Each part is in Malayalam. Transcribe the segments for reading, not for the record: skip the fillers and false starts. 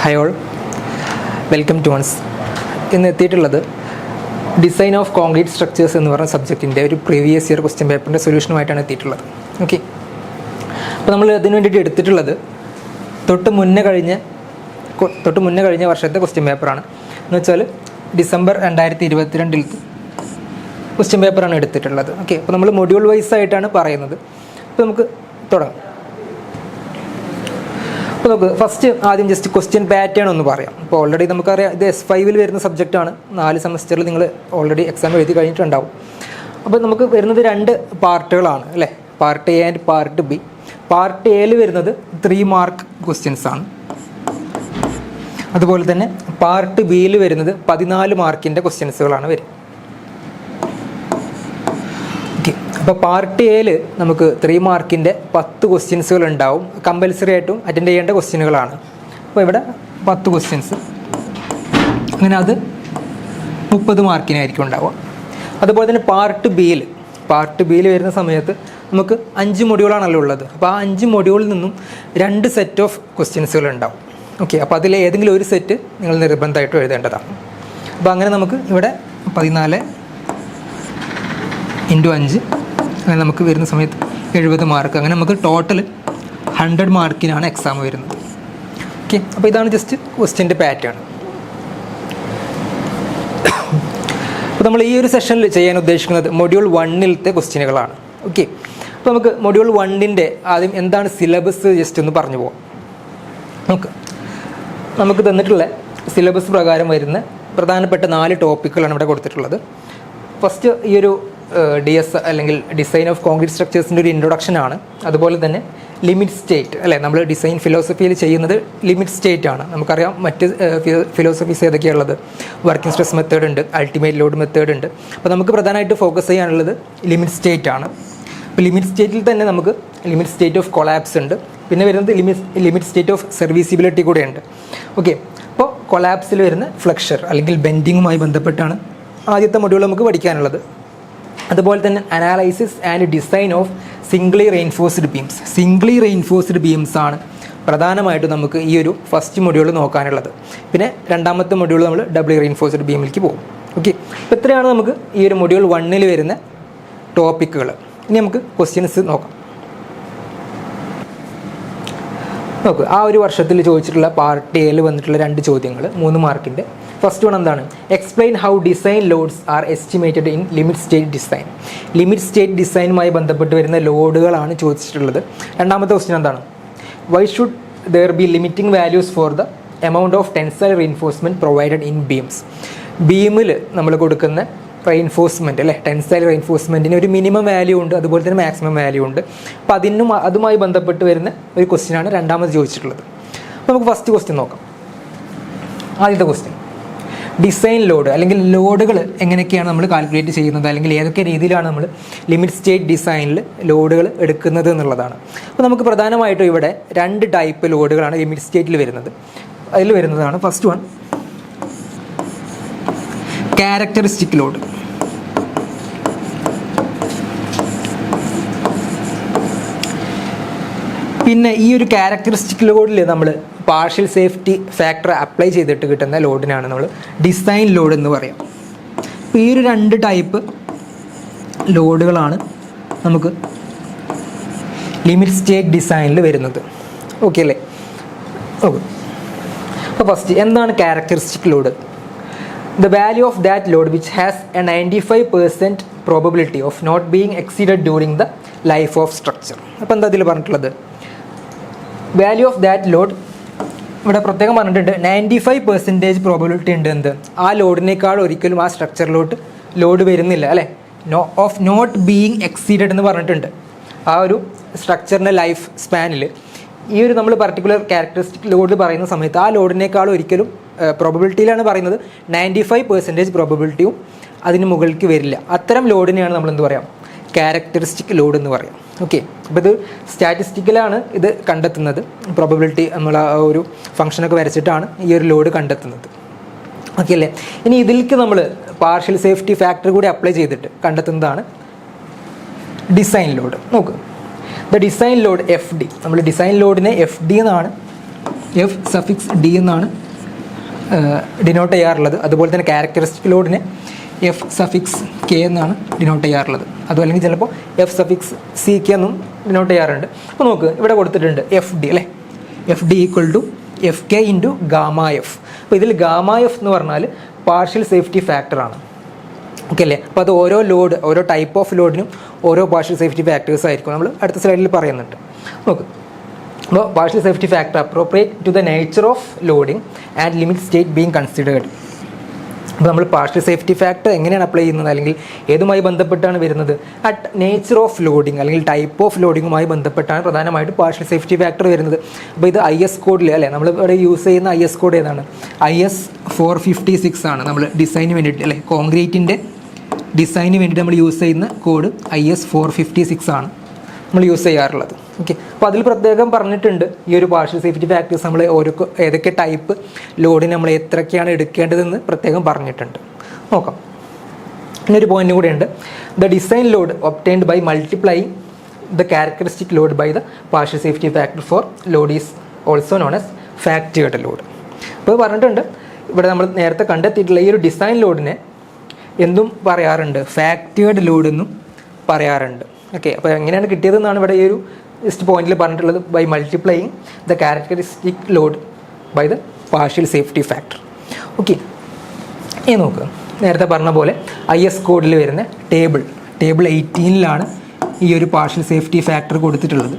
Hi all, welcome to once. ഇന്ന് എത്തിയിട്ടുള്ളത് ഡിസൈൻ ഓഫ് കോൺക്രീറ്റ് സ്ട്രക്ചേഴ്സ് എന്ന് പറഞ്ഞ സബ്ജക്റ്റിൻ്റെ ഒരു പ്രീവിയസ് ഇയർ ക്വസ്റ്റ്യൻ പേപ്പറിൻ്റെ സൊല്യൂഷനുമായിട്ടാണ് എത്തിയിട്ടുള്ളത്. ഓക്കെ, അപ്പോൾ നമ്മൾ അതിന് വേണ്ടിയിട്ട് എടുത്തിട്ടുള്ളത് തൊട്ട് മുന്നേ കഴിഞ്ഞ വർഷത്തെ ക്വസ്റ്റ്യൻ പേപ്പറാണ്. എന്ന് വെച്ചാൽ ഡിസംബർ 2022 ക്വസ്റ്റ്യൻ പേപ്പറാണ് എടുത്തിട്ടുള്ളത്. ഓക്കെ, അപ്പോൾ നമ്മൾ മൊഡ്യൂൾ വൈസ് ആയിട്ടാണ് പറയുന്നത്. അപ്പോൾ നമുക്ക് തുടങ്ങാം. അപ്പോൾ നമുക്ക് ഫസ്റ്റ് ആദ്യം ജസ്റ്റ് ക്വസ്റ്റ്യൻ പാറ്റേൺ ഒന്ന് പറയാം. അപ്പോൾ ഓൾറെഡി നമുക്കറിയാം ഇത് S5 വരുന്ന സബ്ജക്റ്റാണ്. 4 സെമസ്റ്ററിൽ നിങ്ങൾ ഓൾറെഡി എക്സാം എഴുതി കഴിഞ്ഞിട്ടുണ്ടാവും. അപ്പോൾ നമുക്ക് വരുന്നത് 2 പാർട്ടുകളാണ് അല്ലേ, part A and part B. Part എയിൽ വരുന്നത് 3 മാർക്ക് ക്വസ്റ്റ്യൻസ് ആണ്. അതുപോലെ തന്നെ പാർട്ട് ബിയിൽ വരുന്നത് 14 മാർക്കിൻ്റെ ക്വസ്റ്റ്യൻസുകളാണ് വരും. ഓക്കെ, അപ്പോൾ പാർട്ട് എയിൽ നമുക്ക് 3 മാർക്കിൻ്റെ 10 ക്വസ്റ്റ്യൻസുകൾ ഉണ്ടാവും. കമ്പൽസറി ആയിട്ടും അറ്റൻഡ് ചെയ്യേണ്ട ക്വസ്റ്റ്യനുകളാണ്. അപ്പോൾ ഇവിടെ 10 ക്വസ്റ്റ്യൻസ്, അങ്ങനെ അത് 30 മാർക്കിനായിരിക്കും ഉണ്ടാവുക. അതുപോലെ തന്നെ പാർട്ട് ബിയിൽ വരുന്ന സമയത്ത് നമുക്ക് 5 മൊഡ്യൂളാണല്ലോ ഉള്ളത്. അപ്പോൾ ആ 5 മൊഡ്യൂളിൽ നിന്നും 2 സെറ്റ് ഓഫ് ക്വസ്റ്റ്യൻസുകൾ ഉണ്ടാവും. ഓക്കെ, അപ്പോൾ അതിൽ ഏതെങ്കിലും ഒരു സെറ്റ് നിങ്ങൾ നിർബന്ധമായിട്ടും എഴുതേണ്ടതാണ്. അപ്പോൾ അങ്ങനെ നമുക്ക് ഇവിടെ 14 × 5 അങ്ങനെ നമുക്ക് വരുന്ന സമയത്ത് 70 മാർക്ക്. അങ്ങനെ നമുക്ക് ടോട്ടൽ 100 മാർക്കിനാണ് എക്സാം വരുന്നത്. ഓക്കെ, അപ്പോൾ ഇതാണ് ജസ്റ്റ് ക്വസ്റ്റ്യൻ്റെ പാറ്റേൺ. അപ്പോൾ നമ്മൾ ഈ ഒരു സെഷനിൽ ചെയ്യാൻ ഉദ്ദേശിക്കുന്നത് മൊഡ്യൂൾ 1-ത്തെ ക്വസ്റ്റ്യനുകളാണ്. ഓക്കെ, അപ്പോൾ നമുക്ക് മൊഡ്യൂൾ 1-ൻ്റെ ആദ്യം എന്താണ് സിലബസ് ജസ്റ്റ് ഒന്ന് പറഞ്ഞു പോകാം. നമുക്ക് തന്നിട്ടുള്ള സിലബസ് പ്രകാരം വരുന്ന പ്രധാനപ്പെട്ട 4 ടോപ്പിക്കുകളാണ് ഇവിടെ കൊടുത്തിട്ടുള്ളത്. ഫസ്റ്റ് ഈ ഒരു DS അല്ലെങ്കിൽ ഡിസൈൻ ഓഫ് കോൺക്രീറ്റ് സ്ട്രക്ചേഴ്സിൻ്റെ ഒരു ഇൻട്രൊഡക്ഷനാണ്. അതുപോലെ തന്നെ ലിമിറ്റ് സ്റ്റേറ്റ് അല്ലേ, നമ്മൾ ഡിസൈൻ ഫിലോസഫിയിൽ ചെയ്യുന്നത് ലിമിറ്റ് സ്റ്റേറ്റ് ആണ്. നമുക്കറിയാം മറ്റ് ഫിലോസഫീസ് ഏതൊക്കെയുള്ളത്. വർക്കിംഗ് സ്ട്രെസ് മെത്തേഡ് ഉണ്ട്, അൾട്ടിമേറ്റ് ലോഡ് മെത്തേഡ് ഉണ്ട്. അപ്പോൾ നമുക്ക് പ്രധാനമായിട്ട് ഫോക്കസ് ചെയ്യാനുള്ളത് ലിമിറ്റ് സ്റ്റേറ്റ് ആണ്. അപ്പോൾ ലിമിറ്റ് സ്റ്റേറ്റിൽ തന്നെ നമുക്ക് ലിമിറ്റ് സ്റ്റേറ്റ് ഓഫ് കൊളാപ്സ് ഉണ്ട്, പിന്നെ വരുന്നത് ലിമിറ്റ് സ്റ്റേറ്റ് ഓഫ് സർവീസിബിലിറ്റി കൂടെ ഉണ്ട്. ഓക്കെ, അപ്പോൾ കൊളാപ്സിൽ വരുന്ന ഫ്ലെക്ചർ അല്ലെങ്കിൽ ബെൻഡിങ്ങുമായി ബന്ധപ്പെട്ടാണ് ആദ്യത്തെ മൊഡ്യൂൾ നമുക്ക് പഠിക്കാനുള്ളത്. അതുപോലെ തന്നെ analysis and design of singly reinforced beams ആണ് പ്രധാനമായിട്ടും നമുക്ക് ഈ ഒരു ഫസ്റ്റ് മൊഡ്യൂൾ നോക്കാനുള്ളത്. പിന്നെ രണ്ടാമത്തെ മൊഡ്യൂൾ നമ്മൾ ഡബിളി റെയിൻഫോഴ്സ്ഡ് ബീമിലേക്ക് പോകും. ഓക്കെ, അപ്പോൾ ഇത്രയാണ് നമുക്ക് ഈ ഒരു മൊഡ്യൂൾ 1-ൽ വരുന്ന ടോപ്പിക്കുകൾ. ഇനി നമുക്ക് ക്വസ്റ്റ്യൻസ് നോക്കാം. ആ ഒരു വർഷത്തിൽ ചോദിച്ചിട്ടുള്ള പാർട്ട് എയിൽ വന്നിട്ടുള്ള 2 ചോദ്യങ്ങൾ 3 മാർക്കിൻ്റെ. ഫസ്റ്റ് വൺ എന്താണ്? Explain how design loads are estimated in limit state ഡിസൈനുമായി ബന്ധപ്പെട്ട് വരുന്ന ലോഡുകളാണ് ചോദിച്ചിട്ടുള്ളത്. രണ്ടാമത്തെ ക്വസ്റ്റ്യൻ എന്താണ്? Why should there be limiting values for the amount of tensile reinforcement provided in beams. ബീമിൽ നമ്മൾ കൊടുക്കുന്ന റെയിൻഫോഴ്സ്മെൻറ്റ് അല്ലേ, ടെൻസൈൽ റെയിൻഫോഴ്സ്മെൻറ്റിന് ഒരു മിനിമം വാല്യൂ ഉണ്ട്, അതുപോലെ തന്നെ മാക്സിമം വാല്യൂ ഉണ്ട്. അപ്പോൾ അതുമായി ബന്ധപ്പെട്ട് വരുന്ന ഒരു ക്വസ്റ്റ്യനാണ് രണ്ടാമത് ചോദിച്ചിട്ടുള്ളത്. അപ്പോൾ നമുക്ക് ഫസ്റ്റ് ക്വസ്റ്റ്യൻ നോക്കാം. ആദ്യത്തെ ക്വസ്റ്റ്യൻ, ഡിസൈൻ ലോഡ് അല്ലെങ്കിൽ ലോഡുകൾ എങ്ങനെയൊക്കെയാണ് നമ്മൾ കാൽക്കുലേറ്റ് ചെയ്യുന്നത്, അല്ലെങ്കിൽ ഏതൊക്കെ രീതിയിലാണ് നമ്മൾ ലിമിറ്റ് സ്റ്റേറ്റ് ഡിസൈനിൽ ലോഡുകൾ എടുക്കുന്നത് എന്നുള്ളതാണ്. അപ്പോൾ നമുക്ക് പ്രധാനമായിട്ടും ഇവിടെ 2 ടൈപ്പ് ലോഡുകളാണ് ലിമിറ്റ് സ്റ്റേറ്റിൽ വരുന്നത്. അതിൽ വരുന്നതാണ് ഫസ്റ്റ് വൺ ക്യാരക്ടറിസ്റ്റിക് ലോഡ്. പിന്നെ ഈ ഒരു ക്യാരക്ടറിസ്റ്റിക് ലോഡിൽ നമ്മൾ പാർഷ്യൽ സേഫ്റ്റി ഫാക്ടർ അപ്ലൈ ചെയ്തിട്ട് കിട്ടുന്ന ലോഡിനാണ് നമ്മൾ ഡിസൈൻ ലോഡ് എന്ന് പറയാം. അപ്പോൾ ഈ ഒരു 2 ടൈപ്പ് ലോഡുകളാണ് നമുക്ക് ലിമിറ്റ് സ്റ്റേറ്റ് ഡിസൈനിൽ വരുന്നത്. ഓക്കെ അല്ലേ? ഓക്കെ, അപ്പോൾ ഫസ്റ്റ് എന്താണ് characteristic load? The value of that load which has a 95% probability of not being exceeded during the life of structure. അപ്പോൾ എന്താ ഇതിൽ പറഞ്ഞിട്ടുള്ളത്? വാല്യൂ ഓഫ് ദാറ്റ് ലോഡ് ഇവിടെ പ്രത്യേകം പറഞ്ഞിട്ടുണ്ട്. 95% പ്രോബബിലിറ്റി ഉണ്ട് എന്ത്, ആ ലോഡിനേക്കാൾ ഒരിക്കലും ആ സ്ട്രക്ചറിലോട്ട് ലോഡ് വരുന്നില്ല അല്ലേ, ഓഫ് നോട്ട് ബീയിങ് എക്സീഡഡ് എന്ന് പറഞ്ഞിട്ടുണ്ട്. ആ ഒരു സ്ട്രക്ചറിൻ്റെ ലൈഫ് സ്പാനിൽ ഈ ഒരു നമ്മൾ പർട്ടിക്കുലർ ക്യാരക്ടറിസ്റ്റിക് ലോഡ് പറയുന്ന സമയത്ത് ആ ലോഡിനേക്കാൾ ഒരിക്കലും പ്രോബബിലിറ്റിയിലാണ് പറയുന്നത്, 95% പ്രോബബിലിറ്റിയും അതിന് മുകളിലേക്ക് വരില്ല. അത്തരം ലോഡിനെയാണ് നമ്മൾ എന്ത് പറയാം? ക്യാരക്ടറിസ്റ്റിക് ലോഡ് എന്ന് പറയാം. ഓക്കെ, അപ്പോൾ ഇത് സ്റ്റാറ്റിസ്റ്റിക്കലാണ് ഇത് കണ്ടെത്തുന്നത്. പ്രോബബിലിറ്റി എന്നുള്ള ഒരു ഫംഗ്ഷനൊക്കെ വരച്ചിട്ടാണ് ഈ ഒരു ലോഡ് കണ്ടെത്തുന്നത്. ഓക്കെ അല്ലേ? ഇനി ഇതിലേക്ക് നമ്മൾ പാർഷ്യൽ സേഫ്റ്റി ഫാക്ടർ കൂടി അപ്ലൈ ചെയ്തിട്ട് കണ്ടെത്തുന്നതാണ് ഡിസൈൻ ലോഡ്. നോക്ക്, ദ ഡിസൈൻ ലോഡ് FD, നമ്മൾ ഡിസൈൻ ലോഡിനെ FD എന്നാണ് എഫ് സഫിക്സ് ഡി എന്നാണ് ഡിനോട്ട് ചെയ്യാറുള്ളത്. അതുപോലെ തന്നെ ക്യാരക്ടറിസ്റ്റിക് ലോഡിനെ എഫ് സഫിക്സ് കെ എന്നാണ് ഡിനോട്ട് ചെയ്യാറുള്ളത്. അതും അല്ലെങ്കിൽ ചിലപ്പോൾ എഫ് സഫിക്സ് സി കെ എന്നും ഡിനോട്ട് ചെയ്യാറുണ്ട്. അപ്പോൾ നോക്ക് ഇവിടെ കൊടുത്തിട്ടുണ്ട് എഫ് ഡി അല്ലേ, F D equal to F K into gamma F. അപ്പോൾ ഇതിൽ ഗാമ എഫ് എന്ന് പറഞ്ഞാൽ പാർഷ്യൽ സേഫ്റ്റി ഫാക്ടറാണ്. ഓക്കെ അല്ലേ. അപ്പോൾ അത് ഓരോ ലോഡ്, ഓരോ ടൈപ്പ് ഓഫ് ലോഡിനും ഓരോ പാർഷ്യൽ സേഫ്റ്റി ഫാക്ടേഴ്സ് ആയിരിക്കും. നമ്മൾ അടുത്ത സ്ലൈഡിൽ പറയുന്നുണ്ട്. നോക്ക്, അപ്പോൾ partial safety factor appropriate to the nature of loading and limit state being considered. അപ്പോൾ നമ്മൾ പാർഷ്യൽ സേഫ്റ്റി ഫാക്ടർ എങ്ങനെയാണ് അപ്ലൈ ചെയ്യുന്നത്, അല്ലെങ്കിൽ ഏതുമായി ബന്ധപ്പെട്ടാണ് വരുന്നത്? അറ്റ് നേച്ചർ ഓഫ് ലോഡിംഗ് അല്ലെങ്കിൽ ടൈപ്പ് ഓഫ് ലോഡിങ്ങുമായി ബന്ധപ്പെട്ടാണ് പ്രധാനമായിട്ട് പാർഷ്യൽ സേഫ്റ്റി ഫാക്ടർ വരുന്നത്. അപ്പോൾ ഇത് IS കോഡിൽ അല്ലേ, നമ്മൾ ഇവിടെ യൂസ് ചെയ്യുന്ന IS കോഡ് ഏതാണ്? IS 456 ആണ് നമ്മൾ ഡിസൈന് വേണ്ടിയിട്ട് അല്ലേ, കോൺക്രീറ്റിൻ്റെ ഡിസൈന് വേണ്ടിയിട്ട് നമ്മൾ യൂസ് ചെയ്യുന്ന കോഡ് IS 456 ആണ് നമ്മൾ യൂസ് ചെയ്യാറുള്ളത്. ഓക്കെ, അപ്പോൾ അതിൽ പ്രത്യേകം പറഞ്ഞിട്ടുണ്ട് ഈ ഒരു പാർഷ്യൽ സേഫ്റ്റി ഫാക്ടേഴ്സ് നമ്മൾ ഓരോ ഏതൊക്കെ ടൈപ്പ് ലോഡിന് നമ്മൾ എത്രയൊക്കെയാണ് എടുക്കേണ്ടതെന്ന് പ്രത്യേകം പറഞ്ഞിട്ടുണ്ട്. നോക്കാം. ഇന്നൊരു പോയിന്റ് കൂടെ ഉണ്ട്. The design load obtained by multiplying the characteristic load by the partial safety factor for load is also known as factored load. അപ്പോൾ പറഞ്ഞിട്ടുണ്ട് ഇവിടെ നമ്മൾ നേരത്തെ കണ്ടെത്തിയിട്ടുള്ള ഈ ഒരു ഡിസൈൻ ലോഡിനെ എന്തും പറയാറുണ്ട്, ഫാക്ടേർഡ് ലോഡ് എന്നും പറയാറുണ്ട്. ഓക്കെ, അപ്പോൾ എങ്ങനെയാണ് കിട്ടിയതെന്നാണ് ഇവിടെ ഈ ഒരു ജസ്റ്റ് പോയിന്റിൽ പറഞ്ഞിട്ടുള്ളത്. By multiplying the characteristic load by the partial safety factor. Okay, ഈ നോക്കുക, നേരത്തെ പറഞ്ഞ പോലെ IS കോഡിൽ വരുന്ന ടേബിൾ 18 ഈ ഒരു പാർഷ്യൽ സേഫ്റ്റി ഫാക്ടർ കൊടുത്തിട്ടുള്ളത്.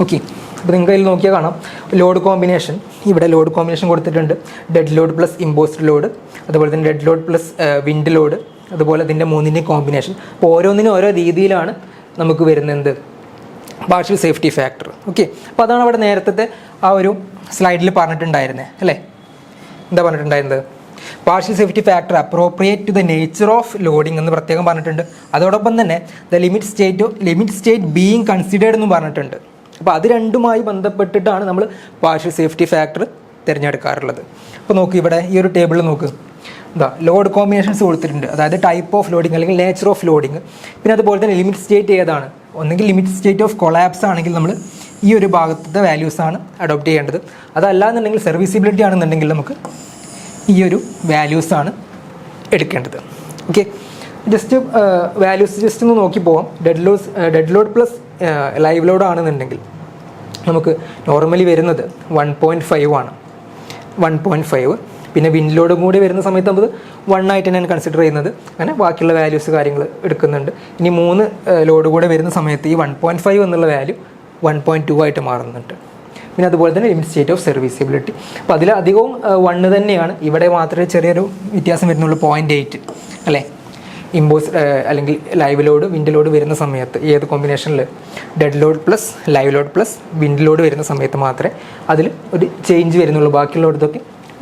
ഓക്കെ, അപ്പോൾ നിങ്ങൾക്ക് അതിൽ നോക്കിയാൽ കാണാം ലോഡ് കോമ്പിനേഷൻ. ഇവിടെ ലോഡ് കോമ്പിനേഷൻ കൊടുത്തിട്ടുണ്ട്. Dead load plus imposed load, അതുപോലെ തന്നെ dead load plus wind load, അതുപോലെ ഇതിൻ്റെ മൂന്നിൻ്റെയും കോമ്പിനേഷൻ. അപ്പോൾ ഓരോന്നിനും ഓരോ രീതിയിലാണ് നമുക്ക് വരുന്നത് പാർഷ്യൽ സേഫ്റ്റി ഫാക്ടർ. ഓക്കെ, അപ്പോൾ അതാണ് അവിടെ നേരത്തെ ആ ഒരു സ്ലൈഡിൽ പറഞ്ഞിട്ടുണ്ടായിരുന്നത് അല്ലേ. എന്താ പറഞ്ഞിട്ടുണ്ടായിരുന്നത്? Partial safety factor appropriate to the nature of loading എന്ന് പ്രത്യേകം പറഞ്ഞിട്ടുണ്ട്. അതോടൊപ്പം തന്നെ the limit state being considered എന്നും പറഞ്ഞിട്ടുണ്ട്. അപ്പോൾ അത് രണ്ടുമായി ബന്ധപ്പെട്ടിട്ടാണ് നമ്മൾ പാർഷ്യൽ സേഫ്റ്റി ഫാക്ടർ തിരഞ്ഞെടുക്കാറുള്ളത്. അപ്പോൾ നോക്ക്, ഇവിടെ ഈ ഒരു ടേബിളിൽ നോക്ക്, എന്താ ലോഡ് കോമ്പിനേഷൻസ് കൊടുത്തിട്ടുണ്ട്. അതായത് ടൈപ്പ് ഓഫ് ലോഡിംഗ് അല്ലെങ്കിൽ നേച്ചർ ഓഫ് ലോഡിംഗ്. പിന്നെ അതുപോലെ തന്നെ ലിമിറ്റ് സ്റ്റേറ്റ് ഏതാണ്? ഒന്നെങ്കിൽ ലിമിറ്റ് സ്റ്റേറ്റ് ഓഫ് കൊളാപ്സ് ആണെങ്കിൽ നമ്മൾ ഈ ഒരു ഭാഗത്തെ വാല്യൂസാണ് അഡോപ്റ്റ് ചെയ്യേണ്ടത്. അതല്ലാന്നുണ്ടെങ്കിൽ സർവീസിബിലിറ്റി ആണെന്നുണ്ടെങ്കിൽ നമുക്ക് ഈ ഒരു വാല്യൂസാണ് എടുക്കേണ്ടത്. ഓക്കെ, ജസ്റ്റ് വാല്യൂസ് ജസ്റ്റ് ഒന്ന് നോക്കി പോവാം. Dead load plus live load ആണെന്നുണ്ടെങ്കിൽ നമുക്ക് നോർമലി വരുന്നത് 1.5 ആണ്. 1.5. പിന്നെ വിൻഡ് ലോഡും കൂടി വരുന്ന സമയത്ത് നമുക്ക് 1 ആയിട്ട് തന്നെയാണ് കൺസിഡർ ചെയ്യുന്നത്. അങ്ങനെ ബാക്കിയുള്ള വാല്യൂസ് കാര്യങ്ങൾ എടുക്കുന്നുണ്ട്. ഇനി 3 ലോഡ് കൂടെ വരുന്ന സമയത്ത് ഈ 1.5 എന്നുള്ള വാല്യൂ 1.2 ആയിട്ട് മാറുന്നുണ്ട്. പിന്നെ അതുപോലെ തന്നെ ലിമിറ്റ് സ്റ്റേറ്റ് ഓഫ് സർവീസിബിലിറ്റി. അപ്പോൾ അതിൽ അധികവും 1 തന്നെയാണ്. ഇവിടെ മാത്രമേ ചെറിയൊരു വ്യത്യാസം വരുന്നുള്ളൂ, 0.8 അല്ലേ. ഇമ്പോസ് അല്ലെങ്കിൽ ലൈവ് ലോഡ് വിൻഡ് ലോഡ് വരുന്ന സമയത്ത് ഏത് കോമ്പിനേഷനിൽ dead load plus live load plus wind load വരുന്ന സമയത്ത് മാത്രമേ അതിൽ ഒരു ചേഞ്ച് വരുന്നുള്ളൂ. ബാക്കിയുള്ളതൊക്കെ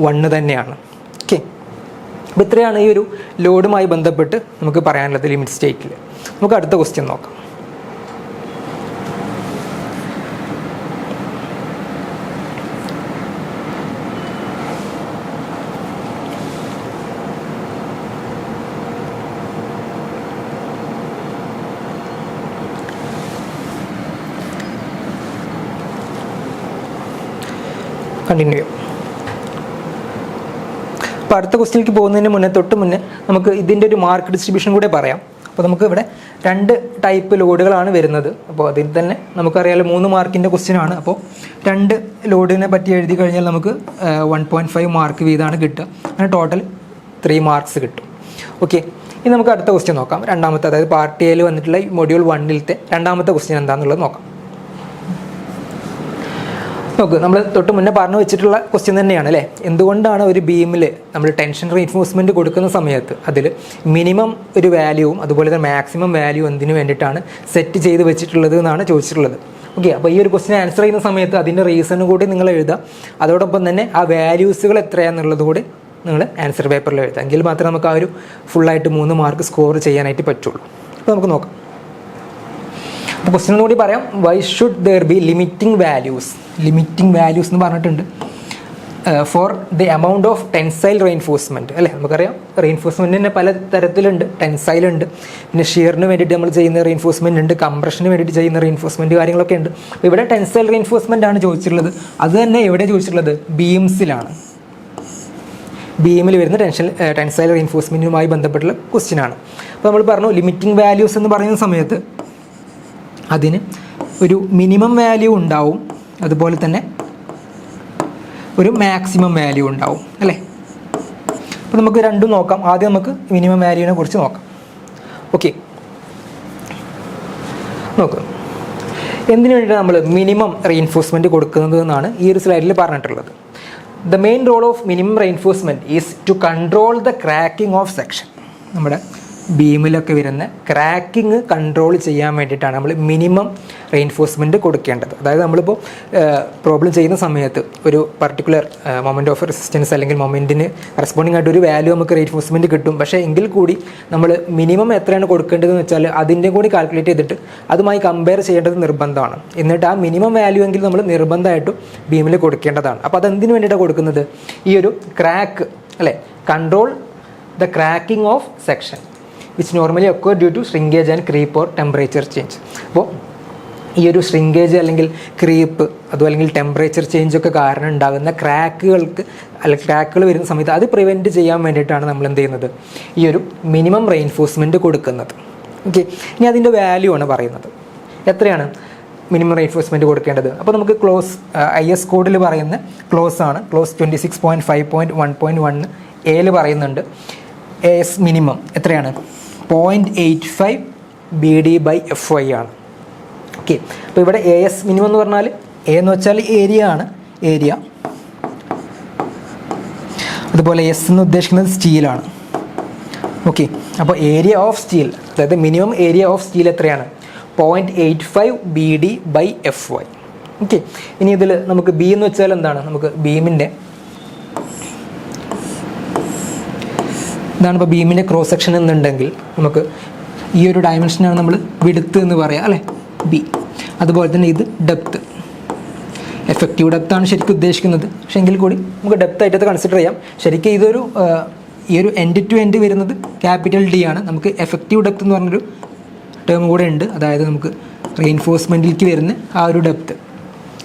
1 തന്നെയാണ്. ഓക്കെ, അപ്പോൾ ഇത്രയാണ് ഈ ഒരു ലോഡുമായി ബന്ധപ്പെട്ട് നമുക്ക് പറയാനുള്ളത് ലിമിറ്റ് സ്റ്റേറ്റിൽ. നമുക്ക് അടുത്ത ക്വസ്റ്റ്യൻ നോക്കാം. കണ്ടിന്യൂ ചെയ്യും. അപ്പോൾ അടുത്ത ക്വസ്റ്റ്യനിലേക്ക് പോകുന്നതിന് തൊട്ട് മുന്നേ നമുക്ക് ഇതിൻ്റെ ഒരു മാർക്ക് ഡിസ്ട്രിബ്യൂഷൻ കൂടെ പറയാം. അപ്പോൾ നമുക്ക് ഇവിടെ 2 ടൈപ്പ് ലോഡുകളാണ് വരുന്നത്. അപ്പോൾ അതിൽ തന്നെ നമുക്കറിയാലോ 3 മാർക്കിൻ്റെ ക്വസ്റ്റ്യൻ ആണ്. അപ്പോൾ 2 ലോഡിനെ പറ്റി എഴുതി കഴിഞ്ഞാൽ നമുക്ക് 1.5 മാർക്ക് വീതമാണ് കിട്ടുക. അങ്ങനെ ടോട്ടൽ 3 മാർക്സ് കിട്ടും. ഓക്കെ, ഇനി നമുക്ക് അടുത്ത ക്വസ്റ്റ്യൻ നോക്കാം. രണ്ടാമത്തെ, അതായത് പാർട്ട് എയിൽ വന്നിട്ടുള്ള മൊഡ്യൂൾ 1-ലത്തെ രണ്ടാമത്തെ ക്വസ്റ്റ്യൻ എന്താണെന്നുള്ളത് നോക്കാം. നോക്ക്, നമ്മൾ തൊട്ട് മുന്നേ പറഞ്ഞു വെച്ചിട്ടുള്ള ക്വസ്റ്റ്യൻ തന്നെയാണ് അല്ലേ. എന്തുകൊണ്ടാണ് ഒരു ബീമിൽ നമ്മൾ ടെൻഷൻ റീഇൻഫോഴ്സ്മെൻറ്റ് കൊടുക്കുന്ന സമയത്ത് അതിൽ മിനിമം ഒരു വാല്യൂവും അതുപോലെ തന്നെ മാക്സിമം വാല്യൂ എന്തിനു വേണ്ടിയിട്ടാണ് സെറ്റ് ചെയ്ത് വെച്ചിട്ടുള്ളത് എന്നാണ് ചോദിച്ചിട്ടുള്ളത്. ഓക്കെ, അപ്പോൾ ഈ ഒരു ക്വസ്റ്റ്യൻ ആൻസർ ചെയ്യുന്ന സമയത്ത് അതിൻ്റെ റീസണും കൂടി നിങ്ങൾ എഴുതുക. അതോടൊപ്പം തന്നെ ആ വാല്യൂസുകൾ എത്രയാണെന്നുള്ളത് കൂടി നിങ്ങൾ ആൻസർ പേപ്പറിൽ എഴുതുക. എങ്കിൽ മാത്രമേ നമുക്ക് ആ ഒരു ഫുള്ളായിട്ട് 3 മാർക്ക് സ്കോർ ചെയ്യാനായിട്ട് പറ്റുള്ളൂ. അപ്പോൾ നമുക്ക് നോക്കാം. അപ്പോൾ ക്വസ്റ്റ്യൻ കൂടി പറയാം. Y should there be limiting values എന്ന് പറഞ്ഞിട്ടുണ്ട്. For the amount of tensile reinforcement അല്ലേ. നമുക്കറിയാം റെയിൻഫോഴ്സ്മെൻറ്റ് തന്നെ പല തരത്തിലുണ്ട്. ടെൻസൈലുണ്ട്, പിന്നെ ഷിയറിന് വേണ്ടിയിട്ട് നമ്മൾ ചെയ്യുന്ന റെയിൻഫോഴ്സ്മെൻറ്റ് ഉണ്ട്, കംപ്രഷന് വേണ്ടിയിട്ട് ചെയ്യുന്ന റെയിൻഫോഴ്സ്മെൻറ്റ് കാര്യങ്ങളൊക്കെ ഉണ്ട്. അപ്പോൾ ഇവിടെ ടെൻസൈൽ റെയിൻഫോഴ്സ്മെൻ്റ് ആണ് ചോദിച്ചിട്ടുള്ളത്. അത് തന്നെ എവിടെ ചോദിച്ചിട്ടുള്ളത്? ബീംസിലാണ്. ബീമിൽ വരുന്ന ടെൻസൈൽ റെയിൻഫോഴ്സ്മെൻറ്റുമായി ബന്ധപ്പെട്ടുള്ള ക്വസ്റ്റ്യനാണ്. അപ്പോൾ നമ്മൾ പറഞ്ഞു ലിമിറ്റിംഗ് വാല്യൂസ് എന്ന് പറയുന്ന സമയത്ത് അതിന് ഒരു മിനിമം വാല്യൂ ഉണ്ടാവും, അതുപോലെ തന്നെ ഒരു മാക്സിമം വാല്യൂ ഉണ്ടാവും അല്ലേ. അപ്പോൾ നമുക്ക് രണ്ടും നോക്കാം. ആദ്യം നമുക്ക് മിനിമം വാല്യൂവിനെ കുറിച്ച് നോക്കാം. ഓക്കെ, നോക്കുക എന്തിനു വേണ്ടിയിട്ടാണ് നമ്മൾ മിനിമം റെയിൻഫോഴ്സ്മെൻറ്റ് കൊടുക്കുന്നത് എന്നാണ് ഈ ഒരു സ്ലൈഡിൽ പറഞ്ഞിട്ടുള്ളത്. The main role of minimum reinforcement is to control the cracking of section. നമ്മുടെ ബീമിലൊക്കെ വരുന്ന ക്രാക്കിങ് കൺട്രോൾ ചെയ്യാൻ വേണ്ടിയിട്ടാണ് നമ്മൾ മിനിമം റെയിൻഫോഴ്സ്മെൻറ്റ് കൊടുക്കേണ്ടത്. അതായത് നമ്മളിപ്പോൾ പ്രോബ്ലം ചെയ്യുന്ന സമയത്ത് ഒരു പർട്ടിക്കുലർ മൊമെൻറ്റ് ഓഫ് റെസിസ്റ്റൻസ് അല്ലെങ്കിൽ മൊമെൻറ്റിന് കറസ്പോണ്ടിങ് ആയിട്ട് ഒരു വാല്യൂ നമുക്ക് റെയിൻഫോഴ്സ്മെൻറ്റ് കിട്ടും. പക്ഷേ എങ്കിൽ കൂടി നമ്മൾ മിനിമം എത്രയാണ് കൊടുക്കേണ്ടതെന്ന് വെച്ചാൽ അതിൻ്റെ കൂടി കാൽക്കുലേറ്റ് ചെയ്തിട്ട് അതുമായി കമ്പയർ ചെയ്യേണ്ടത് നിർബന്ധമാണ്. എന്നിട്ട് ആ മിനിമം വാല്യൂ എങ്കിൽ നമ്മൾ നിർബന്ധമായിട്ടും ബീമിൽ കൊടുക്കേണ്ടതാണ്. അപ്പോൾ അതെന്തിനു വേണ്ടിയിട്ടാണ് കൊടുക്കുന്നത്? ഈ ഒരു ക്രാക്ക് അല്ലേ, control the cracking of section which normally occur due to shrinkage and creep or temperature change. അപ്പോൾ ഈ ഒരു shrinkage അല്ലെങ്കിൽ ക്രീപ്പ് അതും അല്ലെങ്കിൽ ടെമ്പറേച്ചർ ചേഞ്ച് ഒക്കെ കാരണം ഉണ്ടാകുന്ന ക്രാക്കുകൾക്ക് അല്ലെങ്കിൽ ക്രാക്കുകൾ വരുന്ന സമയത്ത് അത് പ്രിവെൻറ്റ് ചെയ്യാൻ വേണ്ടിയിട്ടാണ് നമ്മൾ എന്ത് ചെയ്യുന്നത്? ഈ ഒരു മിനിമം റെയിൻഫോഴ്സ്മെൻറ്റ് കൊടുക്കുന്നത്. ഓക്കെ, ഇനി അതിൻ്റെ വാല്യൂ ആണ് പറയുന്നത്. എത്രയാണ് മിനിമം റെയിൻഫോഴ്സ്മെൻറ്റ് കൊടുക്കേണ്ടത്? അപ്പോൾ നമുക്ക് ക്ലോസ് IS കോഡിൽ പറയുന്ന ക്ലോസ് ആണ്. ക്ലോസ് 26.5.1.1 എയിൽ പറയുന്നുണ്ട് AS മിനിമം എത്രയാണ്? 0.85 BD/FY ആണ്. ഓക്കെ, അപ്പോൾ ഇവിടെ AS മിനിമം എന്ന് പറഞ്ഞാൽ A എന്ന് വെച്ചാൽ ഏരിയ ആണ്, ഏരിയ. അതുപോലെ S എന്ന് ഉദ്ദേശിക്കുന്നത് സ്റ്റീലാണ്. ഓക്കെ, അപ്പോൾ ഏരിയ ഓഫ് സ്റ്റീൽ, അതായത് മിനിമം ഏരിയ ഓഫ് സ്റ്റീൽ എത്രയാണ്? 0.85 BD/FY. ഓക്കെ, ഇനി ഇതിൽ നമുക്ക് ബി എന്ന് വെച്ചാൽ എന്താണ്? നമുക്ക് ബീമിൻ്റെ ഇതാണ്. ഇപ്പോൾ ബീമിൻ്റെ ക്രോസ് സെക്ഷൻ എന്നുണ്ടെങ്കിൽ നമുക്ക് ഈ ഒരു ഡയമെൻഷനാണ് നമ്മൾ വിഡ്ത്ത് എന്ന് പറയാം അല്ലേ, ബി. അതുപോലെ തന്നെ ഇത് ഡെപ്ത്ത്, എഫക്റ്റീവ് ഡെപ്ത്താണ് ശരിക്കും ഉദ്ദേശിക്കുന്നത്. പക്ഷേ എങ്കിൽ കൂടി നമുക്ക് ഡെപ്ത്ത് ആയിട്ട് കൺസിഡർ ചെയ്യാം. ശരിക്കും ഇതൊരു ഈ ഒരു എൻഡ് ടു എൻഡ് വരുന്നത് ക്യാപിറ്റൽ D ആണ്. നമുക്ക് എഫക്റ്റീവ് ഡെപ്ത്ത് എന്ന് പറഞ്ഞൊരു ടേം കൂടെ ഉണ്ട്. അതായത് നമുക്ക് റെയിൻഫോഴ്സ്മെൻറ്റിലേക്ക് വരുന്ന ആ ഒരു ഡെപ്ത്ത്,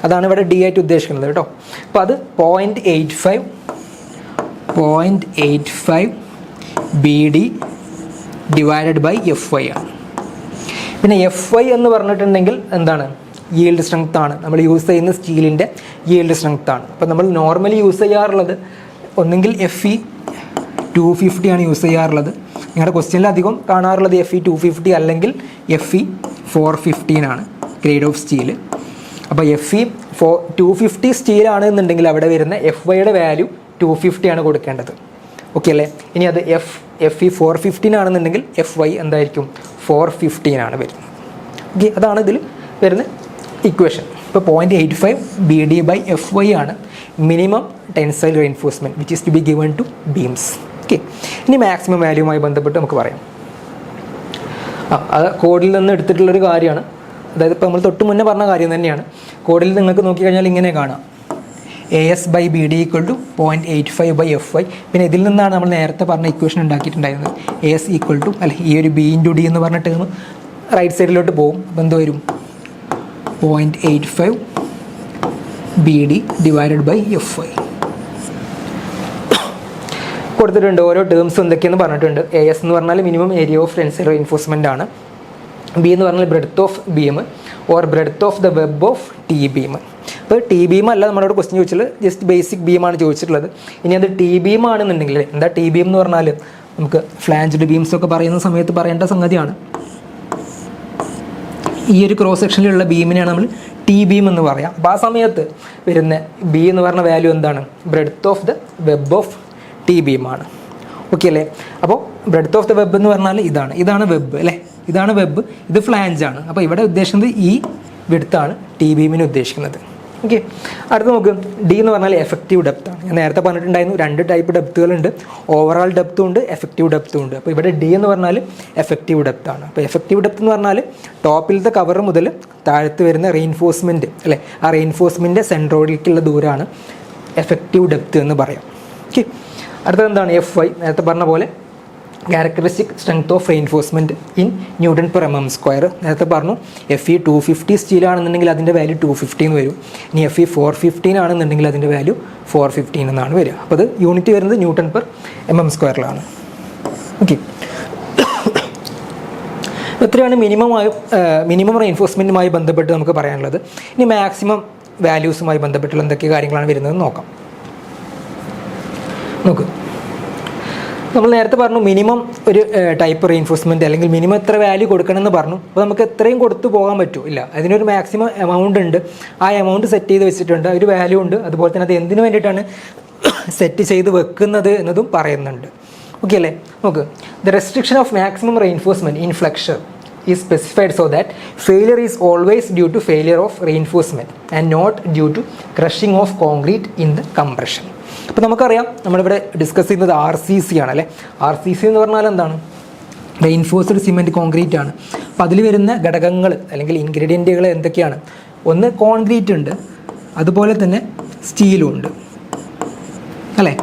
അതാണ് ഇവിടെ D ആയിട്ട് ഉദ്ദേശിക്കുന്നത് കേട്ടോ. അപ്പോൾ അത് 0.85 BD/FY ആണ്. പിന്നെ FY എന്ന് പറഞ്ഞിട്ടുണ്ടെങ്കിൽ എന്താണ്? yield strength ആണ്. നമ്മൾ യൂസ് ചെയ്യുന്ന സ്റ്റീലിൻ്റെ yield strength ആണ്. അപ്പോൾ നമ്മൾ നോർമലി യൂസ് ചെയ്യാറുള്ളത് ഒന്നെങ്കിൽ FE 250 ആണ് യൂസ് ചെയ്യാറുള്ളത്. നിങ്ങളുടെ ക്വസ്റ്റ്യനിൽ അധികം കാണാറുള്ളത് FE 250 അല്ലെങ്കിൽ FE 415 ആണ് ഗ്രേഡ് ഓഫ് സ്റ്റീൽ. അപ്പോൾ FE 250 സ്റ്റീലാണ് എന്നുണ്ടെങ്കിൽ അവിടെ വരുന്ന FYയുടെ വാല്യൂ 250 ആണ് കൊടുക്കേണ്ടത്. ഓക്കെ അല്ലേ. ഇനി അത് FE 415 ആണെന്നുണ്ടെങ്കിൽ FY എന്തായിരിക്കും? 415 ആണ് വരുന്നത്. ഓക്കെ, അതാണ് ഇതിൽ വരുന്ന ഇക്വേഷൻ. ഇപ്പോൾ 0.85 BD/FY ആണ് minimum tensile reinforcement which is to be given to beams. Okay, ഇനി മാക്സിമം വാല്യൂവുമായി ബന്ധപ്പെട്ട് നമുക്ക് പറയാം. അത് കോഡിൽ നിന്ന് എടുത്തിട്ടുള്ളൊരു കാര്യമാണ്. അതായത് ഇപ്പോൾ നമ്മൾ തൊട്ട് മുന്നേ പറഞ്ഞ കാര്യം തന്നെയാണ്. കോഡിൽ നിങ്ങൾക്ക് നോക്കിക്കഴിഞ്ഞാൽ ഇങ്ങനെ കാണാം, AS/BD = 0.85/FY. പിന്നെ ഇതിൽ നിന്നാണ് നമ്മൾ നേരത്തെ പറഞ്ഞ ഇക്വേഷൻ ഉണ്ടാക്കിയിട്ടുണ്ടായിരുന്നത്. AS = അല്ലെ ഈ ഒരു B/D എന്ന് പറഞ്ഞ ടേം റൈറ്റ് സൈഡിലോട്ട് പോകും. അപ്പോൾ എന്ത് വരും? 0.85 BD/FY കൊടുത്തിട്ടുണ്ട്. ഓരോ ടേംസ് എന്തൊക്കെയെന്ന് പറഞ്ഞിട്ടുണ്ട്. AS എന്ന് പറഞ്ഞാൽ minimum area of tensile reinforcement ആണ്. B എന്ന് പറഞ്ഞാൽ breadth of beam or breadth of the web of T beam. ഇപ്പോൾ T ബീം അല്ല നമ്മളോട് ക്വസ്റ്റ്യൻ ചോദിച്ചത്, ജസ്റ്റ് ബേസിക് ബീമാണ് ചോദിച്ചിട്ടുള്ളത്. ഇനി അത് T ബീം ആണെന്നുണ്ടെങ്കിൽ എന്താ T ബീം എന്ന് പറഞ്ഞാൽ? നമുക്ക് ഫ്ലാഞ്ച്ഡ് ബീംസ് ഒക്കെ പറയുന്ന സമയത്ത് പറയേണ്ട സംഗതിയാണ്. ഈ ഒരു ക്രോസ് സെക്ഷനിലുള്ള ബീമിനെയാണ് നമ്മൾ T ബീം എന്ന് പറയാം. അപ്പോൾ ആ സമയത്ത് വരുന്ന B എന്ന് പറഞ്ഞ വാല്യൂ എന്താണ്? Breadth of the web of T ബീമാണ്. ഓക്കെ അല്ലേ. അപ്പോൾ ബ്രെഡ്ത്ത് ഓഫ് ദ വെബ് എന്ന് പറഞ്ഞാൽ ഇതാണ് വെബ് അല്ലേ, ഇതാണ് വെബ്, ഇത് ഫ്ലാഞ്ച് ആണ്. അപ്പോൾ ഇവിടെ ഉദ്ദേശിക്കുന്നത് ഈ വിഡ്ത്താണ് T ബീമിന് ഉദ്ദേശിക്കുന്നത്. ഓക്കെ, അടുത്ത് നോക്ക്. D എന്ന് പറഞ്ഞാൽ എഫക്റ്റീവ് ഡെപ്ത് ആണ്. ഞാൻ നേരത്തെ പറഞ്ഞിട്ടുണ്ടായിരുന്നു 2 ടൈപ്പ് ഡെപ്തുകളുണ്ട്, ഓവറോൾ ഡെപ്തും ഉണ്ട്, എഫക്റ്റീവ് ഡെപ്തും ഉണ്ട്. അപ്പോൾ ഇവിടെ D എന്ന് പറഞ്ഞാൽ എഫക്റ്റീവ് ഡെപ്ത് ആണ്. അപ്പോൾ എഫക്റ്റീവ് ഡെപ്ത് എന്ന് പറഞ്ഞാൽ ടോപ്പിലത്തെ കവർ മുതൽ താഴത്ത് വരുന്ന റെയിൻഫോഴ്സ്മെൻറ്റ് അല്ലേ, ആ റെയിൻഫോഴ്സ്മെൻറ്റ് സെൻട്രോയിലേക്കുള്ള ദൂരമാണ് എഫക്റ്റീവ് ഡെപ്ത് എന്ന് പറയാം. ഓക്കെ, അടുത്തത് എന്താണ്? FY, നേരത്തെ പറഞ്ഞ പോലെ characteristic strength of reinforcement in newton per mm². നേരത്തെ പറഞ്ഞു FE 250 സ്റ്റീലാണെന്നുണ്ടെങ്കിൽ അതിൻ്റെ വാല്യൂ 250 എന്ന് വരും. ഇനി FE 415 ആണെന്നുണ്ടെങ്കിൽ അതിൻ്റെ വാല്യൂ 415 എന്നാണ് വരിക. അപ്പോൾ അത് യൂണിറ്റ് വരുന്നത് ന്യൂട്ടൺ പെർ mm²ലാണ്. ഓക്കെ, ഇത്രയാണ് മിനിമം റെയിൻഫോഴ്സ്മെൻറ്റുമായി ബന്ധപ്പെട്ട് നമുക്ക് പറയാനുള്ളത്. ഇനി മാക്സിമം വാല്യൂസുമായി ബന്ധപ്പെട്ടുള്ള എന്തൊക്കെ കാര്യങ്ങളാണ് വരുന്നത് നോക്കാം. നോക്ക്, നമ്മൾ നേരത്തെ പറഞ്ഞു മിനിമം ഒരു ടൈപ്പ് റെയിൻഫോഴ്സ്മെൻറ്റ് അല്ലെങ്കിൽ മിനിമം എത്ര വാല്യൂ കൊടുക്കണമെന്ന് പറഞ്ഞു. അപ്പോൾ നമുക്ക് എത്രയും കൊടുത്തു പോകാൻ പറ്റും ഇല്ല, അതിനൊരു മാക്സിമം എമൗണ്ട് ഉണ്ട്. ആ എമൗണ്ട് സെറ്റ് ചെയ്ത് വെച്ചിട്ടുണ്ട്, ഒരു വാല്യൂ ഉണ്ട്. അതുപോലെ തന്നെ അത് എന്തിനു വേണ്ടിയിട്ടാണ് സെറ്റ് ചെയ്ത് വെക്കുന്നത് എന്നതും പറയുന്നുണ്ട്. ഓക്കെ അല്ലേ? നോക്ക്, the restriction of maximum reinforcement in flexure is specified so that failure is always due to failure of reinforcement and not due to crushing of concrete in the compression. അപ്പോൾ നമുക്കറിയാം നമ്മളിവിടെ ഡിസ്കസ് ചെയ്യുന്നത് RCC ആണ് അല്ലേ. RCC എന്ന് പറഞ്ഞാൽ എന്താണ്? റെയിൻഫോഴ്സ്ഡ് സിമെൻറ്റ് കോൺക്രീറ്റ് ആണ്. അപ്പോൾ അതിൽ വരുന്ന ഘടകങ്ങൾ അല്ലെങ്കിൽ ഇൻഗ്രീഡിയൻറ്റുകൾ എന്തൊക്കെയാണ്? ഒന്ന് കോൺക്രീറ്റ് ഉണ്ട്, അതുപോലെ തന്നെ സ്റ്റീലും ഉണ്ട് അല്ലേ.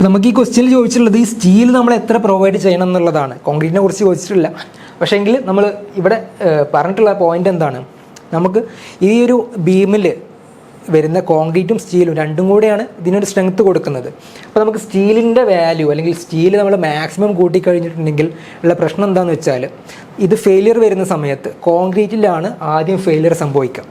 നമുക്ക് ഈ ക്വസ്റ്റ്യനിൽ ചോദിച്ചിട്ടുള്ളത് ഈ സ്റ്റീൽ നമ്മൾ എത്ര പ്രൊവൈഡ് ചെയ്യണം എന്നുള്ളതാണ്. കോൺക്രീറ്റിനെ കുറിച്ച് ചോദിച്ചിട്ടില്ല. പക്ഷേ എങ്കിൽ നമ്മൾ ഇവിടെ പറഞ്ഞിട്ടുള്ള പോയിൻ്റ് എന്താണ്? നമുക്ക് ഈ ഒരു ബീമിൽ വരുന്ന കോൺക്രീറ്റും സ്റ്റീലും രണ്ടും കൂടെയാണ് ഇതിനൊരു സ്ട്രെങ്ത് കൊടുക്കുന്നത്. അപ്പോൾ നമുക്ക് സ്റ്റീലിൻ്റെ വാല്യൂ അല്ലെങ്കിൽ സ്റ്റീൽ നമ്മൾ മാക്സിമം കൂട്ടിക്കഴിഞ്ഞിട്ടുണ്ടെങ്കിൽ ഉള്ള പ്രശ്നം എന്താണെന്ന് വെച്ചാൽ ഇത് ഫെയിലിയർ വരുന്ന സമയത്ത് കോൺക്രീറ്റിലാണ് ആദ്യം ഫെയിലിയർ സംഭവിക്കുക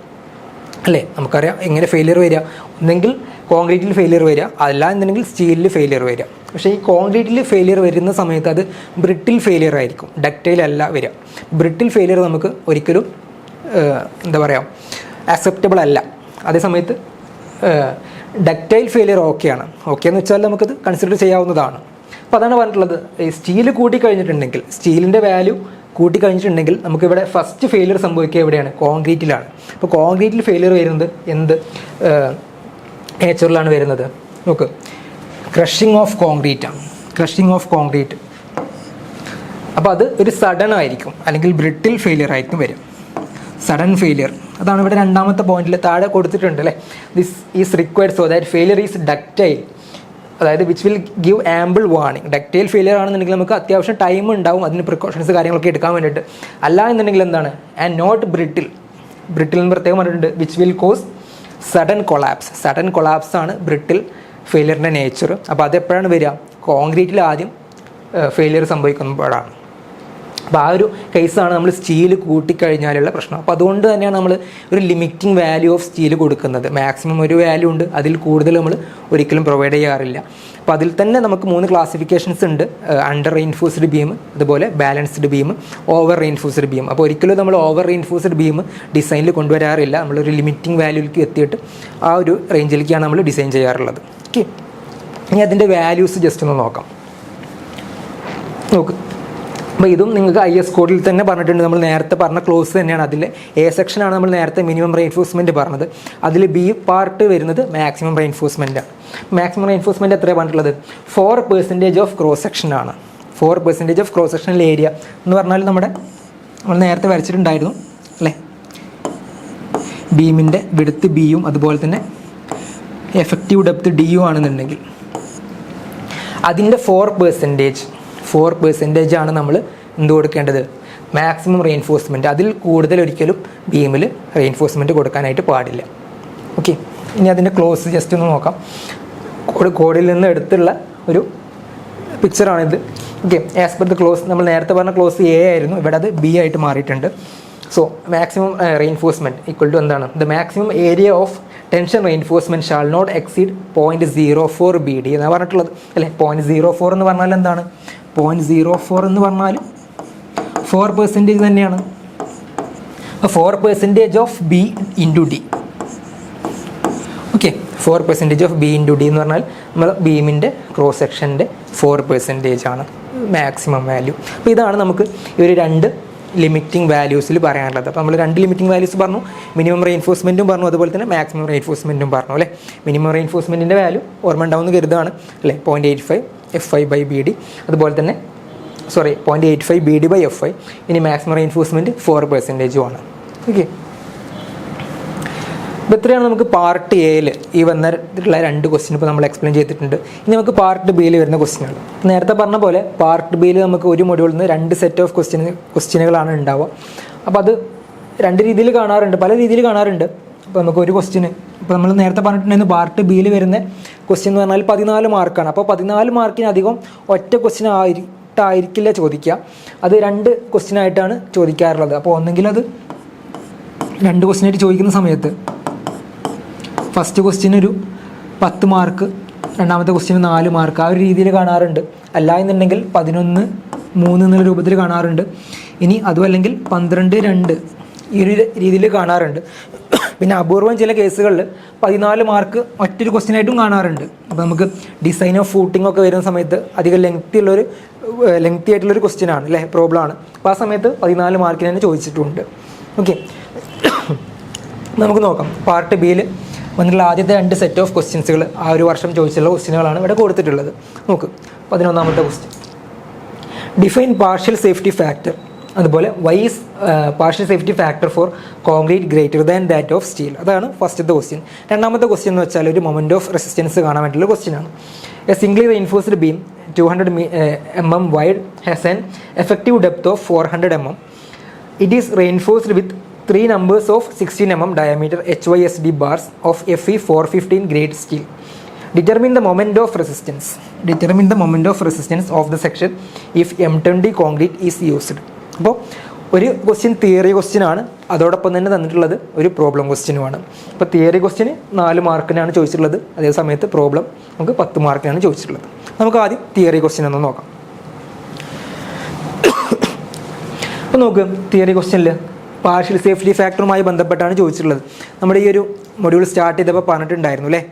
അല്ലേ. നമുക്കറിയാം എങ്ങനെ ഫെയിലിയർ വരിക. ഒന്നെങ്കിൽ കോൺക്രീറ്റിൽ ഫെയിലിയർ വരിക, അല്ല എന്നുണ്ടെങ്കിൽ സ്റ്റീലിൽ ഫെയിലിയർ വരിക. പക്ഷേ ഈ കോൺക്രീറ്റിൽ ഫെയിലിയർ വരുന്ന സമയത്ത് അത് ബ്രിട്ടിൽ ഫെയിലിയർ ആയിരിക്കും, ഡക്റ്റൈൽ അല്ല വരിക. ബ്രിട്ടിൽ ഫെയിലിയർ നമുക്ക് ഒരിക്കലും എന്താ പറയുക ആക്സെപ്റ്റബിൾ അല്ല. അതേ സമയത്ത് ഡക്റ്റൈൽ ഫെയിലിയർ ഓക്കെയാണ്. ഓക്കെ എന്ന് വെച്ചാൽ നമുക്കത് കൺസിഡർ ചെയ്യാവുന്നതാണ്. അപ്പോൾ അതാണ് പറഞ്ഞിട്ടുള്ളത്. ഈ സ്റ്റീൽ കൂട്ടിക്കഴിഞ്ഞിട്ടുണ്ടെങ്കിൽ സ്റ്റീലിൻ്റെ വാല്യൂ കൂട്ടിക്കഴിഞ്ഞിട്ടുണ്ടെങ്കിൽ നമുക്കിവിടെ ഫസ്റ്റ് ഫെയിലിയർ സംഭവിക്കുക എവിടെയാണ്? കോൺക്രീറ്റിലാണ്. അപ്പോൾ കോൺക്രീറ്റിൽ ഫെയിലിയർ വരുന്നത് എന്ത് നേച്ചറിലാണ് വരുന്നത്? നോക്ക്, ക്രഷിങ് ഓഫ് കോൺക്രീറ്റ് ആണ്. Crushing of concrete. അപ്പോൾ അത് ഒരു സഡൻ ആയിരിക്കും അല്ലെങ്കിൽ ബ്രിട്ടിൽ ഫെയിലിയർ ആയിരിക്കും വരും. സഡൻ ഫെയിലിയർ അതാണ് ഇവിടെ രണ്ടാമത്തെ പോയിന്റിൽ താഴെ കൊടുത്തിട്ടുണ്ട് അല്ലേ. This is required so that failure is ductile, അതായത് which will give ample warning. Ductile failure ആണെന്നുണ്ടെങ്കിൽ നമുക്ക് അത്യാവശ്യം ടൈം ഉണ്ടാവും അതിന് പ്രിക്കോഷൻസ് കാര്യങ്ങളൊക്കെ എടുക്കാൻ വേണ്ടിയിട്ട്. അല്ല എന്നുണ്ടെങ്കിൽ എന്താണ്? And not brittle. ബ്രിട്ടിൽ എന്ന് പ്രത്യേകം പറഞ്ഞിട്ടുണ്ട്. Which will cause sudden collapse. Sudden collapse ആണ് ബ്രിട്ടിൽ ഫെയിലിയറിൻ്റെ നേച്ചർ. അപ്പോൾ അതെപ്പോഴാണ് വരിക? കോൺക്രീറ്റിൽ ആദ്യം ഫെയിലിയർ സംഭവിക്കുമ്പോഴാണ്. അപ്പോൾ ആ ഒരു കേസാണ് നമ്മൾ സ്റ്റീൽ കൂട്ടിക്കഴിഞ്ഞാലുള്ള പ്രശ്നം. അപ്പോൾ അതുകൊണ്ട് തന്നെയാണ് നമ്മൾ ഒരു ലിമിറ്റിംഗ് വാല്യൂ ഓഫ് സ്റ്റീൽ കൊടുക്കുന്നത്. മാക്സിമം ഒരു വാല്യൂ ഉണ്ട്, അതിൽ കൂടുതൽ നമ്മൾ ഒരിക്കലും പ്രൊവൈഡ് ചെയ്യാറില്ല. അപ്പോൾ അതിൽ തന്നെ നമുക്ക് 3 ക്ലാസിഫിക്കേഷൻസ് ഉണ്ട്. അണ്ടർ റെയിൻഫോഴ്സ്ഡ് ബീം, അതുപോലെ balanced beam, over reinforced beam. അപ്പോൾ ഒരിക്കലും നമ്മൾ ഓവർ റെയിൻഫോഴ്സ്ഡ് ബീം ഡിസൈനിൽ കൊണ്ടുവരാറില്ല. നമ്മളൊരു ലിമിറ്റിംഗ് വാല്യൂയിലേക്ക് എത്തിയിട്ട് ആ ഒരു റേഞ്ചിലേക്കാണ് നമ്മൾ ഡിസൈൻ ചെയ്യാറുള്ളത്. ഓക്കെ, ഇനി അതിൻ്റെ വാല്യൂസ് ജസ്റ്റ് ഒന്ന് നോക്കാം. നോക്ക്, അപ്പോൾ ഇതും നിങ്ങൾക്ക് IS കോഡിൽ തന്നെ പറഞ്ഞിട്ടുണ്ട്. നമ്മൾ നേരത്തെ പറഞ്ഞ ക്ലോസ് തന്നെയാണ്. അതിൽ A സെക്ഷനാണ് നമ്മൾ നേരത്തെ മിനിമം റെയിൻഫോഴ്സ്മെൻറ്റ് പറഞ്ഞത്. അതിൽ B പാർട്ട് വരുന്നത് മാക്സിമം റെയിൻഫോഴ്സ്മെൻറ്റാണ്. മാക്സിമം റെയിൻഫോഴ്സ്മെൻറ്റ് എത്രയാണ് പറഞ്ഞിട്ടുള്ളത്? 4% ഓഫ് ക്രോസ് സെക്ഷനാണ്. 4% ഓഫ് ക്രോസ് സെക്ഷണൽ ഏരിയ എന്ന് പറഞ്ഞാൽ നമ്മൾ നേരത്തെ വരച്ചിട്ടുണ്ടായിരുന്നു അല്ലേ. ബീമിൻ്റെ വിഡ്ത്ത് B-യും അതുപോലെ തന്നെ എഫക്റ്റീവ് ഡെപ്ത് D-യും ആണെന്നുണ്ടെങ്കിൽ അതിൻ്റെ 4% ആണ് നമ്മൾ എന്ത് കൊടുക്കേണ്ടത്? Maximum reinforcement. അതിൽ കൂടുതൽ ഒരിക്കലും ബീമിൽ റെയിൻഫോഴ്സ്മെൻറ്റ് കൊടുക്കാനായിട്ട് പാടില്ല. ഓക്കെ, ഇനി അതിൻ്റെ ക്ലോസ് ജസ്റ്റ് ഒന്ന് നോക്കാം. കോഡിൽ നിന്ന് എടുത്തുള്ള ഒരു പിക്ചറാണിത്. Okay, as per the clause നമ്മൾ നേരത്തെ പറഞ്ഞ ക്ലോസ് A ആയിരുന്നു, ഇവിടെ അത് B ആയിട്ട് മാറിയിട്ടുണ്ട്. So maximum reinforcement equal to എന്താണ്? The maximum area of tension reinforcement shall not exceed 0.04 BD എന്നാണ് പറഞ്ഞിട്ടുള്ളത് അല്ലേ. 0.04 എന്ന് പറഞ്ഞാൽ എന്താണ്? 0.04 എന്ന് പറഞ്ഞാൽ 4% തന്നെയാണ്. 4% of B into D. Okay, 4% of B into D എന്ന് പറഞ്ഞാൽ നമ്മൾ ബീമിൻ്റെ ക്രോസ് സെക്ഷൻ്റെ 4% ആണ് മാക്സിമം വാല്യൂ. അപ്പോൾ ഇതാണ് നമുക്ക് ഈ ഒരു 2 ലിമിറ്റിംഗ് വാല്യൂസിൽ പറയാനുള്ളത്. അപ്പോൾ നമ്മൾ 2 ലിമിറ്റിംഗ് വാല്യൂസ് പറഞ്ഞു. മിനിമം റെയിൻഫോഴ്സ്മെൻറ്റും പറഞ്ഞു, അതുപോലെ തന്നെ മാക്സിമം റെയിൻഫോഴ്സ്മെൻറ്റും പറഞ്ഞു അല്ലേ. മിനിമം റെയിൻഫോഴ്സ്മെൻറ്റിൻ്റെ വാല്യൂ ഓർമ്മ ഉണ്ടാവുമെന്ന് കരുതാണ് അല്ലേ. 0.85 FI/BD, അതുപോലെ തന്നെ 0.85 BD/FI. ഇനി മാക്സിമം റെയിൻഫോഴ്സ്മെൻറ്റ് 4% ആണ്. ഓക്കെ, അപ്പോൾ ഇത്രയാണ് നമുക്ക് പാർട്ട് എയിൽ ഈ വന്നിട്ടുള്ള 2 ക്വസ്റ്റ്യൻ ഇപ്പോൾ നമ്മൾ എക്സ്പ്ലെയിൻ ചെയ്തിട്ടുണ്ട്. ഇനി നമുക്ക് പാർട്ട് ബിയിൽ വരുന്ന ക്വസ്റ്റ്യനുകൾ. നേരത്തെ പറഞ്ഞ പോലെ പാർട്ട് ബിയിൽ നമുക്ക് ഒരു മൊഡ്യൂളിൽ നിന്ന് 2 സെറ്റ് ഓഫ് ക്വസ്റ്റ്യനുകളാണ് ഉണ്ടാവുക. അപ്പോൾ അത് 2 രീതിയിൽ കാണാറുണ്ട്, പല രീതിയിൽ കാണാറുണ്ട്. അപ്പോൾ നമുക്ക് ഒരു ക്വസ്റ്റ്യന് ഇപ്പോൾ നമ്മൾ നേരത്തെ പറഞ്ഞിട്ടുണ്ടായിരുന്നു പാർട്ട് ബിയിൽ വരുന്ന ക്വസ്റ്റ്യൻ എന്ന് പറഞ്ഞാൽ 14 മാർക്കാണ്. അപ്പോൾ 14 മാർക്കിന് അധികം ഒറ്റ ക്വസ്റ്റ്യൻ ആയിരിക്കില്ല ചോദിക്കുക, അത് 2 ക്വസ്റ്റ്യനായിട്ടാണ് ചോദിക്കാറുള്ളത്. അപ്പോൾ ഒന്നെങ്കിൽ അത് 2 ക്വസ്റ്റ്യനായിട്ട് ചോദിക്കുന്ന സമയത്ത് ഫസ്റ്റ് ക്വസ്റ്റ്യൻ ഒരു 10 മാർക്ക്, രണ്ടാമത്തെ ക്വസ്റ്റ്യന് 4 മാർക്ക്, ആ ഒരു രീതിയിൽ കാണാറുണ്ട്. അല്ല എന്നുണ്ടെങ്കിൽ 11-3 എന്നുള്ള രൂപത്തിൽ കാണാറുണ്ട്. ഇനി അതും അല്ലെങ്കിൽ 12-2 ഈ ഒരു രീതിയിൽ കാണാറുണ്ട്. പിന്നെ അപൂർവം ചില കേസുകളിൽ 14 മാർക്ക് ഒറ്റൊരു ക്വസ്റ്റ്യനായിട്ടും കാണാറുണ്ട്. അപ്പോൾ നമുക്ക് ഡിസൈൻ ഓഫ് ഫൂട്ടിംഗ് ഒക്കെ വരുന്ന സമയത്ത് അധികം ലെങ്തി ആയിട്ടുള്ളൊരു ക്വസ്റ്റ്യനാണ് അല്ലേ, പ്രോബ്ലം ആണ്. അപ്പോൾ ആ സമയത്ത് 14 മാർക്കിന് തന്നെ ചോദിച്ചിട്ടുണ്ട്. ഓക്കെ, നമുക്ക് നോക്കാം. പാർട്ട് ബിയിൽ വന്നിട്ടുള്ള ആദ്യത്തെ 2 സെറ്റ് ഓഫ് ക്വസ്റ്റ്യൻസുകൾ ആ ഒരു വർഷം ചോദിച്ചുള്ള ക്വസ്റ്റ്യനുകളാണ് ഇവിടെ കൊടുത്തിട്ടുള്ളത്. നോക്ക്, 11ാമത്തെ question, define partial safety factor. അതുപോലെ why is partial safety factor for concrete greater than that of steel. അതാണ് ഫസ്റ്റത്തെ ക്വസ്റ്റ്യൻ. രണ്ടാമത്തെ ക്വസ്റ്റ്യൻ എന്ന് വെച്ചാൽ ഒരു മൊമെൻറ്റ് ഓഫ് റെസിസ്റ്റൻസ് കാണാൻ വേണ്ടിയുള്ള ക്വസ്റ്റ്യനാണ്. A Zwingli reinforced beam 200 mm wide has an effective depth of 400 mm. It is reinforced with 3 numbers of 16 mm diameter HYSD bars of Fe 415 grade steel. Determine the moment of resistance. Determine the moment of resistance of the section if M20 concrete is used. അപ്പോൾ ഒരു ക്വസ്റ്റ്യൻ തിയറി ക്വസ്റ്റ്യൻ ആണ്, അതോടൊപ്പം തന്നെ തന്നിട്ടുള്ളത് ഒരു പ്രോബ്ലം ക്വസ്റ്റ്യനുമാണ്. അപ്പോൾ തിയറി ക്വസ്റ്റ്യന് 4 മാർക്കിനാണ് ചോദിച്ചിട്ടുള്ളത്, അതേ സമയത്ത് പ്രോബ്ലം നമുക്ക് 10 മാർക്കിനാണ് ചോദിച്ചിട്ടുള്ളത്. നമുക്ക് ആദ്യം തിയറി ക്വസ്റ്റ്യൻ ഒന്ന് നോക്കാം. അപ്പോൾ നോക്ക്, തിയറി ക്വസ്റ്റ്യനിൽ പാർഷ്യൽ സേഫ്റ്റി ഫാക്ടറുമായി ബന്ധപ്പെട്ടാണ് ചോദിച്ചിട്ടുള്ളത്. നമ്മുടെ ഈ ഒരു മൊഡ്യൂൾ സ്റ്റാർട്ട് ചെയ്തപ്പോൾ പറഞ്ഞിട്ടുണ്ടായിരുന്നു അല്ലേ,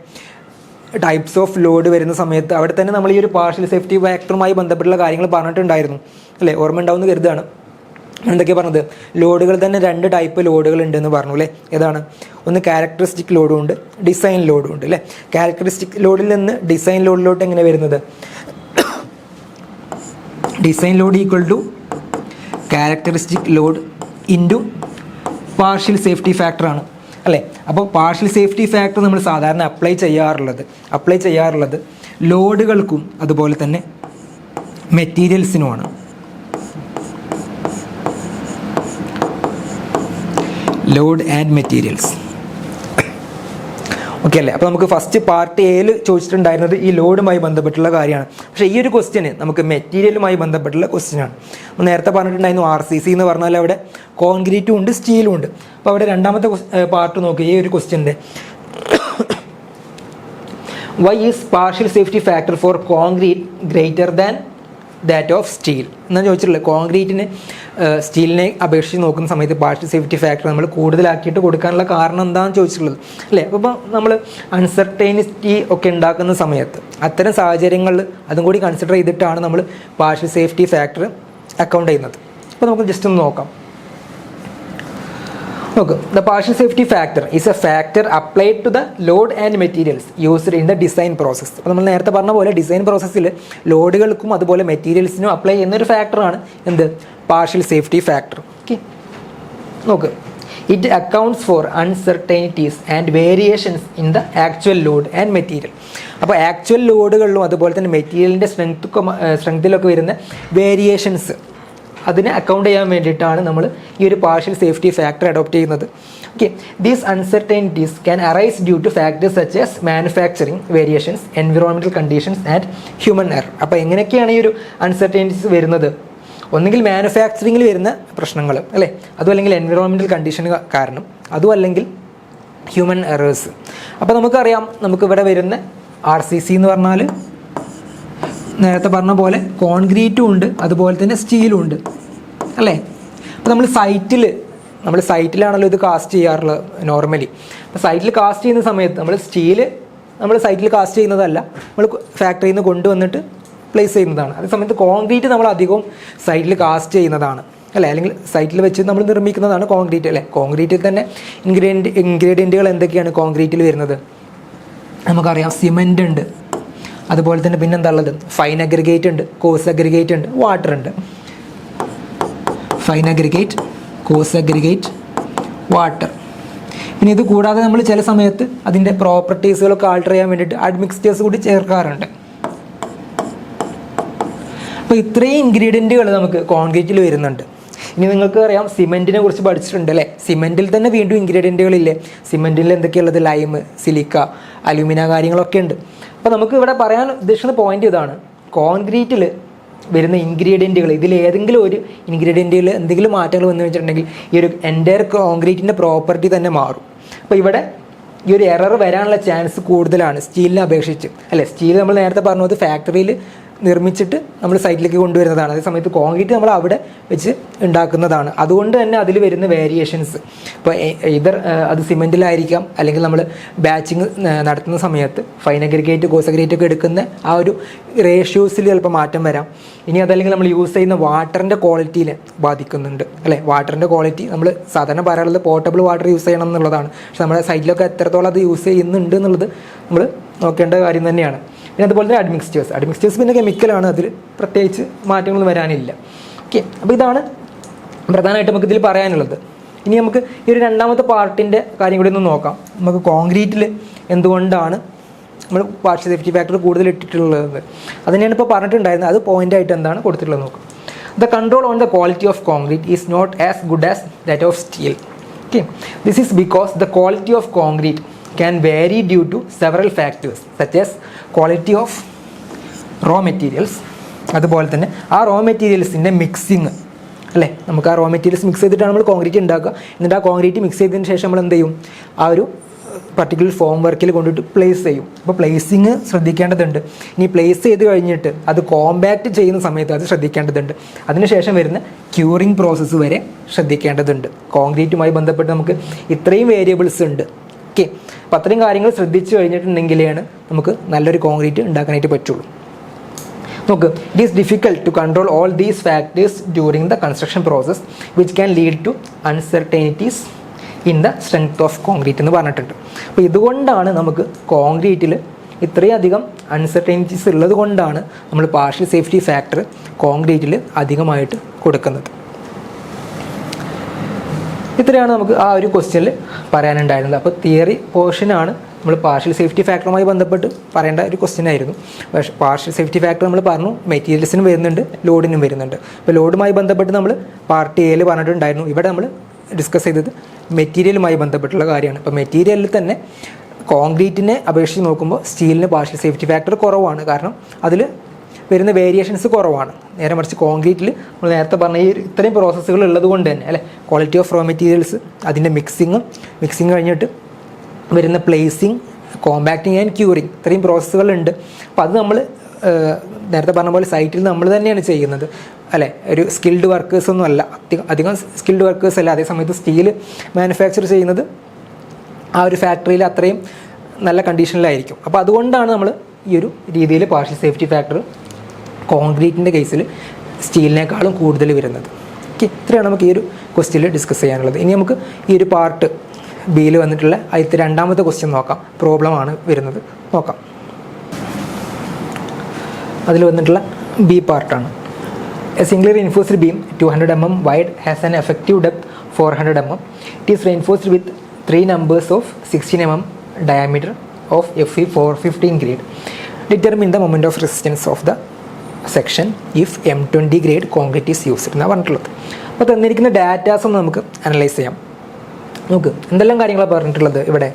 ടൈപ്സ് ഓഫ് ലോഡ് വരുന്ന സമയത്ത് അവിടെ തന്നെ നമ്മൾ ഈ ഒരു പാർഷ്യൽ സേഫ്റ്റി ഫാക്ടറുമായി ബന്ധപ്പെട്ടുള്ള കാര്യങ്ങൾ പറഞ്ഞിട്ടുണ്ടായിരുന്നു അല്ലേ, ഓർമ്മ ഉണ്ടാവുമെന്ന് കരുതാണ്. എന്തൊക്കെയാണ് പറഞ്ഞത്? ലോഡുകൾ തന്നെ 2 ടൈപ്പ് ലോഡുകൾ ഉണ്ടെന്ന് പറഞ്ഞു അല്ലേ. ഏതാണ്? ഒന്ന് ക്യാരക്ടറിസ്റ്റിക് ലോഡും ഉണ്ട്, ഡിസൈൻ ലോഡും ഉണ്ട് അല്ലേ. ക്യാരക്ടറിസ്റ്റിക് ലോഡിൽ നിന്ന് ഡിസൈൻ ലോഡിലോട്ട് എങ്ങനെ വരുന്നത്? Design load equal to characteristic load into partial safety ഫാക്ടറാണ് അല്ലേ. അപ്പോൾ പാർഷ്യൽ സേഫ്റ്റി ഫാക്ടർ നമ്മൾ സാധാരണ അപ്ലൈ ചെയ്യാറുള്ളത് ലോഡുകൾക്കും അതുപോലെ തന്നെ മെറ്റീരിയൽസിനുമാണ്. Load and materials. ഓക്കെ അല്ലേ. അപ്പോൾ നമുക്ക് ഫസ്റ്റ് പാർട്ട് എയിൽ ചോദിച്ചിട്ടുണ്ടായിരുന്നത് ഈ ലോഡുമായി ബന്ധപ്പെട്ടുള്ള കാര്യമാണ്. പക്ഷേ ഈ ഒരു ക്വസ്റ്റ്യന് നമുക്ക് മെറ്റീരിയലുമായി ബന്ധപ്പെട്ടുള്ള ക്വസ്റ്റ്യനാണ്. നേരത്തെ പറഞ്ഞിട്ടുണ്ടായിരുന്നു RCC എന്ന് പറഞ്ഞാൽ അവിടെ കോൺക്രീറ്റും ഉണ്ട് സ്റ്റീലും ഉണ്ട്. അപ്പോൾ അവിടെ രണ്ടാമത്തെ പാർട്ട് നോക്കുക, ഈ ഒരു ക്വസ്റ്റ്യൻ്റെ why is partial safety factor for concrete greater than that of steel എന്നാണ് ചോദിച്ചിട്ടുള്ളത്. കോൺക്രീറ്റിന് സ്റ്റീലിനെ അപേക്ഷിച്ച് നോക്കുന്ന സമയത്ത് പാർഷ്യൽ സേഫ്റ്റി ഫാക്ടർ നമ്മൾ കൂടുതലാക്കിയിട്ട് കൊടുക്കാനുള്ള കാരണം എന്താണെന്ന് ചോദിച്ചിട്ടുള്ളത് അല്ലേ. അപ്പോൾ നമ്മൾ അൺസർട്ടൈനിറ്റി ഒക്കെ ഉണ്ടാക്കുന്ന സമയത്ത് അത്തരം സാഹചര്യങ്ങളിൽ അതും കൂടി കൺസിഡർ ചെയ്തിട്ടാണ് നമ്മൾ പാർഷ്യൽ സേഫ്റ്റി ഫാക്ടർ അക്കൗണ്ട് ചെയ്യുന്നത്. അപ്പോൾ നമുക്ക് ജസ്റ്റ് ഒന്ന് നോക്കാം. നോക്ക്, the partial safety factor is a factor applied to the load and materials used in the design process. അപ്പോൾ നമ്മൾ നേരത്തെ പറഞ്ഞ പോലെ ഡിസൈൻ പ്രോസസ്സിൽ ലോഡുകൾക്കും അതുപോലെ മെറ്റീരിയൽസിനും അപ്ലൈ ചെയ്യുന്നൊരു ഫാക്ടറാണ് എന്ത്? Partial safety factor. ഓക്കെ, നോക്ക്, it accounts for uncertainties and variations in the actual load and material. അപ്പോൾ ആക്ച്വൽ ലോഡുകളിലും അതുപോലെ തന്നെ മെറ്റീരിയലിൻ്റെ സ്ട്രെങ്ത്തിലൊക്കെ വരുന്ന വേരിയേഷൻസ് അതിനെ അക്കൗണ്ട് ചെയ്യാൻ വേണ്ടിയിട്ടാണ് നമ്മൾ ഈ ഒരു പാർഷ്യൽ സേഫ്റ്റി ഫാക്ടർ അഡോപ്റ്റ് ചെയ്യുന്നത്. Okay, these uncertainties can arise due to factors such as manufacturing variations, environmental conditions and human error. അപ്പോൾ എങ്ങനെയൊക്കെയാണ് ഈ ഒരു അൺസർട്ടൈനിറ്റീസ് വരുന്നത്? ഒന്നുകിൽ മാനുഫാക്ചറിങ്ങിൽ വരുന്ന പ്രശ്നങ്ങൾ അല്ലേ, അതും അല്ലെങ്കിൽ എൻവിറോൺമെൻറ്റൽ കണ്ടീഷൻ കാരണം, അതും അല്ലെങ്കിൽ ഹ്യൂമൻ എറേഴ്സ്. അപ്പോൾ നമുക്കറിയാം, നമുക്കിവിടെ വരുന്ന RCC എന്ന് പറഞ്ഞാൽ നേരത്തെ പറഞ്ഞ പോലെ കോൺക്രീറ്റും ഉണ്ട് അതുപോലെ തന്നെ സ്റ്റീലും ഉണ്ട് അല്ലേ. അപ്പോൾ നമ്മൾ സൈറ്റിലാണല്ലോ ഇത് കാസ്റ്റ് ചെയ്യാറുള്ളത് നോർമലി. അപ്പോൾ സൈറ്റിൽ കാസ്റ്റ് ചെയ്യുന്ന സമയത്ത് നമ്മൾ സ്റ്റീല് സൈറ്റിൽ കാസ്റ്റ് ചെയ്യുന്നതല്ല, നമ്മൾ ഫാക്ടറിയിൽ നിന്ന് കൊണ്ടുവന്നിട്ട് പ്ലേസ് ചെയ്യുന്നതാണ്. അതേ സമയത്ത് കോൺക്രീറ്റ് നമ്മൾ അധികവും സൈറ്റിൽ കാസ്റ്റ് ചെയ്യുന്നതാണ് അല്ലേ, അല്ലെങ്കിൽ സൈറ്റിൽ വെച്ച് നമ്മൾ നിർമ്മിക്കുന്നതാണ് കോൺക്രീറ്റ് അല്ലേ. കോൺക്രീറ്റിൽ തന്നെ ഇൻഗ്രീഡിയൻറ്റുകൾ എന്തൊക്കെയാണ് കോൺക്രീറ്റിൽ വരുന്നത്? നമുക്കറിയാം, സിമൻ്റ് ഉണ്ട്, അതുപോലെ തന്നെ പിന്നെന്താ ഉള്ളത്? ഫൈൻ അഗ്രിഗേറ്റ് ഉണ്ട്, കോഴ്സ് അഗ്രിഗേറ്റ് ഉണ്ട്, വാട്ടർ ഉണ്ട്. Fine aggregate, coarse aggregate, water. പിന്നെ ഇത് കൂടാതെ നമ്മൾ ചില സമയത്ത് അതിൻ്റെ പ്രോപ്പർട്ടീസുകളൊക്കെ ആൾട്ടർ ചെയ്യാൻ വേണ്ടിയിട്ട് അഡ്മിക്സ്റ്റേഴ്സ് കൂടി ചേർക്കാറുണ്ട്. അപ്പോൾ ഇത്രയും ഇൻഗ്രീഡിയൻറ്റുകൾ നമുക്ക് കോൺക്രീറ്റിൽ വരുന്നുണ്ട്. ഇനി നിങ്ങൾക്ക് അറിയാം സിമെൻറ്റിനെ കുറിച്ച് പഠിച്ചിട്ടുണ്ട് അല്ലേ? സിമെൻറ്റിൽ തന്നെ വീണ്ടും ഇൻഗ്രീഡിയൻറ്റുകളില്ലേ? സിമെൻറ്റിൽ എന്തൊക്കെയുള്ളത്? ലൈം, സിലിക്ക, അലുമിന കാര്യങ്ങളൊക്കെ ഉണ്ട്. അപ്പോൾ നമുക്ക് ഇവിടെ പറയാൻ ഉദ്ദേശിക്കുന്ന പോയിന്റ് ഇതാണ്, കോൺക്രീറ്റിൽ വരുന്ന ഇൻഗ്രീഡിയൻറ്റുകൾ ഇതിൽ ഏതെങ്കിലും ഒരു ഇൻഗ്രീഡിയൻറ്റുകൾ എന്തെങ്കിലും മാറ്റങ്ങൾ വന്നു വെച്ചിട്ടുണ്ടെങ്കിൽ ഈ ഒരു എൻ്റയർ കോൺക്രീറ്റിൻ്റെ പ്രോപ്പർട്ടി തന്നെ മാറും. അപ്പോൾ ഇവിടെ ഈ ഒരു എറർ വരാനുള്ള ചാൻസ് കൂടുതലാണ് സ്റ്റീലിനെ അപേക്ഷിച്ച് അല്ലേ? സ്റ്റീൽ നമ്മൾ നേരത്തെ പറഞ്ഞത് ഫാക്ടറിയിൽ നിർമ്മിച്ചിട്ട് നമ്മൾ സൈറ്റിലേക്ക് കൊണ്ടുവരുന്നതാണ്. അതേസമയത്ത് കോൺക്രീറ്റ് നമ്മൾ അവിടെ വെച്ച് ഉണ്ടാക്കുന്നതാണ്. അതുകൊണ്ട് തന്നെ അതിൽ വരുന്ന വേരിയേഷൻസ് ഇപ്പോൾ അത് സിമെൻറ്റിലായിരിക്കാം, അല്ലെങ്കിൽ നമ്മൾ ബാച്ചിങ് നടത്തുന്ന സമയത്ത് ഫൈൻ അഗ്രിഗേറ്റ്, കോഴ്സ് അഗ്രിഗേറ്റ് ഒക്കെ എടുക്കുന്ന ആ ഒരു റേഷ്യോസിൽ ചിലപ്പോൾ മാറ്റം വരാം. ഇനി അതല്ലെങ്കിൽ നമ്മൾ യൂസ് ചെയ്യുന്ന വാട്ടറിൻ്റെ ക്വാളിറ്റിയിൽ ബാധിക്കുന്നുണ്ട് അല്ലേ? വാട്ടറിൻ്റെ ക്വാളിറ്റി നമ്മൾ സാധാരണ പറയാറുള്ളത് പോർട്ടബിൾ വാട്ടർ യൂസ് ചെയ്യണം എന്നുള്ളതാണ്. പക്ഷെ നമ്മുടെ സൈറ്റിലൊക്കെ എത്രത്തോളം അത് യൂസ് ചെയ്യുന്നുണ്ട് എന്നുള്ളത് നമ്മൾ നോക്കേണ്ട കാര്യം തന്നെയാണ്. പിന്നെ അതുപോലെ തന്നെ അഡ്മിക്സ്റ്റേഴ്സ് പിന്നെ കെമിക്കലാണ്, അതിൽ പ്രത്യേകിച്ച് മാറ്റങ്ങളൊന്നും വരാനില്ല. ഓക്കെ, അപ്പോൾ ഇതാണ് പ്രധാനമായിട്ട് നമുക്ക് ഇതിൽ പറയാനുള്ളത്. ഇനി നമുക്ക് ഈ ഒരു രണ്ടാമത്തെ പാർട്ടിൻ്റെ കാര്യം കൂടി ഒന്ന് നോക്കാം. നമുക്ക് കോൺക്രീറ്റിൽ എന്തുകൊണ്ടാണ് നമ്മൾ പാർഷ്യൽ സേഫ്റ്റി ഫാക്ടർ കൂടുതൽ ഇട്ടിട്ടുള്ളത് അതിനെയാണ് ഇപ്പോൾ പറഞ്ഞിട്ടുണ്ടായിരുന്നത്. അത് പോയിൻ്റായിട്ട് എന്താണ് കൊടുത്തിട്ടുള്ളത് നോക്കാം. The control on the quality of concrete is not as good as that of steel. Okay, this is because the quality of concrete can vary due to several factors such as quality of raw materials. അതുപോലെ തന്നെ ആ റോ മെറ്റീരിയൽസിൻ്റെ മിക്സിങ് അല്ലേ? നമുക്ക് ആ റോ മെറ്റീരിയൽസ് മിക്സ് ചെയ്തിട്ടാണ് നമ്മൾ കോൺക്രീറ്റ് ഉണ്ടാക്കുക. എന്നിട്ട് ആ കോൺക്രീറ്റ് മിക്സ് ചെയ്തതിന് ശേഷം നമ്മൾ എന്ത് ചെയ്യും? ആ ഒരു പർട്ടിക്കുലർ ഫോം വർക്കിൽ കൊണ്ടിട്ട് പ്ലേസ് ചെയ്യും. അപ്പോൾ പ്ലേസിങ് ശ്രദ്ധിക്കേണ്ടതുണ്ട്. ഇനി പ്ലേസ് ചെയ്ത് കഴിഞ്ഞിട്ട് അത് കോമ്പാക്റ്റ് ചെയ്യുന്ന സമയത്ത് അത് ശ്രദ്ധിക്കേണ്ടതുണ്ട്. അതിനുശേഷം വരുന്ന ക്യൂറിങ് പ്രോസസ്സ് വരെ ശ്രദ്ധിക്കേണ്ടതുണ്ട്. കോൺക്രീറ്റുമായി ബന്ധപ്പെട്ട് നമുക്ക് ഇത്രയും വേരിയബിൾസ് ഉണ്ട്. ഓക്കെ, അപ്പോൾ അത്രയും കാര്യങ്ങൾ ശ്രദ്ധിച്ചു കഴിഞ്ഞിട്ടുണ്ടെങ്കിലാണ് നമുക്ക് നല്ലൊരു കോൺക്രീറ്റ് ഉണ്ടാക്കാനായിട്ട് പറ്റുള്ളൂ. നോക്ക്, it is difficult to control all these factors during the construction process which can lead to uncertainties in the strength of concrete എന്ന് പറഞ്ഞിട്ടുണ്ട്. അപ്പോൾ ഇതുകൊണ്ടാണ് നമുക്ക് കോൺക്രീറ്റിൽ ഇത്രയധികം അൺസർട്ടനിറ്റീസ് ഉള്ളത് കൊണ്ടാണ് നമ്മൾ പാർഷ്യൽ സേഫ്റ്റി ഫാക്ടർ കോൺക്രീറ്റിൽ അധികമായിട്ട് കൊടുക്കുന്നത്. ഇത്രയാണ് നമുക്ക് ആ ഒരു ക്വസ്റ്റ്യനിൽ പറയാനുണ്ടായിരുന്നത്. അപ്പോൾ തിയറി പോർഷനാണ് നമ്മൾ പാർഷ്യൽ സേഫ്റ്റി ഫാക്ടറുമായി ബന്ധപ്പെട്ട് പറയേണ്ട ഒരു ക്വസ്റ്റ്യൻ ആയിരുന്നു. പക്ഷേ പാർഷ്യൽ സേഫ്റ്റി ഫാക്ടർ നമ്മൾ പറഞ്ഞു മെറ്റീരിയൽസിനും വരുന്നുണ്ട്, ലോഡിനും വരുന്നുണ്ട്. അപ്പോൾ ലോഡുമായി ബന്ധപ്പെട്ട് നമ്മൾ പാർട്ട് എയിൽ പറഞ്ഞിട്ടുണ്ടായിരുന്നു. ഇവിടെ നമ്മൾ ഡിസ്കസ് ചെയ്തത് മെറ്റീരിയലുമായി ബന്ധപ്പെട്ടുള്ള കാര്യമാണ്. അപ്പോൾ മെറ്റീരിയലിൽ തന്നെ കോൺക്രീറ്റിനെ അപേക്ഷിച്ച് നോക്കുമ്പോൾ സ്റ്റീലിന് പാർഷ്യൽ സേഫ്റ്റി ഫാക്ടർ കുറവാണ്. കാരണം അതിൽ വരുന്ന വേരിയേഷൻസ് കുറവാണ്. നേരെ മറിച്ച് കോൺക്രീറ്റിൽ നമ്മൾ നേരത്തെ പറഞ്ഞ ഈ ഇത്രയും പ്രോസസ്സുകൾ ഉള്ളത് കൊണ്ട് തന്നെ അല്ലേ, ക്വാളിറ്റി ഓഫ് റോ മെറ്റീരിയൽസ്, അതിൻ്റെ മിക്സിങ് കഴിഞ്ഞിട്ട് വരുന്ന പ്ലേസിങ്, കോമ്പാക്റ്റിങ് ആൻഡ് ക്യൂറിങ്, ഇത്രയും പ്രോസസ്സുകളുണ്ട്. അപ്പോൾ അത് നമ്മൾ നേരത്തെ പറഞ്ഞ പോലെ സൈറ്റിൽ നമ്മൾ തന്നെയാണ് ചെയ്യുന്നത് അല്ലേ? ഒരു സ്കിൽഡ് വർക്കേഴ്സൊന്നും അല്ല, അധികം സ്കിൽഡ് വർക്കേഴ്സ് അല്ല. അതേസമയത്ത് സ്റ്റീൽ മാനുഫാക്ചർ ചെയ്യുന്നത് ആ ഒരു ഫാക്ടറിയിൽ അത്രയും നല്ല കണ്ടീഷനിലായിരിക്കും. അപ്പോൾ അതുകൊണ്ടാണ് നമ്മൾ ഈ ഒരു രീതിയിൽ പാർഷ്യൽ സേഫ്റ്റി ഫാക്ടർ കോൺക്രീറ്റിൻ്റെ കേസിൽ സ്റ്റീലിനേക്കാളും കൂടുതൽ വരുന്നത്. ഓക്കെ, ഇത്രയാണ് നമുക്ക് ഈ ഒരു ക്വസ്റ്റ്യനിൽ ഡിസ്കസ് ചെയ്യാനുള്ളത്. ഇനി നമുക്ക് ഈ ഒരു പാർട്ട് ബിയിൽ വന്നിട്ടുള്ള ആദ്യത്തെ രണ്ടാമത്തെ ക്വസ്റ്റ്യൻ നോക്കാം. പ്രോബ്ലമാണ് വരുന്നത്, നോക്കാം. അതിൽ വന്നിട്ടുള്ള ബി പാർട്ടാണ്. A single reinforced beam 200 mm wide has an effective depth 400 mm. It is reinforced with 3 numbers of 16 mm diameter of FE 415 grade. Determine the moment of resistance of the section if M20 grade concrete is used എന്നാണ് പറഞ്ഞിട്ടുള്ളത്. അപ്പോൾ തന്നിരിക്കുന്ന ഡാറ്റാസ് നമുക്ക് അനലൈസ് ചെയ്യാം. നോക്ക്, എന്തെല്ലാം കാര്യങ്ങളാണ് പറഞ്ഞിട്ടുള്ളത്. ഇവിടെ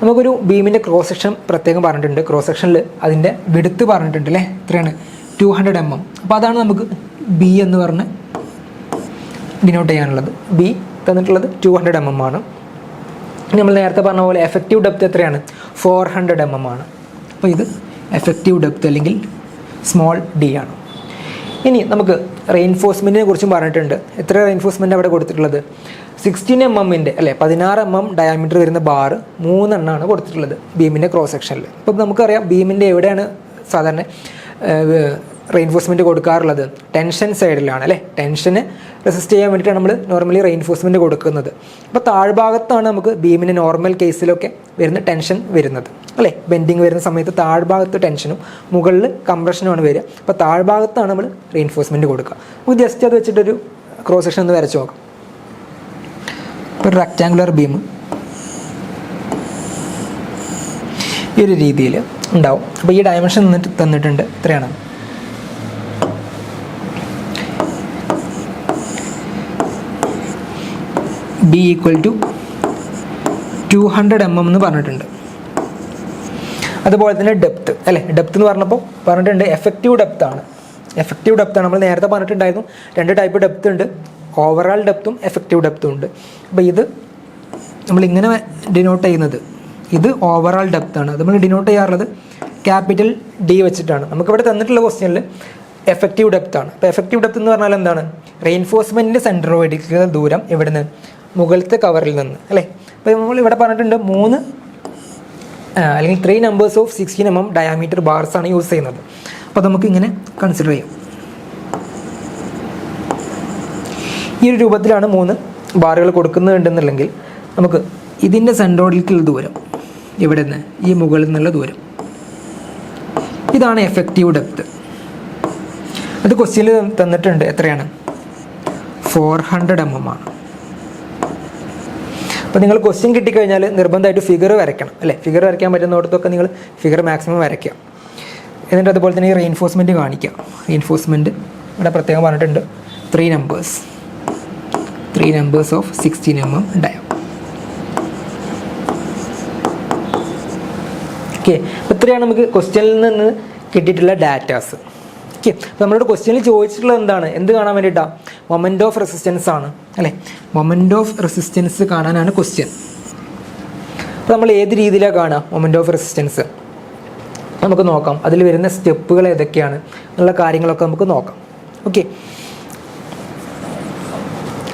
നമുക്കൊരു ബീമിൻ്റെ ക്രോസ് സെക്ഷൻ പ്രത്യേകം പറഞ്ഞിട്ടുണ്ട്. ക്രോസ് സെക്ഷനിൽ അതിൻ്റെ വിഡ്ത്ത് പറഞ്ഞിട്ടുണ്ട് അല്ലേ, എത്രയാണ്? 200 mm. അപ്പോൾ അതാണ് നമുക്ക് ബി എന്ന് പറഞ്ഞ് ഡിനോട്ട് ചെയ്യാനുള്ളത്. ബി തന്നിട്ടുള്ളത് 200 mm ആണ്. നമ്മൾ നേരത്തെ പറഞ്ഞ പോലെ എഫക്റ്റീവ് ഡെപ്ത് എത്രയാണ്? 400 mm ആണ്. അപ്പോൾ ഇത് എഫക്റ്റീവ് ഡെപ്ത് അല്ലെങ്കിൽ സ്മോൾ ഡി ആണ്. ഇനി നമുക്ക് റെയിൻഫോഴ്സ്മെൻറ്റിനെ കുറിച്ചും പറഞ്ഞിട്ടുണ്ട്. എത്ര റെയിൻഫോഴ്സ്മെൻറ്റ് അവിടെ കൊടുത്തിട്ടുള്ളത്? 16 mm അല്ലേ, 16 mm ഡയാമീറ്റർ വരുന്ന ബാർ 3 എണ്ണമാണ് കൊടുത്തിട്ടുള്ളത് ബീമിൻ്റെ ക്രോസ് സെക്ഷനിൽ. അപ്പോൾ നമുക്കറിയാം ബീമിൻ്റെ എവിടെയാണ് സാധാരണ റെയിൻഫോഴ്സ്മെൻറ്റ് കൊടുക്കാറുള്ളത്? ടെൻഷൻ സൈഡിലാണ് അല്ലേ. ടെൻഷന് റെസിസ്റ്റ് ചെയ്യാൻ വേണ്ടിയിട്ടാണ് നമ്മൾ നോർമലി റെയിൻഫോഴ്സ്മെൻറ്റ് കൊടുക്കുന്നത്. അപ്പോൾ താഴ്ഭാഗത്താണ് നമുക്ക് ബീമിൻ്റെ നോർമൽ കേസിലൊക്കെ വരുന്ന ടെൻഷൻ വരുന്നത് അല്ലേ. ബെൻഡിങ് വരുന്ന സമയത്ത് താഴ്ഭാഗത്ത് ടെൻഷനും മുകളിൽ കംപ്രഷനുമാണ് വരിക. അപ്പോൾ താഴ്ഭാഗത്താണ് നമ്മൾ റെയിൻഫോഴ്സ്മെൻറ്റ് കൊടുക്കുക. അപ്പോൾ ജസ്റ്റ് അത് വെച്ചിട്ടൊരു ക്രോസ് സെക്ഷൻ ഒന്ന് വരച്ച് നോക്കാം. ഇപ്പോൾ ഒരു റെക്റ്റാങ്കുലർ ബീം ഈ ഒരു രീതിയിൽ ഉണ്ടാവും. അപ്പോൾ ഈ ഡയമെൻഷൻ തന്നിട്ടുണ്ട് എത്രയാണ്, ബി ഈക്വൽ ടു 200 mm എന്ന് പറഞ്ഞിട്ടുണ്ട്. അതുപോലെ തന്നെ ഡെപ്ത്ത് അല്ലേ, ഡെപ്ത്ത് എന്ന് പറഞ്ഞിട്ടുണ്ട് എഫക്റ്റീവ് ഡെപ്ത്താണ്. എഫക്റ്റീവ് ഡെപ്ത്താണ് നമ്മൾ നേരത്തെ പറഞ്ഞിട്ടുണ്ടായിരുന്നു. 2 ടൈപ്പ് ഡെപ്ത്ത് ഉണ്ട്, ഓവറാൾ ഡെപ്ത്തും എഫക്റ്റീവ് ഡെപ്ത്തും ഉണ്ട്. അപ്പോൾ ഇത് നമ്മളിങ്ങനെ ഡിനോട്ട് ചെയ്യുന്നത്, ഇത് ഓവറാൾ ഡെപ്ത്താണ്. അത് നമ്മൾ ഡിനോട്ട് ചെയ്യാറുള്ളത് ക്യാപിറ്റൽ ഡി വെച്ചിട്ടാണ്. നമുക്കിവിടെ തന്നിട്ടുള്ള ക്വസ്റ്റ്യനിൽ എഫക്റ്റീവ് ഡെപ്ത്താണ്. അപ്പോൾ എഫക്റ്റീവ് ഡെപ്ത്ത് എന്ന് പറഞ്ഞാൽ എന്താണ്, റെയിൻഫോഴ്സ്മെൻറ്റിൻ്റെ സെൻറ്ററോയിഡിലുള്ള ദൂരം എവിടുന്ന്, മുകളിലത്തെ കവറിൽ നിന്ന് അല്ലേ. അപ്പോൾ നമ്മൾ ഇവിടെ പറഞ്ഞിട്ടുണ്ട് 3 അല്ലെങ്കിൽ 3 numbers of 16 mm diameter bars ആണ് യൂസ് ചെയ്യുന്നത്. അപ്പോൾ നമുക്ക് ഇങ്ങനെ കൺസിഡർ ചെയ്യാം. ഈ ഒരു രൂപത്തിലാണ് 3 ബാറുകൾ കൊടുക്കുന്നുണ്ടെന്നുണ്ടെങ്കിൽ നമുക്ക് ഇതിൻ്റെ സെൻട്രോയിഡിലേക്കുള്ള ദൂരം, ഇവിടെ നിന്ന് ഈ മുകളിൽ നിന്നുള്ള ദൂരം, ഇതാണ് എഫക്റ്റീവ് ഡെപ്ത്ത്. അത് ക്വസ്റ്റ്യനിൽ തന്നിട്ടുണ്ട് എത്രയാണ്, 400 mm ആണ്. അപ്പോൾ നിങ്ങൾ ക്വസ്റ്റ്യൻ കിട്ടിക്കഴിഞ്ഞാൽ നിർബന്ധമായിട്ട് ഫിഗർ വരയ്ക്കണം അല്ലേ. ഫിഗർ വരയ്ക്കാൻ പറ്റുന്നിടത്തൊക്കെ നിങ്ങൾ ഫിഗർ മാക്സിമം വരയ്ക്കുക. എന്നിട്ട് അതുപോലെ തന്നെ ഈ റെയിൻഫോഴ്സ്മെൻറ്റ് കാണിക്കുക. റെയിൻഫോഴ്സ്മെൻറ്റ് ഇവിടെ പ്രത്യേകം പറഞ്ഞിട്ടുണ്ട് 3 numbers of 16 mm ഡയം. ഓക്കെ, അപ്പോൾ ഇത്രയാണ് നമുക്ക് ക്വസ്റ്റ്യനിൽ നിന്ന് കിട്ടിയിട്ടുള്ള ഡാറ്റാസ്. ഓക്കെ, അപ്പോൾ നമ്മളോട് ക്വസ്റ്റ്യനിൽ ചോദിച്ചിട്ടുള്ളത് എന്താണ്, എന്ത് കാണാൻ വേണ്ടിയിട്ടാണ്, മൊമെൻറ്റ് ഓഫ് റെസിസ്റ്റൻസ് ആണ് അല്ലേ. മൊമെൻറ്റ് ഓഫ് റെസിസ്റ്റൻസ് കാണാനാണ് ക്വസ്റ്റ്യൻ. അപ്പോൾ നമ്മൾ ഏത് രീതിയിലാണ് കാണുക മൊമെൻറ്റ് ഓഫ് റെസിസ്റ്റൻസ്, നമുക്ക് നോക്കാം. അതിൽ വരുന്ന സ്റ്റെപ്പുകൾ ഏതൊക്കെയാണ് എന്നുള്ള കാര്യങ്ങളൊക്കെ നമുക്ക് നോക്കാം. ഓക്കെ,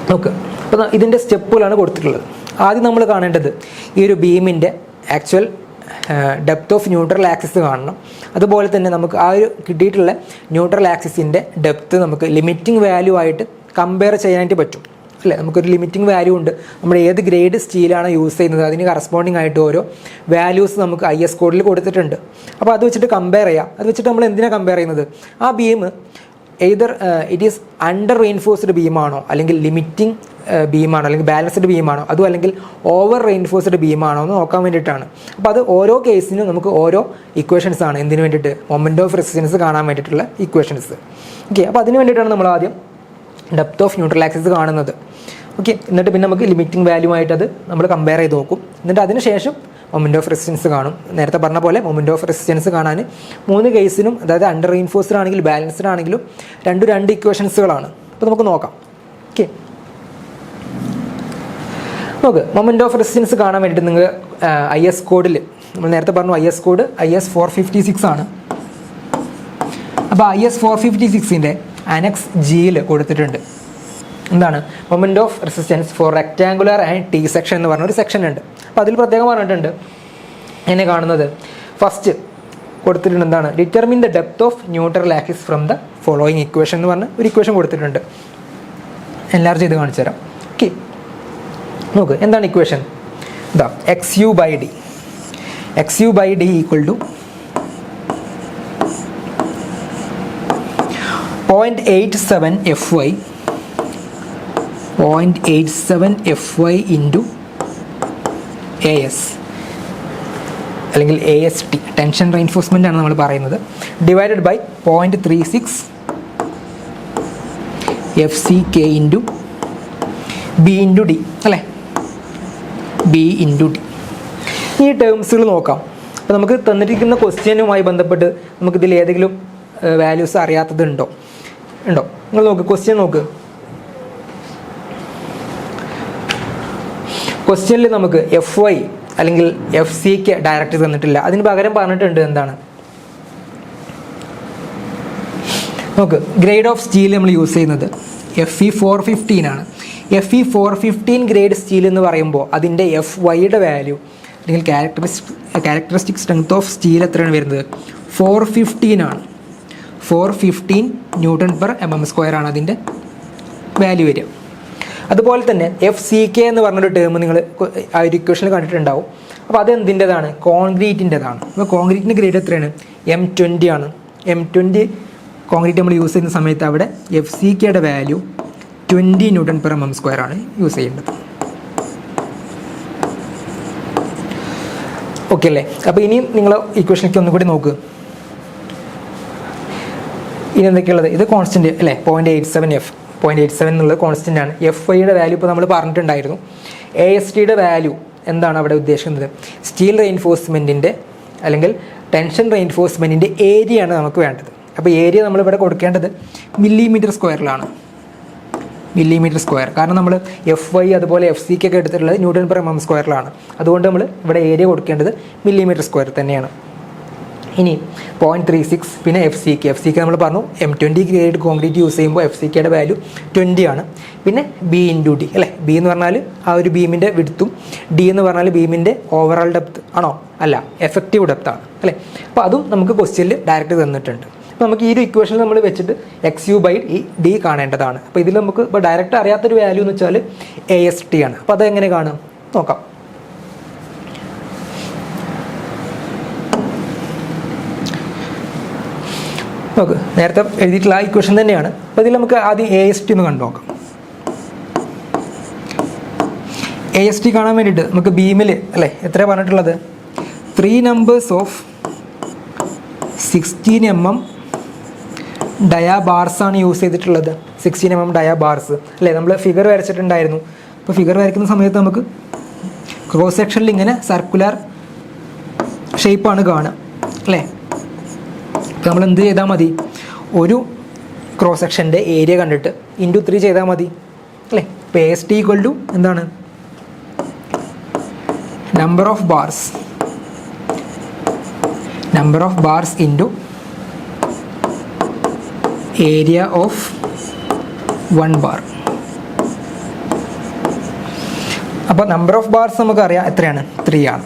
നോക്ക്. അപ്പോൾ ഇതിൻ്റെ സ്റ്റെപ്പുകളാണ് കൊടുത്തിട്ടുള്ളത്. ആദ്യം നമ്മൾ കാണേണ്ടത് ഈ ഒരു ബീമിൻ്റെ actual depth of neutral axis കാണണം. അതുപോലെ തന്നെ നമുക്ക് ആ ഒരു കിട്ടിയിട്ടുള്ള ന്യൂട്രൽ ആക്സിസിൻ്റെ ഡെപ്ത് നമുക്ക് ലിമിറ്റിംഗ് വാല്യൂ ആയിട്ട് കമ്പയർ ചെയ്യാനായിട്ട് പറ്റും അല്ലേ. നമുക്കൊരു ലിമിറ്റിംഗ് വാല്യൂ ഉണ്ട്, നമ്മൾ ഏത് ഗ്രേഡ് സ്റ്റീലാണ് യൂസ് ചെയ്യുന്നത് അതിന് കറസ്പോണ്ടിങ് ആയിട്ട് ഓരോ വാല്യൂസ് നമുക്ക് IS കോഡിൽ കൊടുത്തിട്ടുണ്ട്. അപ്പോൾ അത് വെച്ചിട്ട് കമ്പയർ ചെയ്യാം. അത് വെച്ചിട്ട് നമ്മൾ എന്തിനാണ് കമ്പയർ ചെയ്യുന്നത്, ആ beam either it is under reinforced ബീമാണോ, അല്ലെങ്കിൽ ലിമിറ്റിംഗ് ബീമാണോ, അല്ലെങ്കിൽ ബാലൻസ്ഡ് ബീമാണോ, അതും അല്ലെങ്കിൽ ഓവർ റെയിൻഫോഴ്സ്ഡ് ബീമാണോ എന്ന് നോക്കാൻ വേണ്ടിയിട്ടാണ്. അപ്പോൾ അത് ഓരോ കേസിനും നമുക്ക് ഓരോ ഇക്വേഷൻസ് ആണ് എന്തിനു വേണ്ടിയിട്ട്, മൊമെൻറ്റ് ഓഫ് റെസിസ്റ്റൻസ് കാണാൻ വേണ്ടിയിട്ടുള്ള ഇക്വേഷൻസ്. ഓക്കെ, അപ്പോൾ അതിന് വേണ്ടിയിട്ടാണ് നമ്മൾ ആദ്യം ഡെപ്ത് ഓഫ് ന്യൂട്രൽ ആക്സിസ് കാണുന്നത്. ഓക്കെ, എന്നിട്ട് പിന്നെ നമുക്ക് ലിമിറ്റിംഗ് വാല്യൂ ആയിട്ട് അത് നമ്മൾ കമ്പയർ ചെയ്ത് നോക്കും. എന്നിട്ട് അതിന് ശേഷം മൊമെൻറ്റ് ഓഫ് റെസിസ്റ്റൻസ് കാണും. നേരത്തെ പറഞ്ഞ പോലെ മൊമെൻറ്റ് ഓഫ് റെസിസ്റ്റൻസ് കാണാൻ 3 കേസിനും, അതായത് അണ്ടർ റെയിൻഫോഴ്സ്ഡ് ആണെങ്കിലും ബാലൻസ്ഡ് ആണെങ്കിലും 2 ഇക്വേഷൻസുകളാണ്. അപ്പോൾ നമുക്ക് നോക്കാം. ഓക്കെ, നോക്ക്. മൊമെൻറ്റ് ഓഫ് റെസിസ്റ്റൻസ് കാണാൻ വേണ്ടിയിട്ട് നിങ്ങൾ IS കോഡിൽ നമ്മൾ നേരത്തെ പറഞ്ഞു IS കോഡ് IS 456 ആണ്. അപ്പോൾ IS 456ൻ്റെ അനക്സ് ജിയിൽ കൊടുത്തിട്ടുണ്ട് എന്താണ്, moment of resistance for rectangular and T section എന്ന് പറഞ്ഞൊരു സെക്ഷൻ ഉണ്ട്. അപ്പോൾ അതിൽ പ്രത്യേകം പറഞ്ഞിട്ടുണ്ട് എന്നെ കാണുന്നത്, ഫസ്റ്റ് കൊടുത്തിട്ടുണ്ട് എന്താണ്, determine the depth of neutral axis from the following equation എന്ന് പറഞ്ഞ് ഒരു ഇക്വേഷൻ കൊടുത്തിട്ടുണ്ട്. എല്ലാവരും ചെയ്ത് കാണിച്ചു തരാം. ഓക്കെ, നോക്ക് എന്താണ് ഇക്വേഷൻ, ഇതാ XU by D. XU by D equal to 0.87 FY into AS അല്ലെങ്കിൽ AST, ടെൻഷൻ റെയിൻഫോഴ്സ്മെൻ്റ് ആണ് നമ്മൾ പറയുന്നത്, divided by 0.36 FCK into B into D അല്ലേ, B ഇൻറ്റു D. ഈ ടേംസുകൾ നോക്കാം. അപ്പോൾ നമുക്ക് തന്നിരിക്കുന്ന ക്വസ്റ്റ്യനുമായി ബന്ധപ്പെട്ട് നമുക്കിതിൽ ഏതെങ്കിലും വാല്യൂസ് അറിയാത്തതുണ്ടോ, നിങ്ങൾ നോക്ക്. ക്വസ്റ്റ്യൻ നോക്ക്. ക്വസ്റ്റ്യനിൽ നമുക്ക് FY അല്ലെങ്കിൽ FCക്ക് ഡയറക്റ്റ് തന്നിട്ടില്ല, അതിന് പകരം പറഞ്ഞിട്ടുണ്ട് എന്താണ്, നോക്ക്. ഗ്രേഡ് ഓഫ് സ്റ്റീൽ നമ്മൾ യൂസ് ചെയ്യുന്നത് FE 415 ആണ്. FE 415 ഗ്രേഡ് സ്റ്റീൽ എന്ന് പറയുമ്പോൾ അതിൻ്റെ FYയുടെ വാല്യൂ അല്ലെങ്കിൽ ക്യാരക്ടറിസ്റ്റിക് സ്ട്രെങ്ത് ഓഫ് സ്റ്റീൽ എത്രയാണ് വരുന്നത്, 415 ആണ്. 415 Nm/mm² ആണ് അതിൻ്റെ വാല്യൂ വരിക. അതുപോലെ തന്നെ FCK എന്ന് പറഞ്ഞൊരു ടേം നിങ്ങൾ ആ ഒരു ഇക്വേഷനിൽ കണ്ടിട്ടുണ്ടാവും. അപ്പോൾ അത് എന്തിൻ്റെതാണ്, കോൺക്രീറ്റിൻ്റെതാണ്. അപ്പോൾ കോൺക്രീറ്റിൻ്റെ ഗ്രേഡ് എത്രയാണ്, M20 ആണ്. M20 കോൺക്രീറ്റ് നമ്മൾ യൂസ് ചെയ്യുന്ന സമയത്ത് അവിടെ FCKയുടെ വാല്യൂ 20 Nm/mm² ആണ് യൂസ് ചെയ്യേണ്ടത്. ഓക്കെ അല്ലേ? അപ്പോൾ ഇനി നിങ്ങൾ ഇക്വേഷനിലേക്ക് ഒന്നും കൂടി നോക്കുക. ഇനി എന്തൊക്കെയുള്ളത്? ഇത് കോൺസ്റ്റൻറ്റ് അല്ലേ, 0.87 0.87 എന്നുള്ളത് കോൺസ്റ്റൻ്റ് ആണ്. FYയുടെ വാല്യൂ ഇപ്പോൾ നമ്മൾ പറഞ്ഞിട്ടുണ്ടായിരുന്നു. ASTയുടെ വാല്യൂ എന്താണ് അവിടെ ഉദ്ദേശിക്കുന്നത്? സ്റ്റീൽ റെയിൻഫോഴ്സ്മെൻറ്റിൻ്റെ അല്ലെങ്കിൽ ടെൻഷൻ റെയിൻഫോഴ്സ്മെൻറ്റിൻ്റെ ഏരിയയാണ് നമുക്ക് വേണ്ടത്. അപ്പോൾ ഏരിയ നമ്മളിവിടെ കൊടുക്കേണ്ടത് മില്ലിമീറ്റർ സ്ക്വയറിലാണ്. മില്ലിമീറ്റർ സ്ക്വയർ, കാരണം നമ്മൾ FY അതുപോലെ FCK ഒക്കെ എടുത്തിട്ടുള്ളത് ന്യൂട്ടൺ പെർ mm സ്ക്വയറിലാണ്. അതുകൊണ്ട് നമ്മൾ ഇവിടെ ഏരിയ കൊടുക്കേണ്ടത് മില്ലിമീറ്റർ സ്ക്വയർ തന്നെയാണ്. ഇനി 0.36 പിന്നെ FCK നമ്മൾ പറഞ്ഞു M20 ഗ്രേഡ് കോൺക്രീറ്റ് യൂസ് ചെയ്യുമ്പോൾ FCKയുടെ വാല്യൂ 20 ആണ്. പിന്നെ B/D അല്ലേ, B എന്ന് പറഞ്ഞാൽ ആ ഒരു ബീമിൻ്റെ വിഡ്ത്തും D എന്ന് പറഞ്ഞാൽ ബീമിൻ്റെ ഓവറോൾ ഡെപ്ത് ആണോ? അല്ല, എഫക്റ്റീവ് ഡെപ്ത് ആണ് അല്ലേ. അപ്പോൾ അതും നമുക്ക് ക്വസ്റ്റ്യനിൽ ഡയറക്റ്റ് തന്നിട്ടുണ്ട്. അപ്പോൾ നമുക്ക് ഈ ഒരു ഇക്വേഷൻ നമ്മൾ വെച്ചിട്ട് XU/D കാണേണ്ടതാണ്. അപ്പോൾ ഇതിൽ നമുക്ക് ഇപ്പോൾ ഡയറക്റ്റ് അറിയാത്തൊരു വാല്യൂ എന്ന് വെച്ചാൽ AST ആണ്. അപ്പോൾ അതെങ്ങനെ കാണാം നോക്കാം. നോക്ക്, നേരത്തെ എഴുതിയിട്ടുള്ള ആ ഇക്വേഷൻ തന്നെയാണ്. അപ്പോൾ ഇതിൽ നമുക്ക് ആദ്യം AST ഒന്ന് കണ്ടു നോക്കാം. AST കാണാൻ വേണ്ടിയിട്ട് നമുക്ക് ബീമിൽ അല്ലേ എത്രയാണ് പറഞ്ഞിട്ടുള്ളത്? 3 numbers of 16 mm dia bars ആണ് യൂസ് ചെയ്തിട്ടുള്ളത്. 16 mm ഡയാ ബാർസ് അല്ലേ, നമ്മൾ ഫിഗർ വരച്ചിട്ടുണ്ടായിരുന്നു. അപ്പോൾ ഫിഗർ വരയ്ക്കുന്ന സമയത്ത് നമുക്ക് ക്രോസ് സെക്ഷനിൽ ഇങ്ങനെ സർക്കുലർ ഷേപ്പാണ് കാണുക അല്ലേ. അപ്പോൾ നമ്മൾ എന്ത് ചെയ്താൽ മതി? ഒരു ക്രോസ് സെക്ഷൻ്റെ ഏരിയ കണ്ടിട്ട് ഇൻറ്റു 3 ചെയ്താൽ മതി അല്ലേ. ഇപ്പോൾ AST = എന്താണ്? Number of bars into area of 1 bar. അപ്പോൾ നമ്പർ ഓഫ് ബാർസ് നമുക്കറിയാം എത്രയാണ്? 3 ആണ്.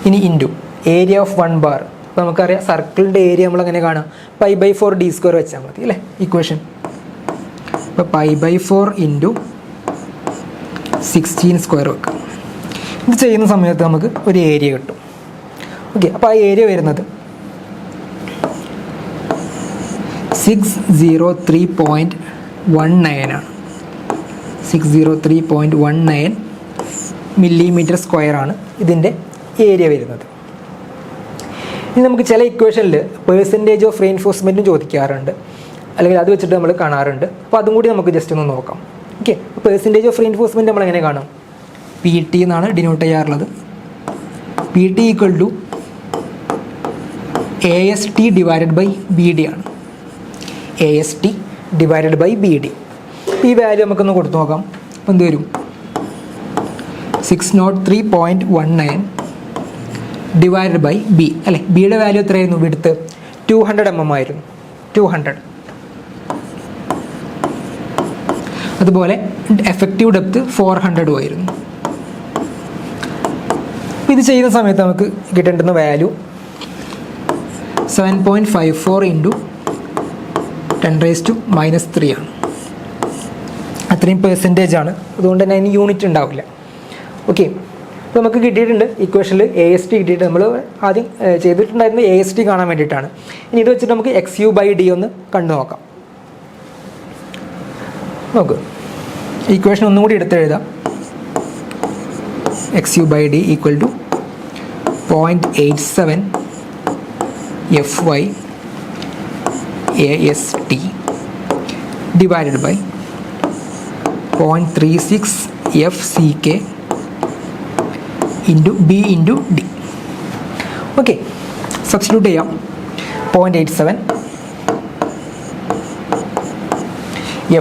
ഇനി ഇൻറ്റു ഏരിയ ഓഫ് 1 bar. അപ്പോൾ നമുക്കറിയാം സർക്കിളിൻ്റെ ഏരിയ നമ്മളെങ്ങനെ കാണാം? π/4d² വെച്ചാൽ മതി അല്ലേ ഇക്വേഷൻ. അപ്പോൾ π/4 ഇൻറ്റു 16² വെക്കാം. ഇത് ചെയ്യുന്ന സമയത്ത് നമുക്ക് ഒരു ഏരിയ കിട്ടും. ഓക്കെ, അപ്പോൾ ആ ഏരിയ വരുന്നത് 603.19 ആണ്. 603.19 മില്ലിമീറ്റർ സ്ക്വയർ ആണ് ഇതിൻ്റെ ഏരിയ വരുന്നത്. ഇനി നമുക്ക് ചില ഇക്വേഷനിൽ പെർസെൻറ്റേജ് ഓഫ് റെയിൻഫോഴ്സ്മെൻറ്റും ചോദിക്കാറുണ്ട്, അല്ലെങ്കിൽ അത് വെച്ചിട്ട് നമ്മൾ കാണാറുണ്ട്. അപ്പോൾ അതും കൂടി നമുക്ക് ജസ്റ്റ് ഒന്ന് നോക്കാം. ഓക്കെ, അപ്പോൾ പെർസെൻറ്റേജ് ഓഫ് റെയിൻഫോഴ്സ്മെൻറ്റ് നമ്മൾ എങ്ങനെ കാണാം? PT എന്നാണ് ഡിനോട്ട് ചെയ്യാറുള്ളത്. PT = AST/BD ആണ്. AST/BD. ഈ വാല്യൂ നമുക്കൊന്ന് കൊടുത്തു നോക്കാം. അപ്പോൾ എന്ത് വരും? 603.19 ഡിവൈഡഡ് ബൈ B അല്ലേ. ബിയുടെ വാല്യൂ എത്രയായിരുന്നു? വിഡ്ത്ത് 200 mm ആയിരുന്നു. 200. അതുപോലെ എഫക്റ്റീവ് ഡെപ്ത് 400 ആയിരുന്നു. അപ്പോൾ ഇത് ചെയ്യുന്ന സമയത്ത് നമുക്ക് കിട്ടേണ്ടുന്ന വാല്യൂ 7.54 × 10⁻³ ആണ്. അത്രയും പെർസെൻറ്റേജ് ആണ്. അതുകൊണ്ട് തന്നെ അതിന് യൂണിറ്റ് ഉണ്ടാവില്ല. ഓക്കെ, അപ്പോൾ നമുക്ക് കിട്ടിയിട്ടുണ്ട് ഇക്വേഷനിൽ AST കിട്ടിയിട്ട് നമ്മൾ ആദ്യം ചെയ്തിട്ടുണ്ടായിരുന്നത് AST കാണാൻ വേണ്ടിയിട്ടാണ്. ഇനി ഇത് വെച്ചിട്ട് നമുക്ക് XU/D ഒന്ന് കണ്ടു നോക്കാം. നോക്ക്, ഇക്വേഷൻ ഒന്നും കൂടി എടുത്ത് എഴുതാം. XU/D = 0.87 FY AST divided by 0.36 FCK into B into D. Okay, substitute ചെയ്യാം. 0.87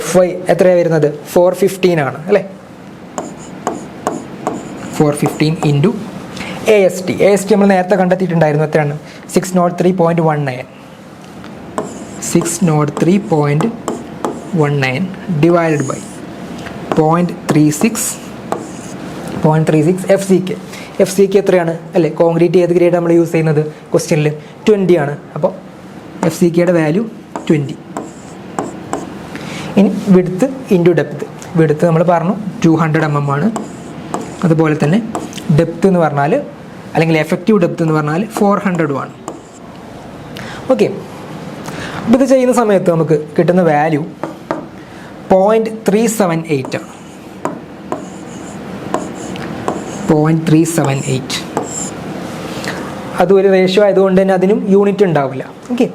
FY എത്രയാണ് വരുന്നത്? 415 ആണ് അല്ലേ. 415 ഇൻറ്റു AST നമ്മൾ നേരത്തെ കണ്ടെത്തിയിട്ടുണ്ടായിരുന്നു. എത്രയാണ്? 603.19 603.19 ഡിവൈഡഡ് ബൈ 0.36 FCK എത്രയാണ് അല്ലേ? കോൺക്രീറ്റ് ഏത് ഗ്രേഡ് നമ്മൾ യൂസ് ചെയ്യുന്നത്? ക്വസ്റ്റ്യനിൽ 20 ആണ്. അപ്പോൾ FCKയുടെ വാല്യൂ 20. ഇനി വിഡ്ത്ത് ഇൻറ്റു വിഡ്ത്ത് നമ്മൾ പറഞ്ഞു 200 mm ആണ്. അതുപോലെ തന്നെ ഡെപ്ത് എന്ന് പറഞ്ഞാൽ അല്ലെങ്കിൽ എഫക്റ്റീവ് ഡെപ്ത് എന്ന് പറഞ്ഞാൽ 400 ആണ്. ഓക്കെ, അപ്പോൾ ഇത് ചെയ്യുന്ന സമയത്ത് നമുക്ക് കിട്ടുന്ന വാല്യൂ 0.378 ആണ്. 0.378 അതും ഒരു റേഷ്യോ ആയതുകൊണ്ട് തന്നെ അതിനും യൂണിറ്റ് ഉണ്ടാവില്ല. ഓക്കെ,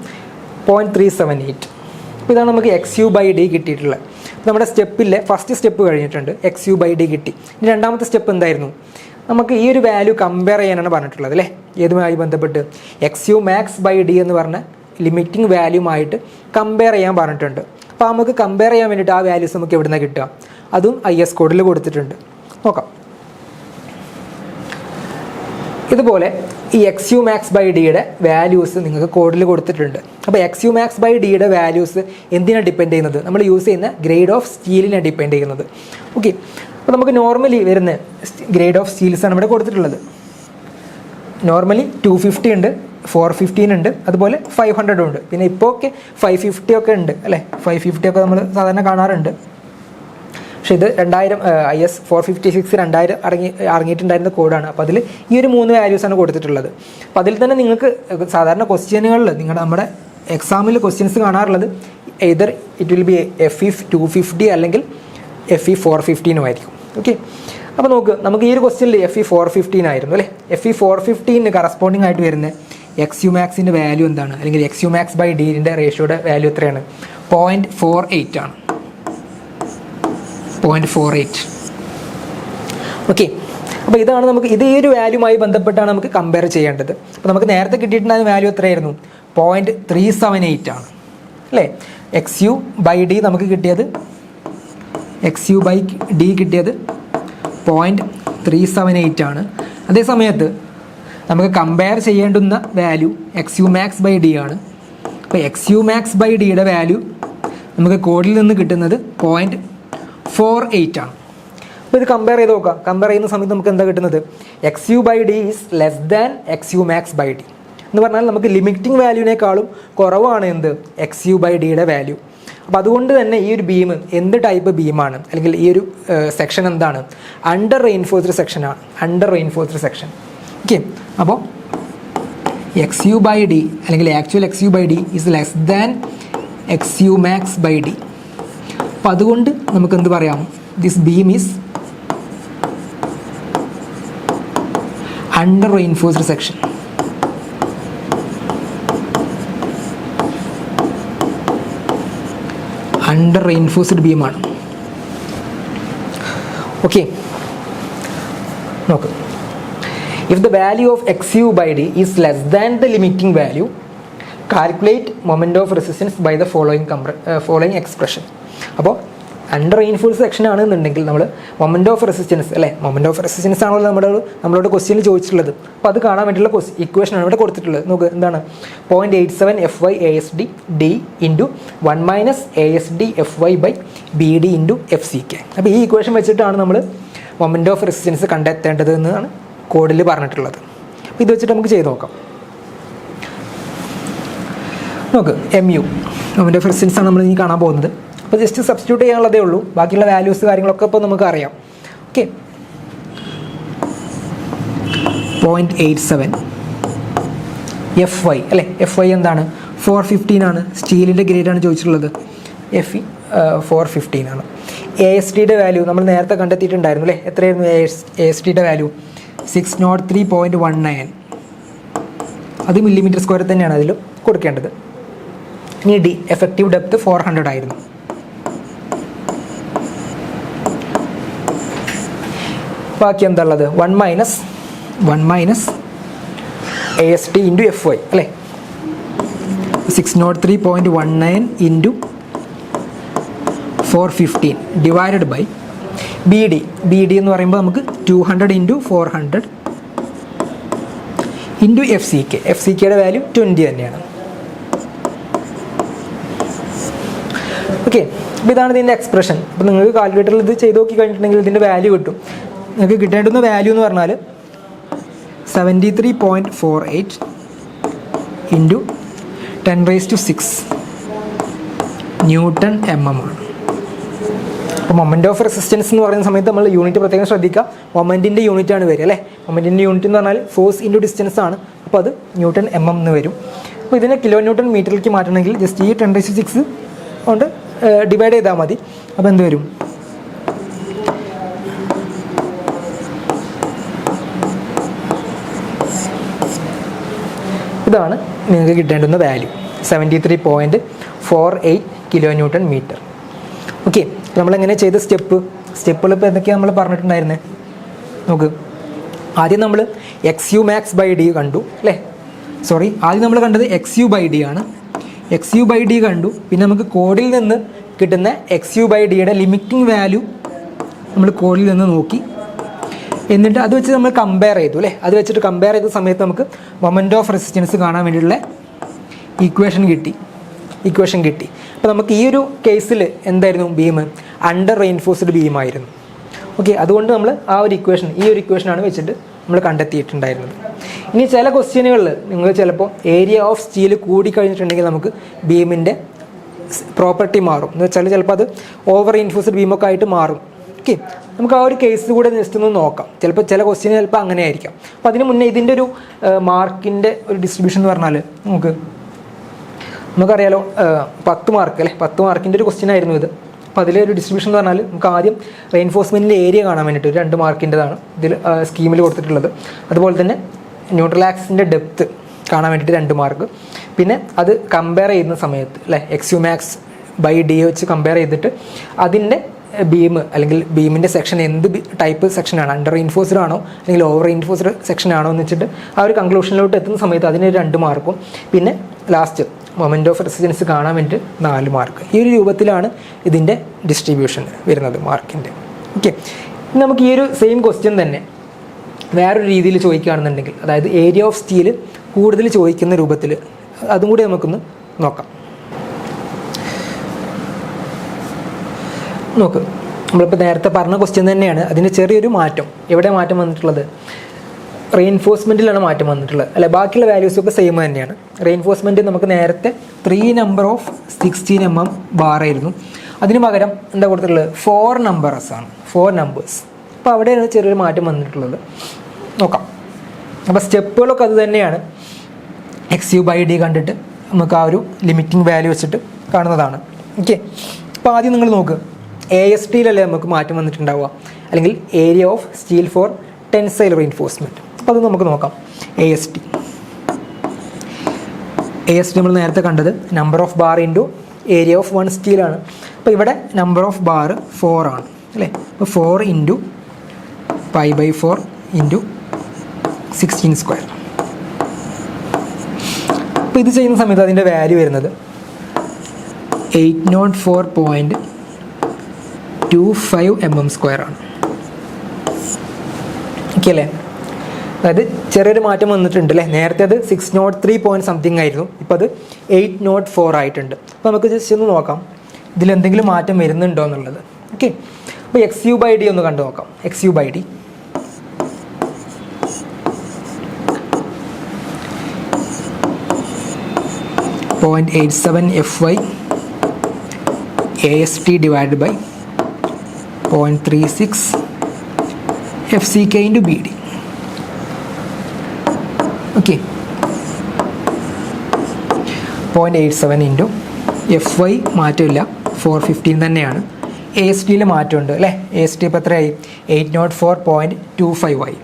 0.378. അപ്പോൾ ഇതാണ് നമുക്ക് XU/D കിട്ടിയിട്ടുള്ളത്. നമ്മുടെ സ്റ്റെപ്പിലെ ഫസ്റ്റ് സ്റ്റെപ്പ് കഴിഞ്ഞിട്ടുണ്ട്, XU/D കിട്ടി. ഇനി രണ്ടാമത്തെ സ്റ്റെപ്പ് എന്തായിരുന്നു? നമുക്ക് ഈ ഒരു വാല്യൂ കമ്പയർ ചെയ്യാനാണ് പറഞ്ഞിട്ടുള്ളത് അല്ലേ? ഏതുമായി ബന്ധപ്പെട്ട് XU_max/D എന്ന് പറഞ്ഞ ലിമിറ്റിംഗ് വാല്യൂമായിട്ട് കമ്പയർ ചെയ്യാൻ പറഞ്ഞിട്ടുണ്ട്. അപ്പോൾ നമുക്ക് കമ്പയർ ചെയ്യാൻ വേണ്ടിയിട്ട് ആ വാല്യൂസ് നമുക്ക് എവിടെ നിന്നാണ് കിട്ടുക? അതും IS കോഡിൽ കൊടുത്തിട്ടുണ്ട്. നോക്കാം. ഇതുപോലെ ഈ XU_max/Dയുടെ വാല്യൂസ് നിങ്ങൾക്ക് കോഡിൽ കൊടുത്തിട്ടുണ്ട്. അപ്പോൾ XU_max/Dയുടെ വാല്യൂസ് എന്തിനാണ് ഡിപ്പെൻഡ് ചെയ്യുന്നത്? നമ്മൾ യൂസ് ചെയ്യുന്ന ഗ്രേഡ് ഓഫ് സ്റ്റീലിനെ ഡിപ്പെൻഡ് ചെയ്യുന്നത്. ഓക്കെ, അപ്പോൾ നമുക്ക് നോർമലി വരുന്ന ഗ്രേഡ് ഓഫ് സ്റ്റീൽസാണ് ഇവിടെ കൊടുത്തിട്ടുള്ളത്. നോർമലി 250 ഉണ്ട്, 415 ഉണ്ട്, അതുപോലെ 500 ഉണ്ട്. പിന്നെ ഇപ്പോൾ ഒക്കെ 550 ഒക്കെ ഉണ്ട് അല്ലേ? 550 ഒക്കെ നമ്മൾ സാധാരണ കാണാറുണ്ട്. പക്ഷേ ഇത് 2000 IS 456 2000 ഇറങ്ങിയിട്ടുണ്ടായിരുന്ന കോഡാണ്. അപ്പോൾ അതിൽ ഈ ഒരു 3 വാല്യൂസാണ് കൊടുത്തിട്ടുള്ളത്. അപ്പോൾ അതിൽ തന്നെ നിങ്ങൾക്ക് സാധാരണ ക്വസ്റ്റ്യനുകളിൽ നമ്മുടെ എക്സാമിൽ ക്വസ്റ്റ്യൻസ് കാണാറുള്ളത് either it will be FE 250 അല്ലെങ്കിൽ FE 415 ആയിരിക്കും. ഓക്കെ, അപ്പോൾ നമുക്ക് ഈ ഒരു ക്വസ്റ്റ്യനിൽ FE 415 ആയിരുന്നു അല്ലേ? FE 415 കറസ്പോണ്ടിങ് ആയിട്ട് വരുന്ന XU_maxൻ്റെ വാല്യൂ എന്താണ്? അല്ലെങ്കിൽ XU_max/Dൻ്റെ റേഷ്യോയുടെ വാല്യൂ എത്രയാണ്? 0.48 ആണ്. 0.48. ഓക്കെ, അപ്പോൾ ഇതാണ് നമുക്ക് ഈ ഒരു വാല്യൂമായി ബന്ധപ്പെട്ടാണ് നമുക്ക് കമ്പയർ ചെയ്യേണ്ടത്. അപ്പോൾ നമുക്ക് നേരത്തെ കിട്ടിയിട്ടുണ്ടായിരുന്ന വാല്യൂ എത്രയായിരുന്നു? 0.378 ആണ് അല്ലേ? XU/D നമുക്ക് കിട്ടിയത് XU/D കിട്ടിയത് 0.378 ആണ്. അതേ സമയത്ത് നമുക്ക് കമ്പയർ ചെയ്യേണ്ടുന്ന വാല്യൂ XU_max/D ആണ്. അപ്പോൾ XU_max/Dയുടെ വാല്യൂ നമുക്ക് കോഡിൽ നിന്ന് കിട്ടുന്നത് 0.48 ആണ്. അപ്പോൾ ഇത് കമ്പയർ ചെയ്ത് നോക്കാം. കമ്പയർ ചെയ്യുന്ന സമയത്ത് നമുക്ക് എന്താ കിട്ടുന്നത്? XU/D is less than XU_max/D എന്ന് പറഞ്ഞാൽ നമുക്ക് ലിമിറ്റിംഗ് വാല്യൂവിനേക്കാളും കുറവാണ് എന്ത്? XU/Dയുടെ വാല്യൂ. അപ്പോൾ അതുകൊണ്ട് തന്നെ ഈ ഒരു ബീം എന്ത് ടൈപ്പ് ബീമാണ്? അല്ലെങ്കിൽ ഈ ഒരു സെക്ഷൻ എന്താണ്? അണ്ടർ റെയിൻഫോഴ്സ്ഡ് സെക്ഷനാണ്. Under reinforced section. ഓക്കെ, അപ്പോൾ XU/D അല്ലെങ്കിൽ actual XU/D is less than XU_max/D. അപ്പോൾ അതുകൊണ്ട് നമുക്ക് എന്ത് പറയാം? This beam is under reinforced section. Under reinforced ബീമാണ്. ഓക്കെ, നോക്ക്. If the value of XU/D is less than the limiting value, calculate moment of resistance by the following expression. അപ്പോൾ അണ്ടർ റെയിൻഫോഴ്സ് സെക്ഷൻ ആണെന്നുണ്ടെങ്കിൽ നമ്മൾ മൊമെൻ്റ് ഓഫ് റെസിസ്റ്റൻസ് അല്ലേ? മൊമെൻ്റ് ഓഫ് റെസിസ്റ്റൻസ് ആണല്ലോ നമ്മളോട് ക്വസ്റ്റ്യനിൽ ചോദിച്ചിട്ടുള്ളത്. അപ്പോൾ അത് കാണാൻ വേണ്ടിയുള്ള ഇക്വേഷനാണ് ഇവിടെ കൊടുത്തിട്ടുള്ളത്. നോക്ക്, എന്താണ്? 0.87 FY ASD D into 1 - ASD FY/BD into FCK. അപ്പോൾ ഈ ഇക്വേഷൻ വെച്ചിട്ടാണ് നമ്മൾ മൊമെൻ്റ് ഓഫ് റെസിസ്റ്റൻസ് കണ്ടെത്തേണ്ടത് എന്നാണ് കോഡിൽ പറഞ്ഞിട്ടുള്ളത്. അപ്പോൾ ഇത് വെച്ചിട്ട് നമുക്ക് ചെയ്ത് നോക്കാം. നോക്ക്, MU മൊമെൻ്റ് ഓഫ് റെസിസ്റ്റൻസ് ആണ് നമ്മൾ ഇനി കാണാൻ പോകുന്നത്. അപ്പോൾ ജസ്റ്റ് സബ്സ്റ്റിറ്റ്യൂട്ട് ചെയ്യാനുള്ളതേ ഉള്ളൂ. ബാക്കിയുള്ള വാല്യൂസ് കാര്യങ്ങളൊക്കെ ഇപ്പോൾ നമുക്ക് അറിയാം. ഓക്കെ, 0.87 FY അല്ലേ? FY എന്താണ്? 415 ആണ്. സ്റ്റീലിൻ്റെ ഗ്രേഡാണ് ചോദിച്ചിട്ടുള്ളത്. FE 415 ആണ്. ASDയുടെ വാല്യൂ നമ്മൾ നേരത്തെ കണ്ടെത്തിയിട്ടുണ്ടായിരുന്നു അല്ലേ? എത്രയായിരുന്നു ASDയുടെ വാല്യൂ? 603.19. അത് മില്ലിമീറ്റർ സ്ക്വയർ തന്നെയാണ് അതിൽ കൊടുക്കേണ്ടത്. ഇനി D എഫക്റ്റീവ് ഡെപ്ത് 400 ആയിരുന്നു. ബാക്കി എന്താ ഉള്ളത്? 1 മൈനസ് ASD ഇൻറ്റു FY അല്ലേ? 603.19 ഇൻറ്റു 415 ഡിവൈഡഡ് ബൈ BD എന്ന് പറയുമ്പോൾ നമുക്ക് 200 ഇൻറ്റു 400 ഇൻറ്റു FCKയുടെ വാല്യൂ 20 തന്നെയാണ്. ഓക്കെ, അപ്പോൾ ഇതാണ് ഇതിൻ്റെ എക്സ്പ്രഷൻ. അപ്പോൾ നിങ്ങൾക്ക് കാൽക്കുലേറ്ററിൽ ഇത് ചെയ്ത് നോക്കി കഴിഞ്ഞിട്ടുണ്ടെങ്കിൽ ഇതിൻ്റെ വാല്യൂ കിട്ടും. നിങ്ങൾക്ക് കിട്ടേണ്ടുന്ന വാല്യൂ എന്ന് പറഞ്ഞാൽ 73.48 ഇൻറ്റു 10⁻⁶ ന്യൂട്ടൺ mm ആണ്. അപ്പോൾ മൊമെൻ്റ് ഓഫ് റെസിസ്റ്റൻസ് എന്ന് പറയുന്ന സമയത്ത് നമ്മൾ യൂണിറ്റ് പ്രത്യേകം ശ്രദ്ധിക്കുക. മൊമെൻറ്റിൻ്റെ യൂണിറ്റ് ആണ് വരിക അല്ലേ? മൊമെൻറ്റിൻ്റെ യൂണിറ്റ് എന്ന് പറഞ്ഞാൽ ഫോഴ്സ് ഇൻറ്റു ഡിസ്റ്റൻസ് ആണ്. അപ്പോൾ അത് ന്യൂട്ടൺ mm എന്ന് വരും. അപ്പോൾ ഇതിനെ കിലോ ന്യൂട്ടൺ മീറ്ററിലേക്ക് മാറ്റണമെങ്കിൽ ജസ്റ്റ് ഈ 10⁻⁶ കൊണ്ട് ഡിവൈഡ് ചെയ്താൽ മതി. അപ്പോൾ എന്ത് വരും? ഇതാണ് നിങ്ങൾക്ക് കിട്ടേണ്ടുന്ന വാല്യൂ 73.48 kN/m. ഓക്കെ, നമ്മളെങ്ങനെ ചെയ്ത സ്റ്റെപ്പുകൾ ഇപ്പോൾ എന്തൊക്കെയാണ് നമ്മൾ പറഞ്ഞിട്ടുണ്ടായിരുന്നത് നോക്ക്. ആദ്യം നമ്മൾ XU/max/d കണ്ടു അല്ലേ, സോറി ആദ്യം നമ്മൾ കണ്ടത് XU/d ആണ്. XU/d കണ്ടു. പിന്നെ നമുക്ക് കോഡിൽ നിന്ന് കിട്ടുന്ന XU/dയുടെ ലിമിറ്റിംഗ് വാല്യൂ നമ്മൾ കോഡിൽ നിന്ന് നോക്കി. എന്നിട്ട് അത് വെച്ച് നമ്മൾ കമ്പയർ ചെയ്തു അല്ലേ. അത് വെച്ചിട്ട് കമ്പയർ ചെയ്ത സമയത്ത് നമുക്ക് മൊമെൻറ്റ് ഓഫ് റെസിസ്റ്റൻസ് കാണാൻ വേണ്ടിയിട്ടുള്ള ഇക്വേഷൻ കിട്ടി. അപ്പോൾ നമുക്ക് ഈ ഒരു കേസിൽ എന്തായിരുന്നു ബീം അണ്ടർ റെയിൻഫോഴ്സ്ഡ് ബീമായിരുന്നു. ഓക്കെ, അതുകൊണ്ട് നമ്മൾ ആ ഒരു ഈ ഒരു ഇക്വേഷനാണ് വെച്ചിട്ട് നമ്മൾ കണ്ടെത്തിയിട്ടുണ്ടായിരുന്നത്. ഇനി ചില ക്വസ്റ്റ്യനുകളിൽ നിങ്ങൾ ചിലപ്പോൾ ഏരിയ ഓഫ് സ്റ്റീൽ കൂടിക്കഴിഞ്ഞിട്ടുണ്ടെങ്കിൽ നമുക്ക് ബീമിൻ്റെ പ്രോപ്പർട്ടി മാറും എന്ന് വെച്ചാൽ ചിലപ്പോൾ അത് ഓവർ റെയിൻഫോഴ്സ്ഡ് ബീമൊക്കെ ആയിട്ട് മാറും. ഓക്കെ, നമുക്ക് ആ ഒരു കേസ് കൂടെ ജസ്റ്റ് ഒന്ന് നോക്കാം. ചിലപ്പോൾ ചില ക്വസ്റ്റ്യൻ ചിലപ്പോൾ അങ്ങനെ ആയിരിക്കാം. അപ്പോൾ അതിന് മുന്നേ ഇതിൻ്റെ ഒരു മാർക്കിൻ്റെ ഒരു ഡിസ്ട്രിബ്യൂഷൻ എന്ന് പറഞ്ഞാൽ നമുക്കറിയാലോ 10 മാർക്ക് അല്ലേ, 10 മാർക്കിൻ്റെ ഒരു ക്വസ്റ്റ്യൻ ആയിരുന്നു ഇത്. അപ്പോൾ അതിലൊരു ഡിസ്ട്രിബ്യൂഷൻ എന്ന് പറഞ്ഞാൽ നമുക്ക് ആദ്യം റെയിൻഫോഴ്സ്മെൻറ്റിൻ്റെ ഏരിയ കാണാൻ വേണ്ടിയിട്ട് 2 മാർക്കിൻ്റെതാണ് ഇതിൽ സ്കീമിൽ കൊടുത്തിട്ടുള്ളത്. അതുപോലെ തന്നെ ന്യൂട്രൽ ആക്സിൻ്റെ ഡെപ്ത്ത് കാണാൻ വേണ്ടിയിട്ട് 2 മാർക്ക്. പിന്നെ അത് കമ്പയർ ചെയ്യുന്ന സമയത്ത് അല്ലേ XU/max/d വെച്ച് കമ്പയർ ചെയ്തിട്ട് അതിൻ്റെ ബീം അല്ലെങ്കിൽ ബീമിൻ്റെ സെക്ഷൻ എന്ത് ടൈപ്പ് സെക്ഷനാണ്, അണ്ടർ റെയിൻഫോഴ്സ്ഡ് ആണോ അല്ലെങ്കിൽ ഓവർ റെയിൻഫോഴ്സ്ഡ് സെക്ഷൻ ആണോ എന്ന് വെച്ചിട്ട് ആ ഒരു കൺക്ലൂഷനിലോട്ട് എത്തുന്ന സമയത്ത് അതിന് 2 മാർക്കും. പിന്നെ ലാസ്റ്റ് മൊമെൻറ്റ് ഓഫ് റെസിസ്റ്റൻസ് കാണാൻ വേണ്ടിയിട്ട് 4 മാർക്ക്. ഈ ഒരു രൂപത്തിലാണ് ഇതിൻ്റെ ഡിസ്ട്രിബ്യൂഷൻ വരുന്നത് മാർക്കിൻ്റെ. ഓക്കെ, നമുക്ക് ഈ ഒരു സെയിം ക്വസ്റ്റ്യൻ തന്നെ വേറൊരു രീതിയിൽ ചോദിക്കുകയാണെന്നുണ്ടെങ്കിൽ, അതായത് ഏരിയ ഓഫ് സ്റ്റീൽ കൂടുതൽ ചോദിക്കുന്ന രൂപത്തിൽ അതും കൂടി നമുക്കൊന്ന് നോക്കാം. നോക്ക്, നമ്മളിപ്പോൾ നേരത്തെ പറഞ്ഞ ക്വസ്റ്റ്യൻ തന്നെയാണ്. അതിന് ചെറിയൊരു മാറ്റം. എവിടെ മാറ്റം വന്നിട്ടുള്ളത്? റെയിൻഫോഴ്സ്മെൻറ്റിലാണ് മാറ്റം വന്നിട്ടുള്ളത് അല്ലെ. ബാക്കിയുള്ള വാല്യൂസൊക്കെ സെയിം തന്നെയാണ്. റെയിൻഫോഴ്സ്മെൻറ്റ് നമുക്ക് നേരത്തെ 3 നമ്പർ ഓഫ് 16 mm ബാറായിരുന്നു. അതിന് പകരം എന്താ കൊടുത്തിട്ടുള്ളത്? 4 നമ്പേഴ്സ് ആണ്, 4 നമ്പേഴ്സ്. അപ്പോൾ അവിടെയാണ് ചെറിയൊരു മാറ്റം വന്നിട്ടുള്ളത്. നോക്കാം. അപ്പോൾ സ്റ്റെപ്പുകളൊക്കെ അത് തന്നെയാണ്. XU/d കണ്ടിട്ട് നമുക്ക് ആ ഒരു ലിമിറ്റിംഗ് വാല്യൂ വെച്ചിട്ട് കാണുന്നതാണ്. ഓക്കെ, അപ്പോൾ ആദ്യം നിങ്ങൾ നോക്ക്, ASTയിലല്ലേ നമുക്ക് മാറ്റം വന്നിട്ടുണ്ടാവുക, അല്ലെങ്കിൽ area of steel for tensile reinforcement. അപ്പോൾ അത് നമുക്ക് നോക്കാം. AST നമ്മൾ നേരത്തെ കണ്ടത് number of bar into area of 1 സ്റ്റീലാണ്. അപ്പോൾ ഇവിടെ നമ്പർ ഓഫ് ബാർ 4 ആണ് അല്ലേ. അപ്പോൾ 4 ഇൻറ്റു π/4 ഇൻറ്റു 16². അപ്പോൾ ഇത് ചെയ്യുന്ന സമയത്ത് അതിൻ്റെ വാല്യൂ വരുന്നത് 804.25 mm² ആണ്. ഓക്കെ അല്ലേ. അതായത് ചെറിയൊരു മാറ്റം വന്നിട്ടുണ്ട് അല്ലേ. നേരത്തെ അത് 603 പോയിൻറ്റ് സംതിങ് ആയിരുന്നു, ഇപ്പോൾ അത് 804 ആയിട്ടുണ്ട്. അപ്പോൾ നമുക്ക് ജസ്റ്റ് ഒന്ന് നോക്കാം ഇതിലെന്തെങ്കിലും മാറ്റം വരുന്നുണ്ടോ എന്നുള്ളത്. ഓക്കെ, അപ്പോൾ XU/d ഒന്ന് കണ്ടു നോക്കാം. XU/d 0.87 FY AST divided by 0.36 FCK into BD. Okay, 0.87 into FY മാറ്റമില്ല, 415 തന്നെയാണ്. ASTയിൽ മാറ്റമുണ്ട് അല്ലേ. AST ഇപ്പോൾ എത്രയായി? 804.25 ആയി.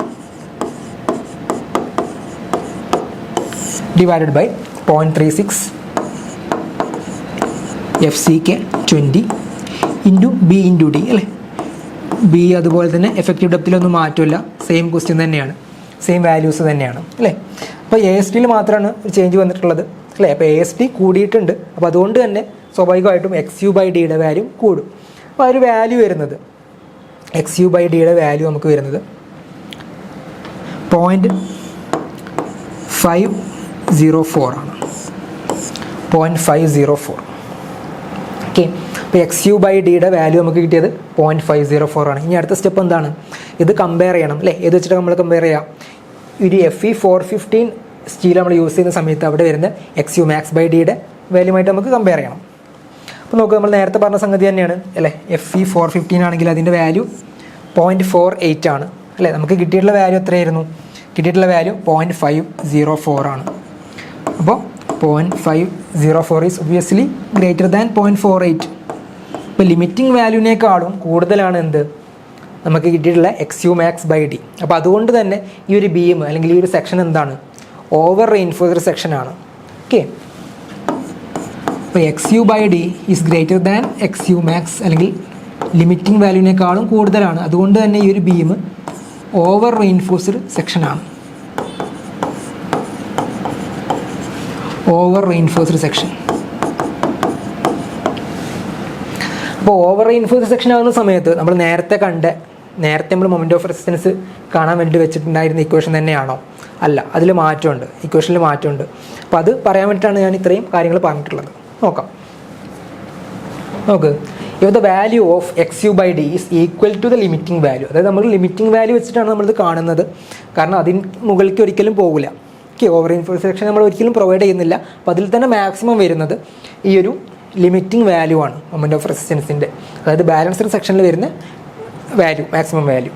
Divided by 0.36 FCK 20 into B into D അല്ലേ. B അതുപോലെ തന്നെ എഫക്റ്റീവ് ഡെപ്തിലൊന്നും മാറ്റമില്ല, സെയിം ക്വസ്റ്റ്യൻ തന്നെയാണ്, സെയിം വാല്യൂസ് തന്നെയാണ് അല്ലേ. അപ്പോൾ ASTയിൽ മാത്രമാണ് ഒരു ചേഞ്ച് വന്നിട്ടുള്ളത് അല്ലേ. അപ്പോൾ AST കൂടിയിട്ടുണ്ട്. അപ്പോൾ അതുകൊണ്ട് തന്നെ സ്വാഭാവികമായിട്ടും XU/dയുടെ വാല്യൂ കൂടും. അപ്പോൾ ആ ഒരു വാല്യൂ വരുന്നത് XU/dയുടെ വാല്യൂ നമുക്ക് വരുന്നത് 0.504 ആണ്. 0.504. ഓക്കെ, അപ്പോൾ XU/dയുടെ വാല്യൂ നമുക്ക് കിട്ടിയത് 0.504 ആണ്. ഇനി അടുത്ത സ്റ്റെപ്പ് എന്താണ്? ഇത് കമ്പയർ ചെയ്യണം അല്ലേ. ഏത് വെച്ചിട്ട് നമ്മൾ കമ്പയർ ചെയ്യാം? ഒരു Fe415 സ്റ്റീൽ നമ്മൾ യൂസ് ചെയ്യുന്ന സമയത്ത് അവിടെ വരുന്ന XU/max/dയുടെ വാല്യൂമായിട്ട് നമുക്ക് കമ്പയർ ചെയ്യണം. അപ്പോൾ നോക്കുക, നമ്മൾ നേരത്തെ പറഞ്ഞ സംഗതി തന്നെയാണ് അല്ലേ. Fe415 ആണെങ്കിൽ അതിൻ്റെ വാല്യൂ 0.48 ആണ് അല്ലേ. നമുക്ക് കിട്ടിയിട്ടുള്ള വാല്യൂ എത്രയായിരുന്നു? കിട്ടിയിട്ടുള്ള വാല്യൂ 0.504 ആണ്. അപ്പോൾ 0.504 ഈസ് ഒബ്വിയസ്ലി ഗ്രേറ്റർ ദാൻ 0.48. ഇപ്പോൾ ലിമിറ്റിംഗ് വാല്യൂവിനേക്കാളും കൂടുതലാണ് എന്ത് നമുക്ക് കിട്ടിയിട്ടുള്ള XU/max/d. അപ്പോൾ അതുകൊണ്ട് തന്നെ ഈ ഒരു ബീം അല്ലെങ്കിൽ ഈ ഒരു സെക്ഷൻ എന്താണ്? ഓവർ റെയിൻഫോഴ്സ്ഡ് സെക്ഷനാണ്. ഓക്കെ, അപ്പോൾ X U by D is greater than X U max, അല്ലെങ്കിൽ ലിമിറ്റിംഗ് വാല്യൂവിനേക്കാളും കൂടുതലാണ്. അതുകൊണ്ട് തന്നെ ഈ ഒരു ബീം ഓവർ റെയിൻഫോഴ്സ്ഡ് സെക്ഷനാണ്. Over reinforced section. അപ്പോൾ ഓവർ റെയിൻഫോഴ്സ്ഡ് സെക്ഷൻ ആകുന്ന സമയത്ത് നമ്മൾ നേരത്തെ നമ്മൾ മൊമെൻറ്റ് ഓഫ് റെസിസ്റ്റൻസ് കാണാൻ വേണ്ടി വെച്ചിട്ടുണ്ടായിരുന്ന ഇക്വേഷൻ തന്നെയാണോ? അല്ല, അതിൽ മാറ്റമുണ്ട്, ഇക്വേഷനിൽ മാറ്റമുണ്ട്. അപ്പോൾ അത് പറയാൻ വേണ്ടിയിട്ടാണ് ഞാൻ ഇത്രയും കാര്യങ്ങൾ പറഞ്ഞിട്ടുള്ളത്. നോക്കാം. If the value of X U by D is equal to the limiting value, അതായത് നമ്മൾ ലിമിറ്റിംഗ് വാല്യൂ വെച്ചിട്ടാണ് നമ്മളിത് കാണുന്നത്, കാരണം അതിന് മുകളിലേക്ക് ഒരിക്കലും പോകില്ല. ഓക്കെ, ഓവർ റെയിൻഫോഴ്സ്ഡ് സെക്ഷൻ നമ്മൾ ഒരിക്കലും പ്രൊവൈഡ് ചെയ്യുന്നില്ല. അപ്പോൾ അതിൽ തന്നെ മാക്സിമം വരുന്നത് ഈ ഒരു ലിമിറ്റിംഗ് വാല്യൂ ആണ് മൊമെൻറ്റ് ഓഫ് റെസിസ്റ്റൻസിൻ്റെ, അതായത് ബാലൻസ്ഡ് സെക്ഷനിൽ വരുന്ന വാല്യൂ, മാക്സിമം വാല്യൂ.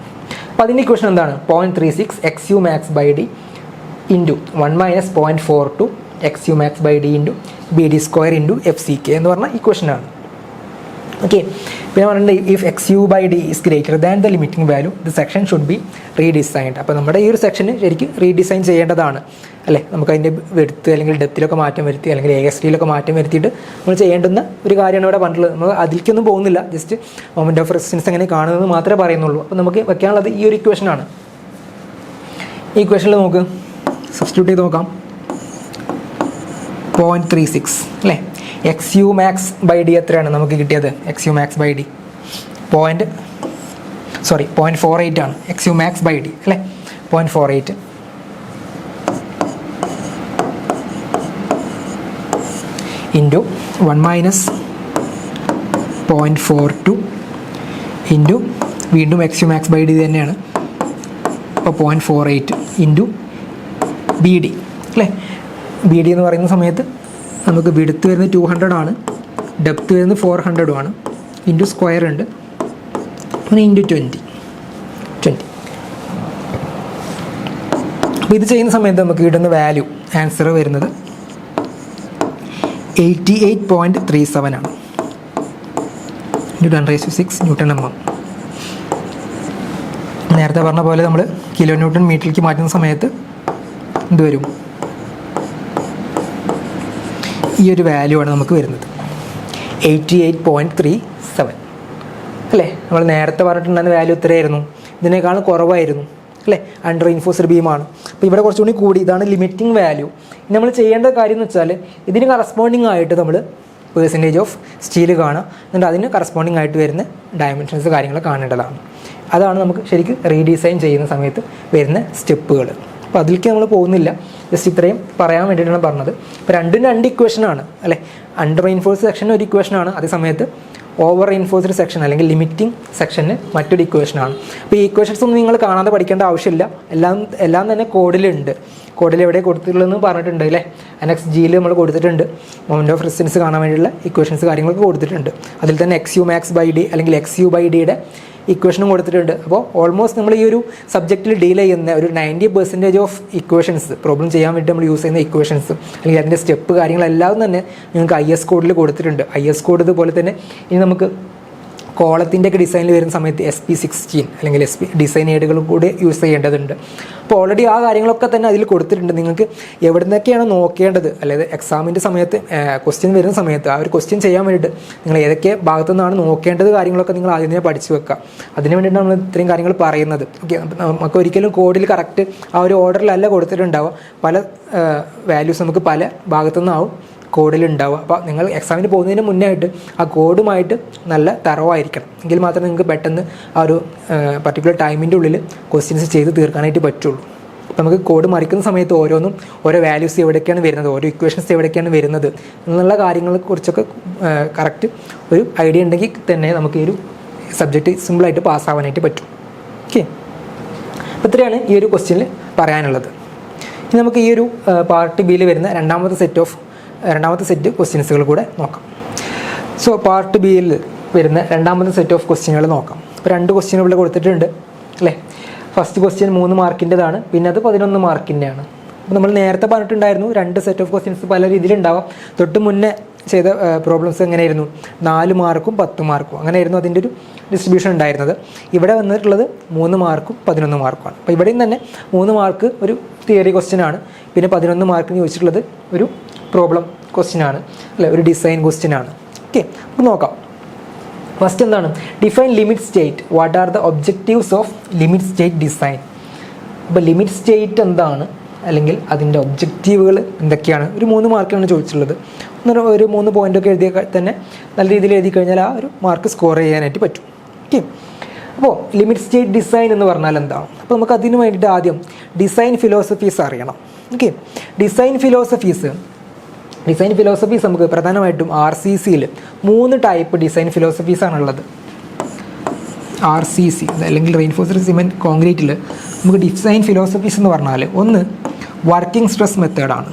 അപ്പോൾ അതിൻ്റെ ഇക്വേഷൻ എന്താണ്? 0.36 X U max by D into 1 minus 0.42 X U max by D into B D square into F C K എന്ന് പറഞ്ഞ ഇക്വേഷനാണ്. ഓക്കെ, പിന്നെ പറഞ്ഞിട്ടുണ്ട് if X U by D is greater than the limiting value the section should be redesigned. അപ്പോൾ നമ്മുടെ ഈ ഒരു സെക്ഷന് ശരിക്കും റീഡിസൈൻ ചെയ്യേണ്ടതാണ് അല്ലേ? നമുക്ക് അതിൻ്റെ വെടുത്ത് അല്ലെങ്കിൽ ഡെപ്തിലൊക്കെ മാറ്റം വരുത്തി, അല്ലെങ്കിൽ ASTയിലൊക്കെ മാറ്റം വരുത്തിയിട്ട് നമ്മൾ ചെയ്യേണ്ടുന്ന ഒരു കാര്യമാണ് ഇവിടെ പറഞ്ഞിട്ടുള്ളത്. നമ്മൾ അതിലേക്കൊന്നും പോകുന്നില്ല, ജസ്റ്റ് മൊമെൻറ്റ് ഓഫ് റെസിസ്റ്റൻസ് എങ്ങനെ കാണുന്നത് മാത്രമേ പറയുന്നുള്ളൂ. അപ്പോൾ നമുക്ക് വെക്കാനുള്ളത് ഈ ഒരു ഇക്വേഷനാണ്. ഈ ഇക്വേഷനിൽ നമുക്ക് സബ്സ്റ്റിറ്റ്യൂട്ട് ചെയ്ത് നോക്കാം. 0.36 അല്ലേ? X U max by D എത്രയാണ് നമുക്ക് കിട്ടിയത്? X U max by D 0.48 ആണ് X U max by D അല്ലേ? 0.48 ഇൻറ്റു 1 മൈനസ് 0.42 ഇൻറ്റു വീണ്ടും X U max by D തന്നെയാണ്. അപ്പോൾ 0.48 ഇൻറ്റു ബി ഡി അല്ലേ? ബി ഡി എന്ന് പറയുന്ന സമയത്ത് നമുക്ക് വിഡ്ത്ത് വരുന്നത് 200 ആണ്, ഡെപ്ത് വരുന്നത് 400 ആണ്, ഇൻറ്റു സ്ക്വയർ ഉണ്ട്, പിന്നെ ഇൻറ്റു 20. അപ്പോൾ ഇത് ചെയ്യുന്ന സമയത്ത് നമുക്ക് ഇടുന്ന വാല്യൂ ആൻസർ വരുന്നത് 88.37 ആണ്. 10⁶ Nm. നേരത്തെ പറഞ്ഞ പോലെ നമ്മൾ കിലോ ന്യൂട്ടൺ മീറ്ററിലേക്ക് മാറ്റുന്ന സമയത്ത് എന്ത് വരും? ഈ ഒരു വാല്യൂ ആണ് നമുക്ക് വരുന്നത് 88.37 അല്ലേ? നമ്മൾ നേരത്തെ പറഞ്ഞിട്ടുണ്ടായിരുന്ന വാല്യൂ ഇത്രയായിരുന്നു, ഇതിനേക്കാളും കുറവായിരുന്നു അല്ലേ? അണ്ടർ റെയിൻഫോഴ്സ്ഡ് ബീമാണ്. അപ്പോൾ ഇവിടെ കുറച്ചുകൂടി കൂടി, ഇതാണ് ലിമിറ്റിംഗ് വാല്യൂ. നമ്മൾ ചെയ്യേണ്ട കാര്യം എന്ന് വെച്ചാൽ ഇതിന് കറസ്പോണ്ടിങ് ആയിട്ട് നമ്മൾ പെർസെൻറ്റേജ് ഓഫ് സ്റ്റീൽ കാണുക, എന്നിട്ട് അതിന് കറസ്പോണ്ടിങ് ആയിട്ട് വരുന്ന ഡയമെൻഷൻസ് കാര്യങ്ങൾ കാണേണ്ടതാണ്. അതാണ് നമുക്ക് ശരിക്കും റീഡിസൈൻ ചെയ്യുന്ന സമയത്ത് വരുന്ന സ്റ്റെപ്പുകൾ. അപ്പോൾ അതിലേക്ക് നമ്മൾ പോകുന്നില്ല, ജസ്റ്റ് ഇത്രയും പറയാൻ വേണ്ടിയിട്ടാണ് പറഞ്ഞത്. ഇപ്പോൾ രണ്ടും രണ്ട് ഇക്വേഷനാണ് അല്ലേ? അണ്ടർ റെയിൻഫോഴ്സ്ഡ് സെക്ഷന് ഒരു ഇക്വേഷനാണ്, അതേ സമയത്ത് ഓവർ റെയിൻഫോഴ്സ്ഡ് സെക്ഷൻ അല്ലെങ്കിൽ ലിമിറ്റിംഗ് സെക്ഷന് മറ്റൊരു ഇക്വേഷനാണ്. അപ്പോൾ ഈ ഇക്വേഷൻസ് ഒന്നും നിങ്ങൾ കാണാതെ പഠിക്കേണ്ട ആവശ്യമില്ല, എല്ലാം തന്നെ കോഡിലുണ്ട്. കോഡിൽ എവിടെ കൊടുത്തിട്ടുള്ളതെന്ന് പറഞ്ഞിട്ടുണ്ട് അല്ലേ? അനക്സ് ജിയിൽ നമ്മൾ കൊടുത്തിട്ടുണ്ട്. മൊമെൻറ്റ് ഓഫ് റെസിസ്റ്റൻസ് കാണാൻ വേണ്ടിയുള്ള ഇക്വേഷൻസ് കാര്യങ്ങളൊക്കെ കൊടുത്തിട്ടുണ്ട്. അതിൽ തന്നെ X U max by D അല്ലെങ്കിൽ എക്സ് യു ബൈ ഡിയുടെ ഇക്വേഷനും കൊടുത്തിട്ടുണ്ട്. അപ്പോൾ ഓൾമോസ്റ്റ് നമ്മൾ ഈ ഒരു സബ്ജക്റ്റിൽ ഡീൽ ചെയ്യുന്ന ഒരു 90% ഓഫ് ഇക്വേഷൻസ്, പ്രോബ്ലം ചെയ്യാൻ വേണ്ടി നമ്മൾ യൂസ് ചെയ്യുന്ന ഇക്വേഷൻസ് അല്ലെങ്കിൽ അതിൻ്റെ സ്റ്റെപ്പ് കാര്യങ്ങളെല്ലാം തന്നെ നിങ്ങൾക്ക് IS കോഡിൽ കൊടുത്തിട്ടുണ്ട്. IS കോഡ് ഇതുപോലെ തന്നെ ഇനി നമുക്ക് കോളത്തിൻ്റെ ഒക്കെ ഡിസൈനിൽ വരുന്ന സമയത്ത് SP16 അല്ലെങ്കിൽ SP ഡിസൈൻ ഏഡുകൾ കൂടി യൂസ് ചെയ്യേണ്ടതുണ്ട്. അപ്പോൾ ഓൾറെഡി ആ കാര്യങ്ങളൊക്കെ തന്നെ അതിൽ കൊടുത്തിട്ടുണ്ട്. നിങ്ങൾക്ക് എവിടെ നിന്നൊക്കെയാണ് നോക്കേണ്ടത്, അതായത് എക്സാമിൻ്റെ സമയത്ത് ക്വസ്റ്റ്യൻ വരുന്ന സമയത്ത് ആ ഒരു ക്വസ്റ്റ്യൻ ചെയ്യാൻ വേണ്ടിയിട്ട് നിങ്ങൾ ഏതൊക്കെ ഭാഗത്തു നിന്നാണ് നോക്കേണ്ടത് കാര്യങ്ങളൊക്കെ നിങ്ങൾ ആദ്യം തന്നെ പഠിച്ചു വെക്കുക. അതിന് വേണ്ടിയിട്ടാണ് നമ്മൾ ഇത്രയും കാര്യങ്ങൾ പറയുന്നത്. ഓക്കെ, നമുക്ക് ഒരിക്കലും കോഡിൽ കറക്റ്റ് ആ ഒരു ഓർഡറിലല്ല കൊടുത്തിട്ടുണ്ടാവുക. പല വാല്യൂസ് നമുക്ക് പല ഭാഗത്തു നിന്നാവും കോഡിലുണ്ടാവുക. അപ്പോൾ നിങ്ങൾ എക്സാമിന് പോകുന്നതിന് മുന്നേ ആയിട്ട് ആ കോഡുമായിട്ട് നല്ല തറവായിരിക്കണം, എങ്കിൽ മാത്രമേ നിങ്ങൾക്ക് പെട്ടെന്ന് ആ ഒരു പർട്ടിക്കുലർ ടൈമിൻ്റെ ഉള്ളിൽ ക്വസ്റ്റ്യൻസ് ചെയ്ത് തീർക്കാനായിട്ട് പറ്റുള്ളൂ. അപ്പോൾ നമുക്ക് കോഡ് മറിക്കുന്ന സമയത്ത് ഓരോന്നും ഓരോ വാല്യൂസ് എവിടേക്കാണ് വരുന്നത്, ഓരോ ഇക്വേഷൻസ് എവിടേക്കാണ് വരുന്നത് എന്നുള്ള കാര്യങ്ങളെക്കുറിച്ചൊക്കെ കറക്റ്റ് ഒരു ഐഡിയ ഉണ്ടെങ്കിൽ തന്നെ നമുക്ക് ഈ ഒരു സബ്ജക്റ്റ് സിമ്പിളായിട്ട് പാസ്സാവാനായിട്ട് പറ്റും. ഓക്കെ, അപ്പോൾ ഇത്രയാണ് ഈ ഒരു ക്വസ്റ്റ്യനിൽ പറയാനുള്ളത്. ഇനി നമുക്ക് ഈ ഒരു പാർട്ട് ബിയിൽ വരുന്ന രണ്ടാമത്തെ സെറ്റ് ക്വസ്റ്റ്യൻസുകൾ കൂടെ നോക്കാം. സോ പാർട്ട് ബിയിൽ വരുന്ന രണ്ടാമത്തെ സെറ്റ് ഓഫ് ക്വസ്റ്റ്യനുകൾ നോക്കാം. ഇപ്പോൾ 2 ക്വസ്റ്റ്യൻ ഇവിടെ കൊടുത്തിട്ടുണ്ട് അല്ലേ? ഫസ്റ്റ് ക്വസ്റ്റ്യൻ 3 മാർക്കിൻ്റെതാണ്, പിന്നെ അത് 11 മാർക്കിൻ്റെയാണ്. അപ്പോൾ നമ്മൾ നേരത്തെ പറഞ്ഞിട്ടുണ്ടായിരുന്നു 2 സെറ്റ് ഓഫ് ക്വസ്റ്റ്യൻസ് പല രീതിയിലുണ്ടാവാം. തൊട്ട് മുന്നേ ചെയ്ത പ്രോബ്ലംസ് എങ്ങനെയായിരുന്നു 4 മാർക്കും 10 മാർക്കും അങ്ങനെയായിരുന്നു അതിൻ്റെ ഒരു ഡിസ്ട്രിബ്യൂഷൻ ഉണ്ടായിരുന്നത്. ഇവിടെ വന്നിട്ടുള്ളത് 3 മാർക്കും 11 മാർക്കുമാണ്. അപ്പോൾ ഇവിടെയും തന്നെ 3 മാർക്ക് ഒരു തിയറി ക്വസ്റ്റ്യനാണ്, പിന്നെ 11 മാർക്കിന് ചോദിച്ചിട്ടുള്ളത് ഒരു പ്രോബ്ലം ക്വസ്റ്റ്യനാണ്, അല്ലെ, ഒരു ഡിസൈൻ ക്വസ്റ്റ്യനാണ്. ഓക്കെ, അപ്പോൾ നോക്കാം. ഫസ്റ്റ് എന്താണ്? Define limit state. What are the objectives off limit state design. അപ്പോൾ ലിമിറ്റ് സ്റ്റേറ്റ് എന്താണ്, അല്ലെങ്കിൽ അതിൻ്റെ ഒബ്ജക്റ്റീവുകൾ എന്തൊക്കെയാണ്? ഒരു 3 മാർക്കാണ് ചോദിച്ചിട്ടുള്ളത്. ഒരു 3 പോയിൻ്റൊക്കെ എഴുതിയാൽ തന്നെ നല്ല രീതിയിൽ എഴുതി കഴിഞ്ഞാൽ ആ ഒരു മാർക്ക് സ്കോർ ചെയ്യാനായിട്ട് പറ്റും. ഓക്കെ, അപ്പോൾ ലിമിറ്റ് സ്റ്റേറ്റ് ഡിസൈൻ എന്ന് പറഞ്ഞാൽ എന്താണ്? അപ്പോൾ നമുക്ക് അതിന് വേണ്ടിയിട്ട് ആദ്യം ഡിസൈൻ ഫിലോസഫീസ് അറിയണം. ഓക്കെ, ഡിസൈൻ ഫിലോസഫീസ് നമുക്ക് പ്രധാനമായിട്ടും RCCയിൽ 3 ടൈപ്പ് ഡിസൈൻ ഫിലോസഫീസാണുള്ളത്. RCC അല്ലെങ്കിൽ റെയിൻഫോഴ്സ്ഡ് സിമെൻറ്റ് കോൺക്രീറ്റിൽ നമുക്ക് ഡിസൈൻ ഫിലോസഫീസ് എന്ന് പറഞ്ഞാൽ ഒന്ന് വർക്കിംഗ് സ്ട്രെസ് മെത്തേഡാണ്.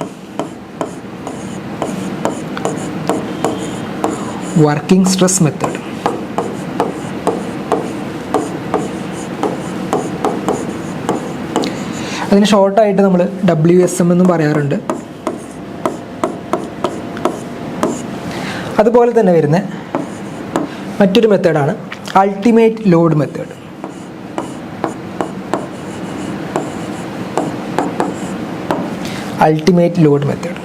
Working stress method. അതിന് ഷോർട്ടായിട്ട് നമ്മൾ WSM എന്നും പറയാറുണ്ട്. അതുപോലെ തന്നെ വരുന്ന മറ്റൊരു മെത്തേഡാണ് ultimate load method. Ultimate load method.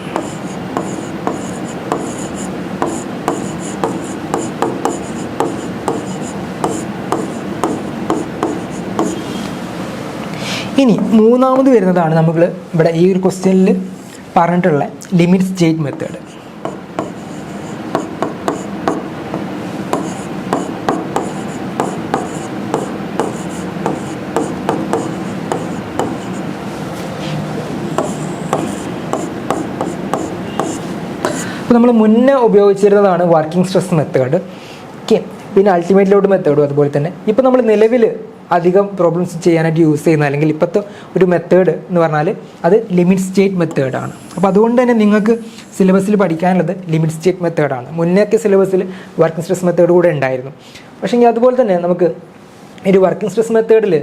ഇനി മൂന്നാമത് വരുന്നതാണ് നമ്മൾ ഇവിടെ ഈ ഒരു ക്വസ്റ്റ്യനിൽ പറഞ്ഞിട്ടുള്ള ലിമിറ്റ് സ്റ്റേറ്റ് മെത്തേഡ്. അപ്പോൾ നമ്മൾ മുന്നേ ഉപയോഗിച്ചിരുന്നതാണ് വർക്കിംഗ് സ്ട്രെസ് മെത്തേഡ്. ഓക്കെ, പിന്നെ അൾട്ടിമേറ്റ് ലോഡ് മെത്തേഡും അതുപോലെ തന്നെ. ഇപ്പോൾ നമ്മൾ നിലവിൽ അധികം പ്രോബ്ലംസ് ചെയ്യാനായിട്ട് യൂസ് ചെയ്യുന്ന, അല്ലെങ്കിൽ ഇപ്പോഴത്തെ ഒരു മെത്തേഡ് എന്ന് പറഞ്ഞാൽ അത് ലിമിറ്റ് സ്റ്റേറ്റ് മെത്തേഡാണ്. അപ്പോൾ അതുകൊണ്ട് തന്നെ നിങ്ങൾക്ക് സിലബസിൽ പഠിക്കാനുള്ളത് ലിമിറ്റ് സ്റ്റേറ്റ് മെത്തേഡാണ്. മുന്നേയൊക്കെ സിലബസിൽ വർക്കിംഗ് സ്ട്രെസ് മെത്തേഡ് കൂടെ ഉണ്ടായിരുന്നു. പക്ഷേ അതുപോലെ തന്നെ നമുക്ക് ഒരു വർക്കിംഗ് സ്ട്രെസ് മെത്തേഡിൽ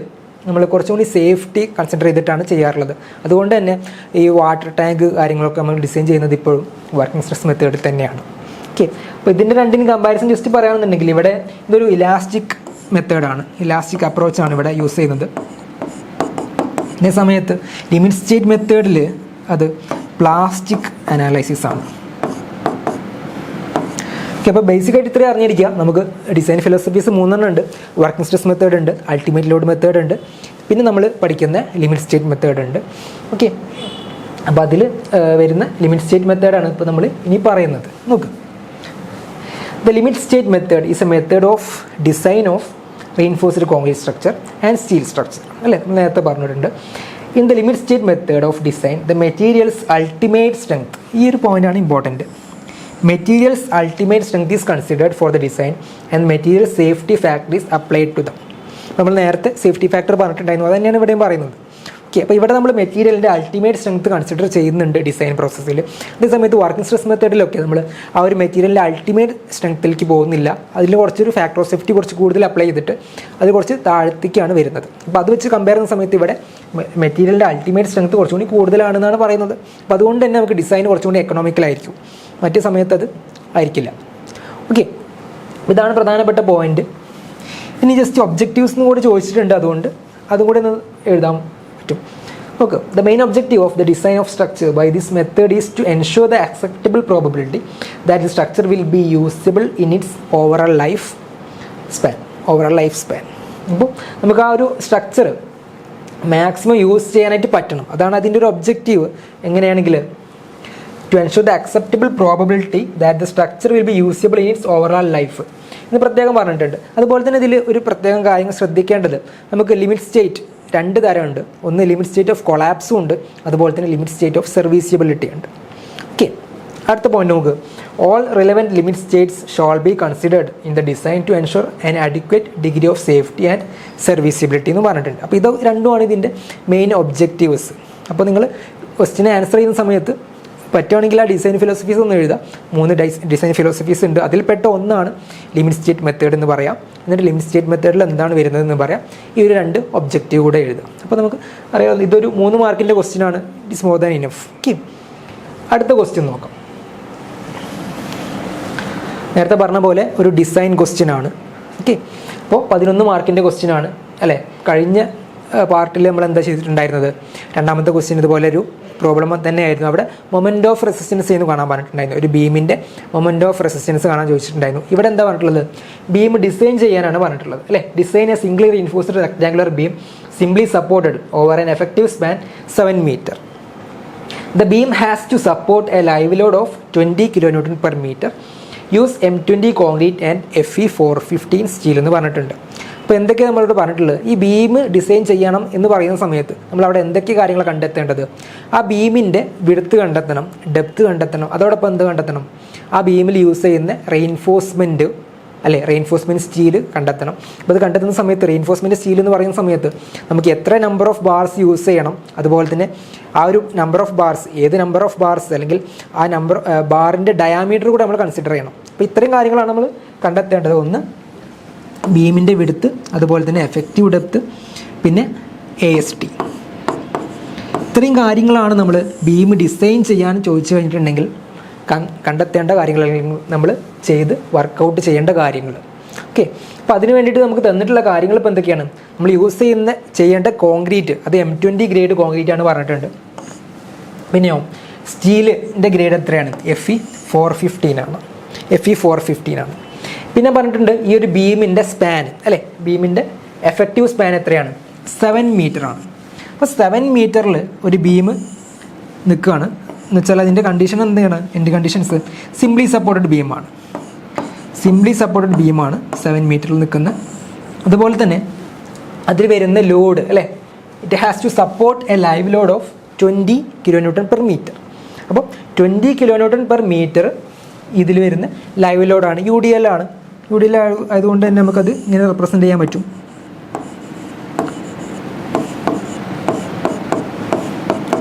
നമ്മൾ കുറച്ചും കൂടി സേഫ്റ്റി കൺസിഡർ ചെയ്തിട്ടാണ് ചെയ്യാറുള്ളത്. അതുകൊണ്ട് തന്നെ ഈ വാട്ടർ ടാങ്ക് കാര്യങ്ങളൊക്കെ നമ്മൾ ഡിസൈൻ ചെയ്യുന്നത് ഇപ്പോഴും വർക്കിംഗ് സ്ട്രെസ് മെത്തേഡിൽ തന്നെയാണ്. ഓക്കെ, അപ്പോൾ ഇതിൻ്റെ രണ്ടിനും കമ്പാരിസൺ ജസ്റ്റ് പറയുകയാണെന്നുണ്ടെങ്കിൽ ഇവിടെ ഇതൊരു ഇലാസ്റ്റിക് മെത്തേഡാണ്, ഇലാസ്റ്റിക് അപ്രോച്ചാണ് ഇവിടെ യൂസ് ചെയ്യുന്നത്. അതേ സമയത്ത് ലിമിറ്റ് സ്റ്റേറ്റ് മെത്തേഡിൽ അത് പ്ലാസ്റ്റിക് അനാലിസിസ് ആണ്. ഓക്കെ, അപ്പോൾ ബേസിക്കായിട്ട് ഇത്രയും അറിഞ്ഞിരിക്കുക. നമുക്ക് ഡിസൈൻ ഫിലോസഫീസ് 3 ഉണ്ട്. വർക്കിംഗ് സ്ട്രെസ് മെത്തേഡ് ഉണ്ട്, അൾട്ടിമേറ്റ് ലോഡ് മെത്തേഡ് ഉണ്ട്, പിന്നെ നമ്മൾ പഠിക്കുന്ന ലിമിറ്റ് സ്റ്റേറ്റ് മെത്തേഡ് ഉണ്ട്. ഓക്കെ, അപ്പോൾ അതിൽ വരുന്ന ലിമിറ്റ് സ്റ്റേറ്റ് മെത്തേഡാണ് ഇപ്പോൾ നമ്മൾ ഇനി പറയുന്നത്. നോക്ക്, the limit state method is a method of design of reinforced concrete structure and steel structure, അല്ലേ, നേരത്തെ പറഞ്ഞിട്ടുണ്ട്. In the limit state method of design the materials ultimate strength. ഈ ഒരു പോയിൻ്റാണ് important. Materials ultimate strength is considered for the design and material safety factor is applied to them. നമ്മൾ നേരത്തെ സേഫ്റ്റി ഫാക്ടർ പറഞ്ഞിട്ടുണ്ടായിരുന്നു, അത് തന്നെയാണ് ഇവിടെയും പറയുന്നത്. ഓക്കെ, അപ്പോൾ ഇവിടെ നമ്മൾ മെറ്റീരിയലിൻ്റെ അൾട്ടിമേറ്റ് സ്ട്രെങ്ത് കൺസിഡർ ചെയ്യുന്നുണ്ട് ഡിസൈൻ പ്രോസസ്സിൽ. അതേസമയത്ത് വർക്കിംഗ് സ്ട്രെസ് മെത്തേഡിലൊക്കെ നമ്മൾ ആ ഒരു മെറ്റീരിയലിൻ്റെ അൾട്ടിമേറ്റ് സ്ട്രെങ്ത്തിലേക്ക് പോകുന്നില്ല. അതിൽ കുറച്ചൊരു ഫാക്ടർ ഓഫ് സേഫ്റ്റി കുറച്ച് കൂടുതൽ അപ്ലൈ ചെയ്തിട്ട് അത് കുറച്ച് താഴത്തേക്കാണ് വരുന്നത്. അപ്പോൾ അത് വെച്ച് കമ്പയർ ചെയ്യുന്ന സമയത്ത് ഇവിടെ മെറ്റീരിയലിൻ്റെ അൾട്ടിമേറ്റ് സ്ട്രെങ്ത് കുറച്ചുകൂടി കൂടുതലാണെന്നാണ് പറയുന്നത്. അപ്പോൾ അതുകൊണ്ട് തന്നെ നമുക്ക് ഡിസൈൻ കുറച്ചുകൂടി എക്കണോമിക്കലായിരിക്കും, മറ്റേ സമയത്ത് അത് ആയിരിക്കില്ല. ഓക്കെ, ഇതാണ് പ്രധാനപ്പെട്ട പോയിന്റ്. ഇനി ജസ്റ്റ് ഒബ്ജക്റ്റീവ്സ് കൂടി ചോദിച്ചിട്ടുണ്ട്, അതുകൊണ്ട് അതും കൂടി ഒന്ന് എഴുതാൻ പറ്റും. Okay, the main objective of the design of structure by this method is to ensure the acceptable probability that the structure will be usable in its overall life span. അപ്പോൾ നമുക്ക് ആ ഒരു സ്ട്രക്ചർ മാക്സിമം യൂസ് ചെയ്യാനായിട്ട് പറ്റണം, അതാണ് അതിൻ്റെ ഒരു objective. എങ്ങനെയാണെങ്കിൽ to ensure the acceptable probability that the structure will be usable in its overall life എന്ന് പ്രത്യേകം പറഞ്ഞിട്ടുണ്ട്. അതുപോലെ തന്നെ ഇതിൽ ഒരു പ്രത്യേകം കാര്യം ശ്രദ്ധിക്കേണ്ടത്, നമുക്ക് ലിമിറ്റ് സ്റ്റേറ്റ് 2 തരമുണ്ട്. ഒന്ന് ലിമിറ്റ് സ്റ്റേറ്റ് ഓഫ് കൊളാപ്സും ഉണ്ട്, അതുപോലെ തന്നെ ലിമിറ്റ് സ്റ്റേറ്റ് ഓഫ് സർവീസിബിലിറ്റി ഉണ്ട്. ഓക്കെ, അടുത്ത പോയിന്റ് നോക്ക്. All relevant limit states shall be considered in the design to ensure an adequate degree of safety and serviceability എന്ന് പറഞ്ഞിട്ടുണ്ട്. അപ്പോൾ ഇത് രണ്ടുമാണ് ഇതിൻ്റെ മെയിൻ ഒബ്ജക്റ്റീവ്സ്. അപ്പോൾ നിങ്ങൾ ക്വസ്റ്റിനെ ആൻസർ ചെയ്യുന്ന സമയത്ത് പറ്റുവാണെങ്കിൽ ആ ഡിസൈൻ ഫിലോസഫീസ് ഒന്ന് എഴുതാം. 3 ഡിസൈൻ ഫിലോസഫീസ് ഉണ്ട്, അതിൽപ്പെട്ട ഒന്നാണ് ലിമിറ്റ് സ്റ്റേറ്റ് മെത്തേഡ് എന്ന് പറയാം. എന്നിട്ട് ലിമിറ്റ് സ്റ്റേറ്റ് മെത്തേഡിൽ എന്താണ് വരുന്നതെന്ന് പറയാം. ഈ ഒരു 2 ഒബ്ജക്റ്റീവ് കൂടെ എഴുതാം. അപ്പോൾ നമുക്ക് അറിയാം ഇതൊരു 3 മാർക്കിൻ്റെ ക്വസ്റ്റ്യനാണ്. It is more than enough. Okay, അടുത്ത ക്വസ്റ്റ്യൻ നോക്കാം. നേരത്തെ പറഞ്ഞ പോലെ ഒരു ഡിസൈൻ ക്വസ്റ്റ്യൻ ആണ്. ഓക്കെ, അപ്പോൾ 11 മാർക്കിൻ്റെ ക്വസ്റ്റ്യൻ ആണ് അല്ലേ. കഴിഞ്ഞ പാർട്ടിൽ നമ്മൾ എന്താ ചെയ്തിട്ടുണ്ടായിരുന്നത്, രണ്ടാമത്തെ ക്വസ്റ്റ്യൻ ഇതുപോലെ ഒരു പ്രോബ്ലം തന്നെയായിരുന്നു. അവിടെ മൊമെൻറ്റ് ഓഫ് റെസിസ്റ്റൻസ് എന്ന് കാണാൻ പറഞ്ഞിട്ടുണ്ടായിരുന്നു. ഒരു ബീമിൻ്റെ മൊമെൻറ്റ് ഓഫ് റെസിസ്റ്റൻസ് കാണാൻ ചോദിച്ചിട്ടുണ്ടായിരുന്നു. ഇവിടെ എന്താ പറഞ്ഞിട്ടുള്ളത്, ബീം ഡിസൈൻ ചെയ്യാനാണ് പറഞ്ഞിട്ടുള്ളത് അല്ലേ. Design A Zwingli reinforced rectangular beam simply supported over an effective span 7 meter. The beam has to support a live load of 20 kN per meter. Use M20 concrete and FE 415 steel എന്ന് പറഞ്ഞിട്ടുണ്ട്. അപ്പോൾ എന്തൊക്കെയാണ് നമ്മളോട് പറഞ്ഞിട്ടുള്ളത്, ഈ ബീം ഡിസൈൻ ചെയ്യണം എന്ന് പറയുന്ന സമയത്ത് നമ്മളവിടെ എന്തൊക്കെ കാര്യങ്ങൾ കണ്ടെത്തേണ്ടത്, ആ ബീമിൻ്റെ വിഡ്ത്ത് കണ്ടെത്തണം, ഡെപ്ത് കണ്ടെത്തണം, അതോടൊപ്പം എന്ത് കണ്ടെത്തണം, ആ ബീമിൽ യൂസ് ചെയ്യുന്ന റെയിൻഫോഴ്സ്മെൻറ്റ് അല്ലേ, റെയിൻഫോഴ്സ്മെൻറ്റ് സ്റ്റീൽ കണ്ടെത്തണം. അപ്പോൾ അത് കണ്ടെത്തുന്ന സമയത്ത് റെയിൻഫോഴ്സ്മെൻറ്റ് സ്റ്റീൽ എന്ന് പറയുന്ന സമയത്ത് നമുക്ക് എത്ര നമ്പർ ഓഫ് ബാർസ് യൂസ് ചെയ്യണം, അതുപോലെ തന്നെ ആ ഒരു നമ്പർ ഓഫ് ബാർസ്, ഏത് നമ്പർ ഓഫ് ബാർസ് അല്ലെങ്കിൽ ആ നമ്പർ ബാറിൻ്റെ ഡയാമീറ്റർ കൂടെ നമ്മൾ കൺസിഡർ ചെയ്യണം. അപ്പോൾ ഇത്രയും കാര്യങ്ങളാണ് നമ്മൾ കണ്ടെത്തേണ്ടത്. ഒന്ന് ബീമിൻ്റെ വിഡ്ത്ത്, അതുപോലെ തന്നെ എഫക്റ്റീവ് ഡെപ്ത്, പിന്നെ AST. ഇത്രയും കാര്യങ്ങളാണ് നമ്മൾ ബീം ഡിസൈൻ ചെയ്യാൻ ചോദിച്ചു കഴിഞ്ഞിട്ടുണ്ടെങ്കിൽ കണ്ടെത്തേണ്ട കാര്യങ്ങൾ, അല്ലെങ്കിൽ നമ്മൾ ചെയ്ത് വർക്കൗട്ട് ചെയ്യേണ്ട കാര്യങ്ങൾ. ഓക്കെ, അപ്പോൾ അതിന് വേണ്ടിയിട്ട് നമുക്ക് തന്നിട്ടുള്ള കാര്യങ്ങൾ ഇപ്പോൾ എന്തൊക്കെയാണ്, നമ്മൾ യൂസ് ചെയ്യേണ്ട കോൺക്രീറ്റ് അത് M20 ഗ്രേഡ് കോൺക്രീറ്റ് ആണ് പറഞ്ഞിട്ടുണ്ട്. പിന്നെയോ സ്റ്റീലിൻ്റെ ഗ്രേഡ് എത്രയാണ്, FE 415 ആണ്. FE 415 ആണ്. പിന്നെ പറഞ്ഞിട്ടുണ്ട് ഈ ഒരു ബീമിൻ്റെ സ്പാൻ അല്ലേ, ബീമിൻ്റെ എഫക്റ്റീവ് സ്പാൻ എത്രയാണ്, 7 meter ആണ്. അപ്പോൾ 7 meterൽ ഒരു ബീം നിൽക്കുകയാണ് എന്ന് വെച്ചാൽ അതിൻ്റെ കണ്ടീഷൻ എന്താണ്, എൻ്റെ കണ്ടീഷൻസ് സിംപ്ലി സപ്പോർട്ടഡ് ബീമാണ്. സിംപ്ലി സപ്പോർട്ടഡ് ബീമാണ് 7 meterൽ നിൽക്കുന്നത്. അതുപോലെ തന്നെ അതിൽ വരുന്ന ലോഡ് അല്ലേ, it has to support a live load of 20 kN per meter. അപ്പോൾ 20 kN per meter ഇതിൽ വരുന്ന ലൈവ് ലോഡാണ്, UDL ആണ്. UDL ആയതുകൊണ്ട് തന്നെ നമുക്കത് ഇങ്ങനെ റെപ്രസെൻ്റ് ചെയ്യാൻ പറ്റും.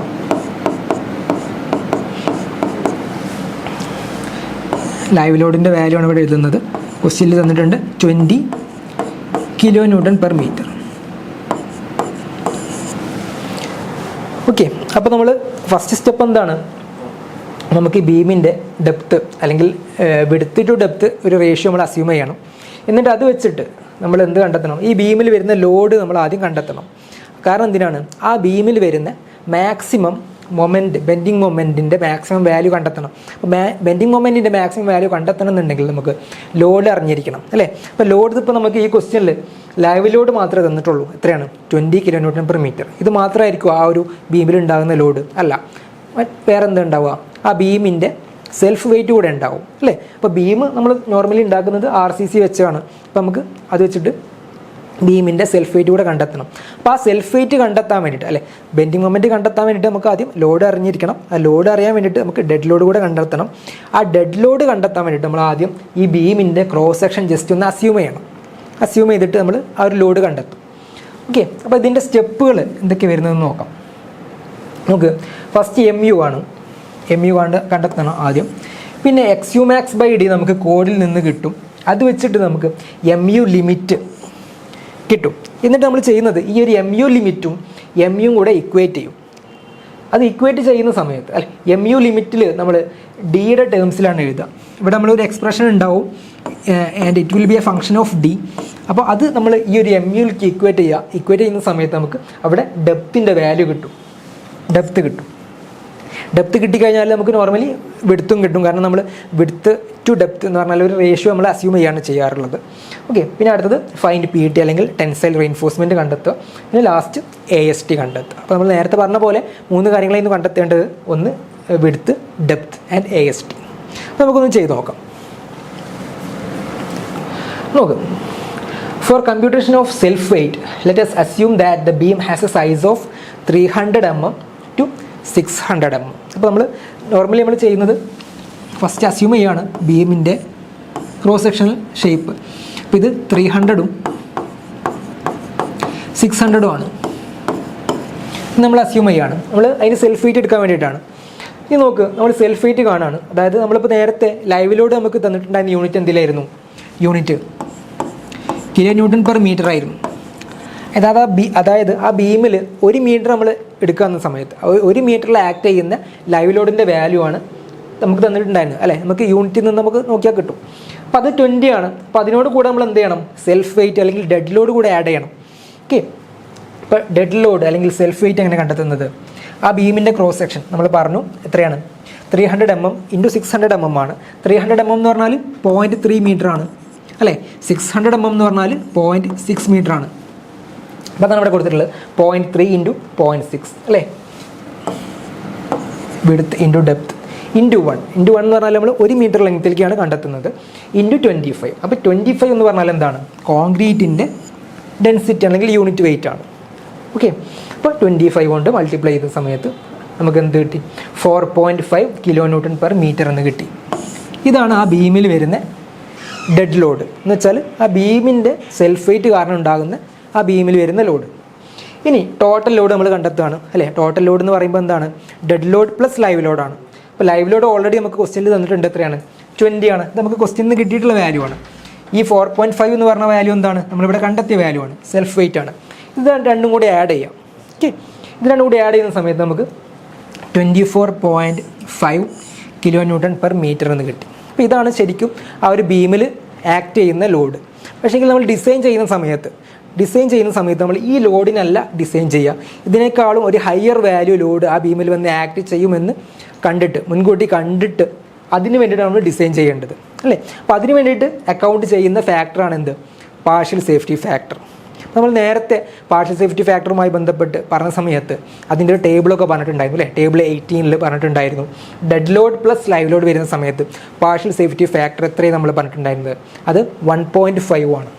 ലൈവ് ലോഡിൻ്റെ വാല്യൂ ആണ് ഇവിടെ എഴുതുന്നത്. ക്വസ്റ്റ്യനിൽ തന്നിട്ടുണ്ട് 20 kN per meter. ഓക്കെ, അപ്പോൾ നമ്മൾ ഫസ്റ്റ് സ്റ്റെപ്പ് എന്താണ്, നമുക്ക് ഈ ബീമിൻ്റെ ഡെപ്ത്ത് അല്ലെങ്കിൽ വിഡ്ത്ത് ടു ഡെപ്ത്ത് ഒരു റേഷ്യോ നമ്മൾ അസ്യൂം ചെയ്യണം. എന്നിട്ട് അത് വെച്ചിട്ട് നമ്മൾ എന്ത് കണ്ടെത്തണം, ഈ ബീമിൽ വരുന്ന ലോഡ് നമ്മൾ ആദ്യം കണ്ടെത്തണം. കാരണം എന്തിനാണ്, ആ ബീമിൽ വരുന്ന മാക്സിമം മൊമെൻറ്റ്, ബെൻഡിങ് മൊമെൻറ്റിൻ്റെ മാക്സിമം വാല്യൂ കണ്ടെത്തണം. അപ്പോൾ ബെൻഡിങ് മൊമെൻറ്റിൻ്റെ മാക്സിമം വാല്യൂ കണ്ടെത്തണം എന്നുണ്ടെങ്കിൽ നമുക്ക് ലോഡ് അറിഞ്ഞിരിക്കണം അല്ലേ. അപ്പോൾ ലോഡ് ഇപ്പോൾ നമുക്ക് ഈ ക്വസ്റ്റ്യനിൽ ലൈവ് ലോഡ് മാത്രമേ തന്നിട്ടുള്ളൂ. എത്രയാണ്, 20 kN per meter. ഇത് മാത്രമായിരിക്കും ആ ഒരു ബീമിൽ ഉണ്ടാകുന്ന ലോഡ് അല്ല, വേറെ എന്താ ഉണ്ടാവുക, ആ ബീമിൻ്റെ സെൽഫ് വെയിറ്റ് കൂടെ ഉണ്ടാവും അല്ലേ. അപ്പോൾ ബീം നമ്മൾ നോർമലി ഉണ്ടാക്കുന്നത് RCC വെച്ചാണ്. അപ്പോൾ നമുക്ക് അത് വെച്ചിട്ട് ബീമിൻ്റെ സെൽഫ് വെയിറ്റ് കൂടെ കണ്ടെത്തണം. അപ്പോൾ ആ സെൽഫ് വെയിറ്റ് കണ്ടെത്താൻ വേണ്ടിയിട്ട് അല്ലേ, ബെൻഡിങ് മൊമെൻറ്റ് കണ്ടെത്താൻ വേണ്ടിയിട്ട് നമുക്ക് ആദ്യം ലോഡ് അറിഞ്ഞിരിക്കണം. ആ ലോഡ് അറിയാൻ വേണ്ടിയിട്ട് നമുക്ക് ഡെഡ് ലോഡ് കൂടെ കണ്ടെത്തണം. ആ ഡെഡ് ലോഡ് കണ്ടെത്താൻ വേണ്ടിയിട്ട് നമ്മൾ ആദ്യം ഈ ബീമിൻ്റെ ക്രോസ് സെക്ഷൻ ജസ്റ്റ് ഒന്ന് അസ്യൂം ചെയ്യണം. അസ്യൂം ചെയ്തിട്ട് നമ്മൾ ആ ഒരു ലോഡ് കണ്ടെത്തും. ഓക്കെ, അപ്പോൾ ഇതിൻ്റെ സ്റ്റെപ്പുകൾ എന്തൊക്കെ വരുന്നതെന്ന് നോക്കാം. നമുക്ക് ഫസ്റ്റ് MU ആണ്, MU കണ്ടെത്തണം ആദ്യം. പിന്നെ XUmax/D നമുക്ക് കോഡിൽ നിന്ന് കിട്ടും. അത് വെച്ചിട്ട് നമുക്ക് MU ലിമിറ്റ് കിട്ടും. എന്നിട്ട് നമ്മൾ ചെയ്യുന്നത് ഈ ഒരു MU ലിമിറ്റും MU കൂടെ ഇക്വേറ്റ് ചെയ്യും. അത് ഇക്വേറ്റ് ചെയ്യുന്ന സമയത്ത് അല്ലെ, MU ലിമിറ്റിൽ നമ്മൾ ഡിയുടെ ടേംസിലാണ് എഴുതുക. ഇവിടെ നമ്മളൊരു എക്സ്പ്രഷൻ ഉണ്ടാവും, and it will be A function of D. അപ്പോൾ അത് നമ്മൾ ഈ ഒരു MUലേക്ക് ഇക്വേറ്റ് ചെയ്യുന്ന സമയത്ത് നമുക്ക് അവിടെ ഡെപ്തിൻ്റെ വാല്യൂ കിട്ടും, ഡെപ്ത് കിട്ടും. ഡെപ്ത് കിട്ടിക്കഴിഞ്ഞാൽ നമുക്ക് നോർമലി വിഡ്ത്തും കിട്ടും. കാരണം നമ്മൾ വിഡ്ത്ത് ടു ഡെപ്ത് എന്ന് പറഞ്ഞാൽ ഒരു റേഷ്യോ നമ്മൾ അസ്യൂം ചെയ്യാണ് ചെയ്യാറുള്ളത്. ഓക്കെ, പിന്നെ അടുത്തത് ഫൈൻഡ് PT അല്ലെങ്കിൽ ടെൻസൈൽ റെയിൻഫോഴ്സ്മെൻറ്റ് കണ്ടെത്തുക. പിന്നെ ലാസ്റ്റ് AST കണ്ടെത്തുക. അപ്പോൾ നമ്മൾ നേരത്തെ പറഞ്ഞ പോലെ 3 കാര്യങ്ങളായിരുന്നു കണ്ടെത്തേണ്ടത്. ഒന്ന് വിഡ്ത്ത്, ഡെപ്ത് ആൻഡ് AST. അപ്പോൾ നമുക്കൊന്ന് ചെയ്ത് നോക്കാം. For computation of self weight, let us assume that the beam has a size of 300 mm to 600 mm. അപ്പോൾ നമ്മൾ നോർമലി നമ്മൾ ചെയ്യുന്നത് ഫസ്റ്റ് അസ്യൂം ചെയ്യുകയാണ് ബീമിൻ്റെ ക്രോസ് സെക്ഷണൽ ഷേപ്പ്. അപ്പോൾ ഇത് 300ഉം 600ഉം ആണ് നമ്മൾ അസ്യൂം ചെയ്യുകയാണ്. നമ്മൾ അതിന് സെൽഫ് വെയിറ്റ് എടുക്കാൻ വേണ്ടിയിട്ടാണ്. ഇനി നോക്ക്, നമ്മൾ സെൽഫ് വെയിറ്റ് കാണുകയാണ്. അതായത് നമ്മളിപ്പോൾ നേരത്തെ ലൈവിലോട് നമുക്ക് തന്നിട്ടുണ്ടായിരുന്ന യൂണിറ്റ് എന്തിലായിരുന്നു, യൂണിറ്റ് kN per meter ആയിരുന്നു. അതായത് ആ ബീമിൽ 1 മീറ്റർ നമ്മൾ എടുക്കുന്ന സമയത്ത് 1 മീറ്ററിൽ ആക്ട് ചെയ്യുന്ന ലൈവ് ലോഡിൻ്റെ വാല്യൂ ആണ് നമുക്ക് തന്നിട്ടുണ്ടായിരുന്നു അല്ലേ, നമുക്ക് യൂണിറ്റിൽ നിന്ന് നമുക്ക് നോക്കിയാൽ കിട്ടും. അപ്പോൾ അത് 20 ആണ്. അപ്പോൾ അതിനോട് കൂടെ നമ്മൾ എന്ത് ചെയ്യണം, സെൽഫ് വെയിറ്റ് അല്ലെങ്കിൽ ഡെഡ് ലോഡ് കൂടെ ആഡ് ചെയ്യണം. ഓക്കെ, ഇപ്പോൾ ഡെഡ് ലോഡ് അല്ലെങ്കിൽ സെൽഫ് വെയിറ്റ് എങ്ങനെ കണ്ടെത്തുന്നത്? ആ ബീമിൻ്റെ ക്രോസ് സെക്ഷൻ നമ്മൾ പറഞ്ഞു എത്രയാണ്, 300 mm ഇൻറ്റു 600 mm ആണ്. 300 mm എന്ന് പറഞ്ഞാൽ 0.3 മീറ്റർ ആണ് അല്ലേ, 600 mm എന്ന് പറഞ്ഞാൽ 0.6 മീറ്റർ ആണ്. അപ്പോൾ അതാണ് ഇവിടെ കൊടുത്തിട്ടുള്ളത് 0.3 ഇൻറ്റു 0.6 അല്ലേ, വിഡ്ത്ത് ഇൻറ്റു ഡെപ്ത് ഇൻറ്റു 1 എന്ന് പറഞ്ഞാൽ നമ്മൾ 1 മീറ്റർ ലെങ്ത്തിലേക്കാണ് കണ്ടെത്തുന്നത്, ഇൻറ്റു 25. അപ്പോൾ 25 എന്ന് പറഞ്ഞാൽ എന്താണ്, കോൺക്രീറ്റിൻ്റെ ഡെൻസിറ്റി അല്ലെങ്കിൽ യൂണിറ്റ് വെയിറ്റ് ആണ്. ഓക്കെ, അപ്പോൾ 25 കൊണ്ട് മൾട്ടിപ്ലൈ ചെയ്ത സമയത്ത് നമുക്ക് എന്ത് കിട്ടി, 4.5 kN/m എന്ന് കിട്ടി. ഇതാണ് ആ ബീമിൽ വരുന്ന ഡെഡ് ലോഡ് എന്ന് വെച്ചാൽ ആ ബീമിൻ്റെ സെൽഫ് വെയിറ്റ് കാരണം ഉണ്ടാകുന്ന ആ ബീമിൽ വരുന്ന ലോഡ്. ഇനി ടോട്ടൽ ലോഡ് നമ്മൾ കണ്ടെത്തുകയാണ് അല്ലേ. ടോട്ടൽ ലോഡ് എന്ന് പറയുമ്പോൾ എന്താണ്, ഡെഡ് ലോഡ് പ്ലസ് ലൈവ് ലോഡാണ്. അപ്പോൾ ലൈവ് ലോഡ് ഓൾറെഡി നമുക്ക് ക്വസ്റ്റ്യനിൽ തന്നിട്ടുണ്ട്, എത്രയാണ്, 20 ആണ്. ഇത് നമുക്ക് ക്വസ്റ്റ്യനിൽ നിന്ന് കിട്ടിയിട്ടുള്ള വാല്യൂ ആണ്. ഈ 4.5 എന്ന് പറഞ്ഞ വാല്യൂ എന്താണ്, നമ്മളിവിടെ കണ്ടെത്തിയ വാല്യൂ ആണ്, സെൽഫ് വെയിറ്റ് ആണ്. ഇത് രണ്ടും കൂടി ആഡ് ചെയ്യാം. ഓക്കെ, ഇത് രണ്ടും കൂടി ആഡ് ചെയ്യുന്ന സമയത്ത് നമുക്ക് 24.5 kN/m എന്ന് കിട്ടി. അപ്പോൾ ഇതാണ് ശരിക്കും ആ ഒരു ബീമിൽ ആക്ട് ചെയ്യുന്ന ലോഡ്. പക്ഷേങ്കിൽ നമ്മൾ ഡിസൈൻ ചെയ്യുന്ന സമയത്ത് നമ്മൾ ഈ ലോഡിനല്ല ഡിസൈൻ ചെയ്യുക, ഇതിനേക്കാളും ഒരു ഹയർ വാല്യൂ ലോഡ് ആ ബീമിൽ വന്ന് ആക്ട് ചെയ്യുമെന്ന് മുൻകൂട്ടി കണ്ടിട്ട് അതിന് വേണ്ടിയിട്ടാണ് നമ്മൾ ഡിസൈൻ ചെയ്യേണ്ടത് അല്ലേ. അപ്പോൾ അതിന് വേണ്ടിയിട്ട് അക്കൗണ്ട് ചെയ്യുന്ന ഫാക്ടറാണ് എന്ത്, പാർഷ്യൽ സേഫ്റ്റി ഫാക്ടർ. നമ്മൾ നേരത്തെ പാർഷ്യൽ സേഫ്റ്റി ഫാക്ടറുമായി ബന്ധപ്പെട്ട് പറഞ്ഞ സമയത്ത് അതിൻ്റെ ഒരു ടേബിളൊക്കെ പറഞ്ഞിട്ടുണ്ടായിരുന്നു അല്ലേ, ടേബിൾ 18 പറഞ്ഞിട്ടുണ്ടായിരുന്നു. Dead load plus live load വരുന്ന സമയത്ത് പാർഷ്യൽ സേഫ്റ്റി ഫാക്ടർ എത്രയും നമ്മൾ പറഞ്ഞിട്ടുണ്ടായിരുന്നത്, അത് 1.5 ആണ്.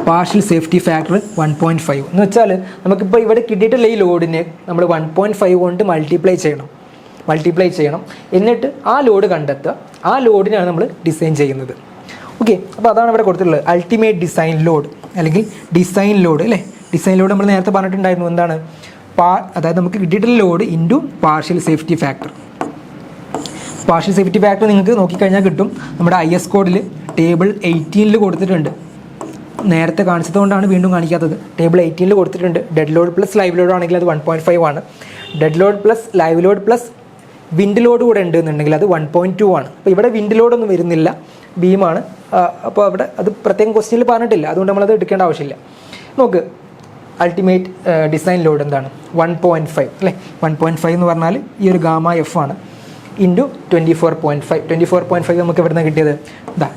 പാർഷ്യൽ സേഫ്റ്റി ഫാക്ടർ 1.5 എന്ന് വെച്ചാൽ നമുക്കിപ്പോൾ ഇവിടെ കിട്ടിയിട്ടുള്ള ഈ ലോഡിനെ നമ്മൾ 1.5 കൊണ്ട് മൾട്ടിപ്ലൈ ചെയ്യണം. എന്നിട്ട് ആ ലോഡ് കണ്ടെത്തുക, ആ ലോഡിനാണ് നമ്മൾ ഡിസൈൻ ചെയ്യുന്നത്. ഓക്കെ, അപ്പോൾ അതാണ് ഇവിടെ കൊടുത്തിട്ടുള്ളത്, അൾട്ടിമേറ്റ് ഡിസൈൻ ലോഡ് അല്ലെങ്കിൽ ഡിസൈൻ ലോഡ് അല്ലേ. ഡിസൈൻ ലോഡ് നമ്മൾ നേരത്തെ പറഞ്ഞിട്ടുണ്ടായിരുന്നു, എന്താണ്, അതായത് നമുക്ക് കിട്ടിയിട്ടുള്ള load into partial safety factor. Partial safety factor നിങ്ങൾക്ക് നോക്കിക്കഴിഞ്ഞാൽ കിട്ടും, നമ്മുടെ IS കോഡിൽ ടേബിൾ 18 കൊടുത്തിട്ടുണ്ട്. നേരത്തെ കാണിച്ചതുകൊണ്ടാണ് വീണ്ടും കാണിക്കാത്തത്. ടേബിൾ 18 കൊടുത്തിട്ടുണ്ട്. Dead load plus live load ആണെങ്കിൽ അത് 1.5 ആണ്. Dead load plus live load plus wind load കൂടെ ഉണ്ടെന്നുണ്ടെങ്കിൽ അത് 1.2 ആണ്. അപ്പോൾ ഇവിടെ വിൻഡ് ലോഡൊന്നും വരുന്നില്ല, ബീമാണ്. അപ്പോൾ അവിടെ അത് പ്രത്യേകം ക്വസ്റ്റ്യനിൽ പറഞ്ഞിട്ടില്ല, അതുകൊണ്ട് നമ്മളത് എടുക്കേണ്ട ആവശ്യമില്ല. നോക്ക്, അൾട്ടിമേറ്റ് ഡിസൈൻ ലോഡ് എന്താണ്, 1.5 അല്ലേ. 1.5 എന്ന് പറഞ്ഞാൽ ഈ ഒരു ഗാമ എഫ് ആണ്, ഇൻറ്റു 24.5 നമുക്ക് എവിടെ നിന്ന് കിട്ടിയത്,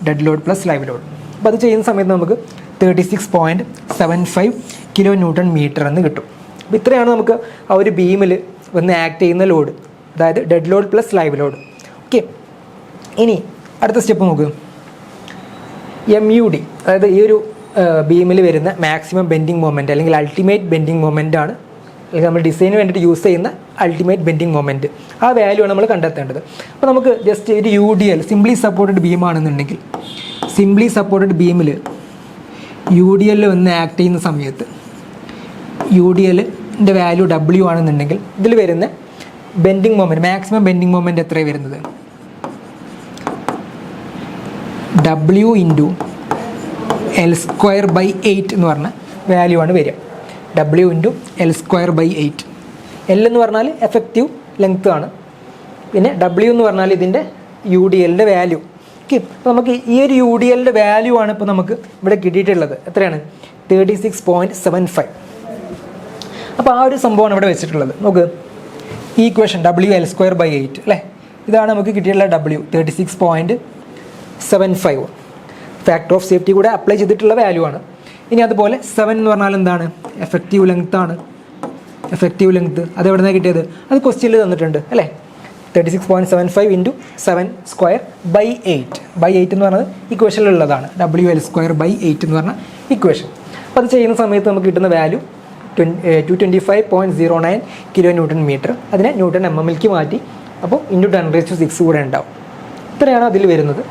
dead load plus live load. അപ്പോൾ അത് ചെയ്യുന്ന സമയത്ത് നമുക്ക് 36.75 kN/m എന്ന് കിട്ടും. അപ്പോൾ ഇത്രയാണ് നമുക്ക് ആ ഒരു ബീമിൽ വന്ന് ആക്ട് ചെയ്യുന്ന ലോഡ്, അതായത് dead load plus live load. Okay, ഇനി അടുത്ത സ്റ്റെപ്പ് നോക്ക്, MUD, അതായത് ഈ ഒരു ബീമിൽ വരുന്ന മാക്സിമം ബെൻഡിങ് മൊമെൻറ്റ് അല്ലെങ്കിൽ അൾട്ടിമേറ്റ് ബെൻഡിങ് മൊമെൻ്റ് ആണ്, അല്ലെങ്കിൽ നമ്മൾ ഡിസൈന് വേണ്ടിയിട്ട് യൂസ് ചെയ്യുന്ന അൾട്ടിമേറ്റ് ബെൻഡിങ് മൊമെൻറ്റ്. ആ വാല്യൂ ആണ് നമ്മൾ കണ്ടെത്തേണ്ടത്. അപ്പോൾ നമുക്ക് ജസ്റ്റ് ഒരു UDL സിംപ്ലി സപ്പോർട്ടഡ് ബീമാണെന്നുണ്ടെങ്കിൽ, സിംപ്ലി സപ്പോർട്ടഡ് ബീമിൽ UDL വന്ന് ആക്ട് ചെയ്യുന്ന സമയത്ത് UDLൻ്റെ വാല്യൂ W ആണെന്നുണ്ടെങ്കിൽ ഇതിൽ വരുന്ന bending moment, maximum bending moment എത്രയാണ് വരുന്നത്, W ഇൻറ്റു L²/8 എന്ന് പറഞ്ഞ വാല്യൂ ആണ് വരിക. W into L²/8. L എന്ന് പറഞ്ഞാൽ എഫക്റ്റീവ് ലെങ്ത് ആണ്, പിന്നെ W എന്ന് പറഞ്ഞാൽ ഇതിൻ്റെ UDLൻ്റെ വാല്യൂ. ഓക്കെ, അപ്പോൾ നമുക്ക് ഈ ഒരു UDLൻ്റെ വാല്യൂ ആണ് ഇപ്പോൾ നമുക്ക് ഇവിടെ കിട്ടിയിട്ടുള്ളത്. എത്രയാണ്, 36.75. അപ്പോൾ ആ ഒരു സംഭവമാണ് ഇവിടെ വെച്ചിട്ടുള്ളത്. നോക്ക്, ഈ ഇക്വേഷൻ WL²/8 അല്ലേ, ഇതാണ് നമുക്ക് കിട്ടിയിട്ടുള്ള W, 36.75. ഫാക്ടർ ഓഫ് സേഫ്റ്റി കൂടെ അപ്ലൈ ചെയ്തിട്ടുള്ള വാല്യൂ ആണ്. ഇനി അതുപോലെ 7 എന്ന് പറഞ്ഞാൽ എന്താണ്, എഫക്റ്റീവ് ലെങ്ത് ആണ്. എഫക്റ്റീവ് ലെങ്ത് അത് എവിടെ നിന്നാണ് കിട്ടിയത്, അത് ക്വസ്റ്റ്യനിൽ തന്നിട്ടുണ്ട് അല്ലേ. 36.75 ഇൻറ്റു 7²/8 എന്ന് പറഞ്ഞത് ഇക്വേഷനിലുള്ളതാണ്. WL²/8 എന്ന് പറഞ്ഞ ഇക്വേഷൻ. അപ്പോൾ അത് ചെയ്യുന്ന സമയത്ത് നമുക്ക് കിട്ടുന്ന വാല്യൂ 225.09 kN/m. അതിനെ Nm മാറ്റി, അപ്പോൾ ഇൻറ്റു 10⁶ കൂടെ ഉണ്ടാവും. ഇത്രയാണ് അതിൽ വരുന്നത്.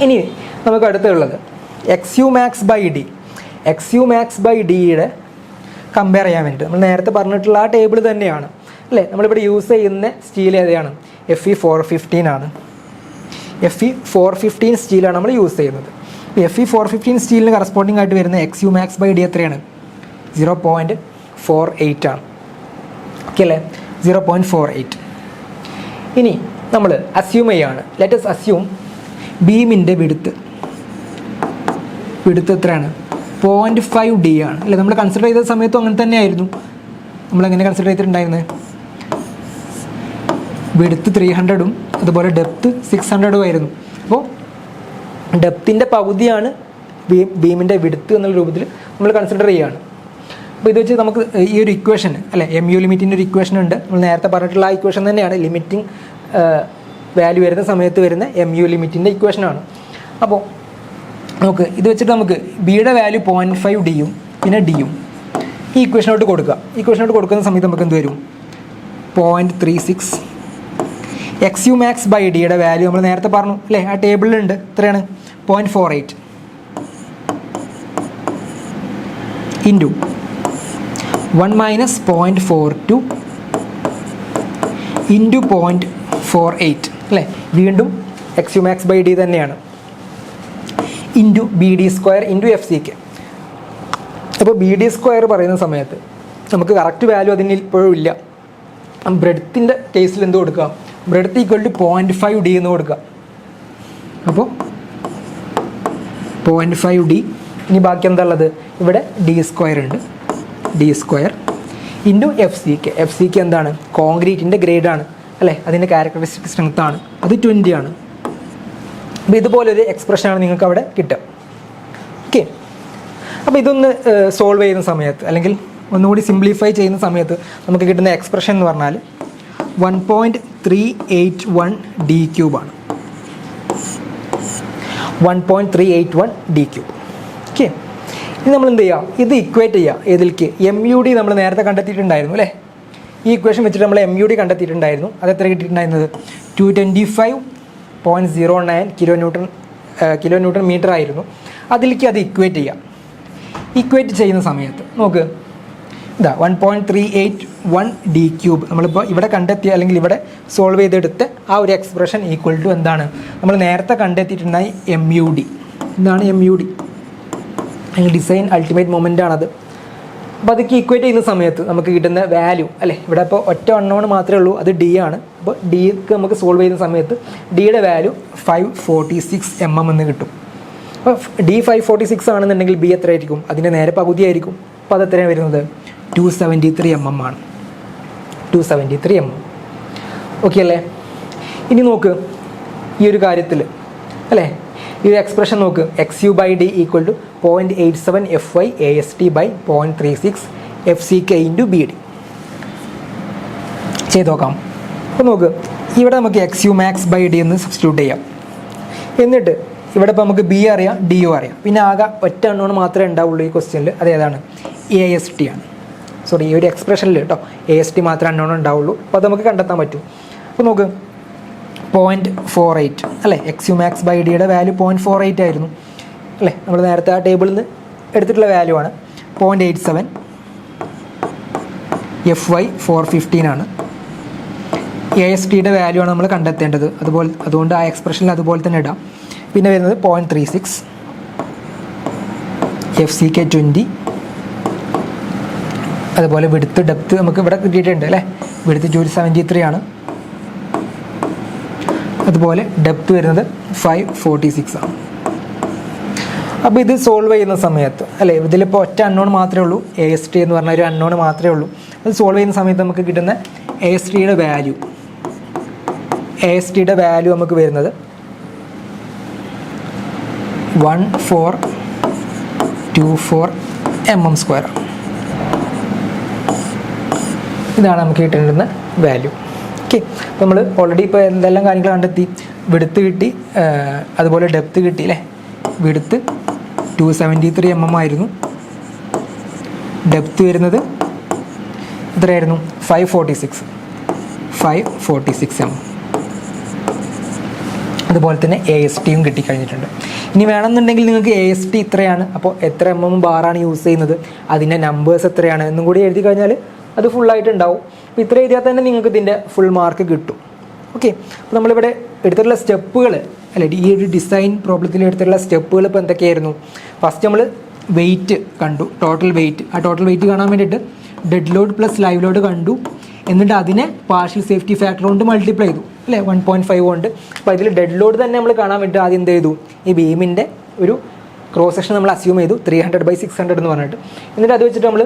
ഇനി നമുക്ക് അടുത്തുള്ളത് XUmax/D. XUmax/Dയുടെ കമ്പയർ ചെയ്യാൻ വേണ്ടിയിട്ട് നമ്മൾ നേരത്തെ പറഞ്ഞിട്ടുള്ള ആ ടേബിൾ തന്നെയാണ് അല്ലേ. നമ്മളിവിടെ യൂസ് ചെയ്യുന്ന സ്റ്റീൽ ഏതാണ്, Fe415 ആണ്. Fe415 സ്റ്റീലാണ് നമ്മൾ യൂസ് ചെയ്യുന്നത്. Fe415 സ്റ്റീലിന് കറസ്പോണ്ടിങ് ആയിട്ട് വരുന്ന XUmax/D എത്രയാണ്, 0.48 ആണ്. ഓക്കെ അല്ലേ, 0.48. ഇനി നമ്മൾ അസ്യൂം ചെയ്യാണ്. ലെറ്റസ് അസ്യൂം ബീമിൻ്റെ വിടുത്ത് എത്രയാണ്? 0.5D ആണ് അല്ലേ? നമ്മൾ കൺസിഡർ ചെയ്ത സമയത്തും അങ്ങനെ തന്നെയായിരുന്നു. നമ്മളെങ്ങനെ കൺസിഡർ ചെയ്തിട്ടുണ്ടായിരുന്നത്? വിടുത്ത് 300ഉം അതുപോലെ ഡെപ്ത്ത് 600ഉം ആയിരുന്നു. അപ്പോൾ ഡെപ്തിൻ്റെ പകുതിയാണ് ബീമിൻ്റെ വിടുത്ത് എന്നുള്ള രൂപത്തിൽ നമ്മൾ കൺസിഡർ ചെയ്യുകയാണ്. അപ്പോൾ ഇത് വെച്ച് നമുക്ക് ഈ ഒരു ഇക്വേഷൻ അല്ലേ, MU ലിമിറ്റിൻ്റെ ഒരു ഇക്വേഷൻ ഉണ്ട്. നമ്മൾ നേരത്തെ പറഞ്ഞിട്ടുള്ള ആ ഇക്വേഷൻ തന്നെയാണ് ലിമിറ്റിംഗ് വാല്യൂ വരുന്ന സമയത്ത് വരുന്ന MU ലിമിറ്റിൻ്റെ ഇക്വേഷനാണ്. അപ്പോൾ നമുക്ക് ഇത് വെച്ചിട്ട് നമുക്ക് ബിയുടെ വാല്യൂ 0.5Dയും പിന്നെ ഡിയും ഈ ഇക്വേഷനോട്ട് കൊടുക്കുക. ഇക്വേഷനോട്ട് കൊടുക്കുന്ന സമയത്ത് നമുക്ക് എന്ത് വരും? 0.36 XU max ബൈ ഡിയുടെ വാല്യൂ നമ്മൾ നേരത്തെ പറഞ്ഞു അല്ലേ, ആ ടേബിളിലുണ്ട്. എത്രയാണ്? 0.48 ഇൻറ്റു 1 മൈനസ് 0.42 ഇൻറ്റു 0.48 അല്ലേ, വീണ്ടും XU max ബൈ ഡി തന്നെയാണ്, ഇൻറ്റു BD² ഇൻറ്റു FCK. അപ്പോൾ BD² പറയുന്ന സമയത്ത് നമുക്ക് കറക്റ്റ് വാല്യൂ അതിന് ഇപ്പോഴും ഇല്ല. ബ്രെഡത്തിൻ്റെ കേസിൽ എന്ത് കൊടുക്കുക? ബ്രെഡത്ത് ഈക്വൽ ടു 0.5D എന്ന് കൊടുക്കുക. അപ്പോൾ 0.5D. ഇനി ബാക്കി എന്താ ഉള്ളത്? ഇവിടെ D² ഉണ്ട്, D² ഇൻറ്റു FCK എന്താണ്? കോൺക്രീറ്റിൻ്റെ ഗ്രേഡാണ് അല്ലേ, അതിൻ്റെ ക്യാരക്ടറിസ്റ്റിക് സ്ട്രെങ്ത് ആണ്, അത് 20 ആണ്. അപ്പോൾ ഇതുപോലൊരു എക്സ്പ്രഷനാണ് നിങ്ങൾക്ക് അവിടെ കിട്ടുക. ഓക്കെ, അപ്പോൾ ഇതൊന്ന് സോൾവ് ചെയ്യുന്ന സമയത്ത് അല്ലെങ്കിൽ ഒന്നുകൂടി സിംപ്ലിഫൈ ചെയ്യുന്ന സമയത്ത് നമുക്ക് കിട്ടുന്ന എക്സ്പ്രഷൻ എന്ന് പറഞ്ഞാൽ 1.381D³ ആണ്. 1.381D³. ഓക്കെ, ഇനി നമ്മൾ എന്ത് ചെയ്യുക? ഇത് ഇക്വേറ്റ് ചെയ്യുക. ഏതിലേക്ക്? MUD നമ്മൾ നേരത്തെ കണ്ടെത്തിയിട്ടുണ്ടായിരുന്നു അല്ലേ? ഈ ഇക്വേഷൻ വെച്ചിട്ട് നമ്മൾ MUD കണ്ടെത്തിയിട്ടുണ്ടായിരുന്നു. അത് എത്ര കിട്ടിയിട്ടുണ്ടായിരുന്നത്? 225.09 കിലോ ന്യൂട്ടൺ മീറ്റർ ആയിരുന്നു. അതിലേക്ക് അത് ഇക്വേറ്റ് ചെയ്യാം. ഇക്വേറ്റ് ചെയ്യുന്ന സമയത്ത് നോക്ക്, ഇതാ 1.381D³ നമ്മളിപ്പോൾ ഇവിടെ കണ്ടെത്തിയ അല്ലെങ്കിൽ ഇവിടെ സോൾവ് ചെയ്തെടുത്ത് ആ ഒരു എക്സ്പ്രഷൻ ഈക്വൽ ടു എന്താണ്? നമ്മൾ നേരത്തെ കണ്ടെത്തിയിട്ടുണ്ടായി MUD. എന്താണ് MUD? അല്ലെങ്കിൽ ഡിസൈൻ അൾട്ടിമേറ്റ് മൊമെൻ്റ് ആണത്. അപ്പോൾ അതൊക്കെ ഇക്വേറ്റ് ചെയ്യുന്ന സമയത്ത് നമുക്ക് കിട്ടുന്ന വാല്യൂ അല്ലേ, ഇവിടെ ഇപ്പോൾ ഒറ്റ അൺനോൺ മാത്രമേ ഉള്ളൂ, അത് D ആണ്. അപ്പോൾ ഡിക്ക് നമുക്ക് സോൾവ് ചെയ്യുന്ന സമയത്ത് ഡിയുടെ വാല്യൂ 546 mm എന്ന് കിട്ടും. അപ്പോൾ D 546 ആണെന്നുണ്ടെങ്കിൽ B എത്ര ആയിരിക്കും? അതിൻ്റെ നേരെ പകുതിയായിരിക്കും. അപ്പോൾ അത് എത്രയാണ് വരുന്നത്? 273 mm ആണ്. 273 mm. ഓക്കെ അല്ലേ? ഇനി നോക്ക് ഈ ഒരു കാര്യത്തിൽ അല്ലേ, ഈ ഒരു എക്സ്പ്രഷൻ നോക്ക്. XU by D equal to 0.87 FY AST by 0.36 FCK into BD ചെയ്ത് നോക്കാം. അപ്പോൾ നോക്ക്, ഇവിടെ നമുക്ക് XU max ബൈ ഡി എന്ന് സബ്സ്റ്റിറ്റ്യൂട്ട് ചെയ്യാം. എന്നിട്ട് ഇവിടെ ഇപ്പോൾ നമുക്ക് B അറിയാം, DU അറിയാം, പിന്നെ ആകെ ഒറ്റ അണ്ണോൺ മാത്രമേ ഉണ്ടാവുള്ളൂ ഈ ക്വസ്റ്റ്യനിൽ. അതേതാണ്? AST ആണ്. സോറി, ഈ ഒരു എക്സ്പ്രഷനിൽ കേട്ടോ AST മാത്രമേ അണ്ണോൺ ഉണ്ടാവുള്ളൂ. അപ്പോൾ അത് നമുക്ക് കണ്ടെത്താൻ പറ്റും. അപ്പോൾ നോക്ക് 0.48 അല്ലേ, XU max ബൈ ഡിയുടെ വാല്യൂ 0.48 ആയിരുന്നു അല്ലേ, നമ്മൾ നേരത്തെ ആ ടേബിളിൽ നിന്ന് എടുത്തിട്ടുള്ള വാല്യൂ ആണ്. 0.87 FY 415 ആണ്. ASTയുടെ വാല്യൂ ആണ് നമ്മൾ കണ്ടെത്തേണ്ടത്. അതുകൊണ്ട് ആ എക്സ്പ്രഷനിൽ അതുപോലെ തന്നെ ഇടാം. പിന്നെ വരുന്നത് 0.36 FCK 20. അതുപോലെ വിടുത്ത് ഡെപ്ത്ത് നമുക്ക് ഇവിടെ കിട്ടിയിട്ടുണ്ട് അല്ലേ, വിടുത്ത് 273 ആണ്. അതുപോലെ ഡെപ്ത്ത് വരുന്നത് 546 ആണ്. അപ്പോൾ ഇത് സോൾവ് ചെയ്യുന്ന സമയത്ത് അല്ലേ, ഇതിലിപ്പോൾ ഒറ്റ അൺനോൺ മാത്രമേ ഉള്ളൂ, AST എന്ന് പറഞ്ഞ ഒരു അൺനോൺ മാത്രമേ ഉള്ളൂ. അത് സോൾവ് ചെയ്യുന്ന സമയത്ത് നമുക്ക് കിട്ടുന്ന ASTയുടെ വാല്യൂ നമുക്ക് വരുന്നത് 1424 mm². ഇതാണ് നമുക്ക് കിട്ടേണ്ടുന്ന വാല്യൂ. ഓക്കെ, അപ്പോൾ നമ്മൾ ഓൾറെഡി ഇപ്പോൾ എന്തെല്ലാം കാര്യങ്ങൾ കണ്ടെത്തി? വിടുത്ത് കിട്ടി, അതുപോലെ ഡെപ്ത്ത് കിട്ടി അല്ലേ. വിടുത്ത് 273 mm ആയിരുന്നു, ഡെപ്ത്ത് വരുന്നത് എത്രയായിരുന്നു? 546 mm. അതുപോലെ തന്നെ ASTയും കിട്ടിക്കഴിഞ്ഞിട്ടുണ്ട്. ഇനി വേണമെന്നുണ്ടെങ്കിൽ നിങ്ങൾക്ക് AST ഇത്രയാണ്, അപ്പോൾ എത്ര mm ബാറാണ് യൂസ് ചെയ്യുന്നത്, അതിൻ്റെ നമ്പേഴ്സ് എത്രയാണ് എന്നും കൂടി എഴുതി കഴിഞ്ഞാൽ അത് ഫുള്ളായിട്ടുണ്ടാവും. അപ്പോൾ ഇത്ര എഴുതിയാൽ തന്നെ നിങ്ങൾക്ക് ഇതിൻ്റെ ഫുൾ മാർക്ക് കിട്ടും. ഓക്കെ, അപ്പോൾ നമ്മളിവിടെ എടുത്തിട്ടുള്ള സ്റ്റെപ്പുകൾ അല്ലെ, ഈ ഒരു ഡിസൈൻ പ്രോബ്ലത്തിൽ എടുത്തിട്ടുള്ള സ്റ്റെപ്പുകൾ ഇപ്പോൾ എന്തൊക്കെയായിരുന്നു? ഫസ്റ്റ് നമ്മൾ വെയിറ്റ് കണ്ടു, ടോട്ടൽ വെയിറ്റ്. ആ ടോട്ടൽ വെയിറ്റ് കാണാൻ വേണ്ടിയിട്ട് dead load plus live load കണ്ടു. എന്നിട്ട് അതിനെ പാർഷ്യൽ സേഫ്റ്റി ഫാക്ടർ കൊണ്ട് മൾട്ടിപ്ലൈ ചെയ്തു. അല്ലേ 1.5 ഉണ്ട്. അപ്പോൾ ഇതിൽ ഡെഡ് ലോഡ് തന്നെ നമ്മൾ കാണാൻ വേണ്ടി ആദ്യം എന്ത് ചെയ്തു, ഈ ബീമിൻ്റെ ഒരു ക്രോസ് സെക്ഷൻ നമ്മൾ അസ്യൂം ചെയ്തു 300/600 എന്ന് പറഞ്ഞിട്ട്. എന്നിട്ട് അത് വെച്ചിട്ട് നമ്മൾ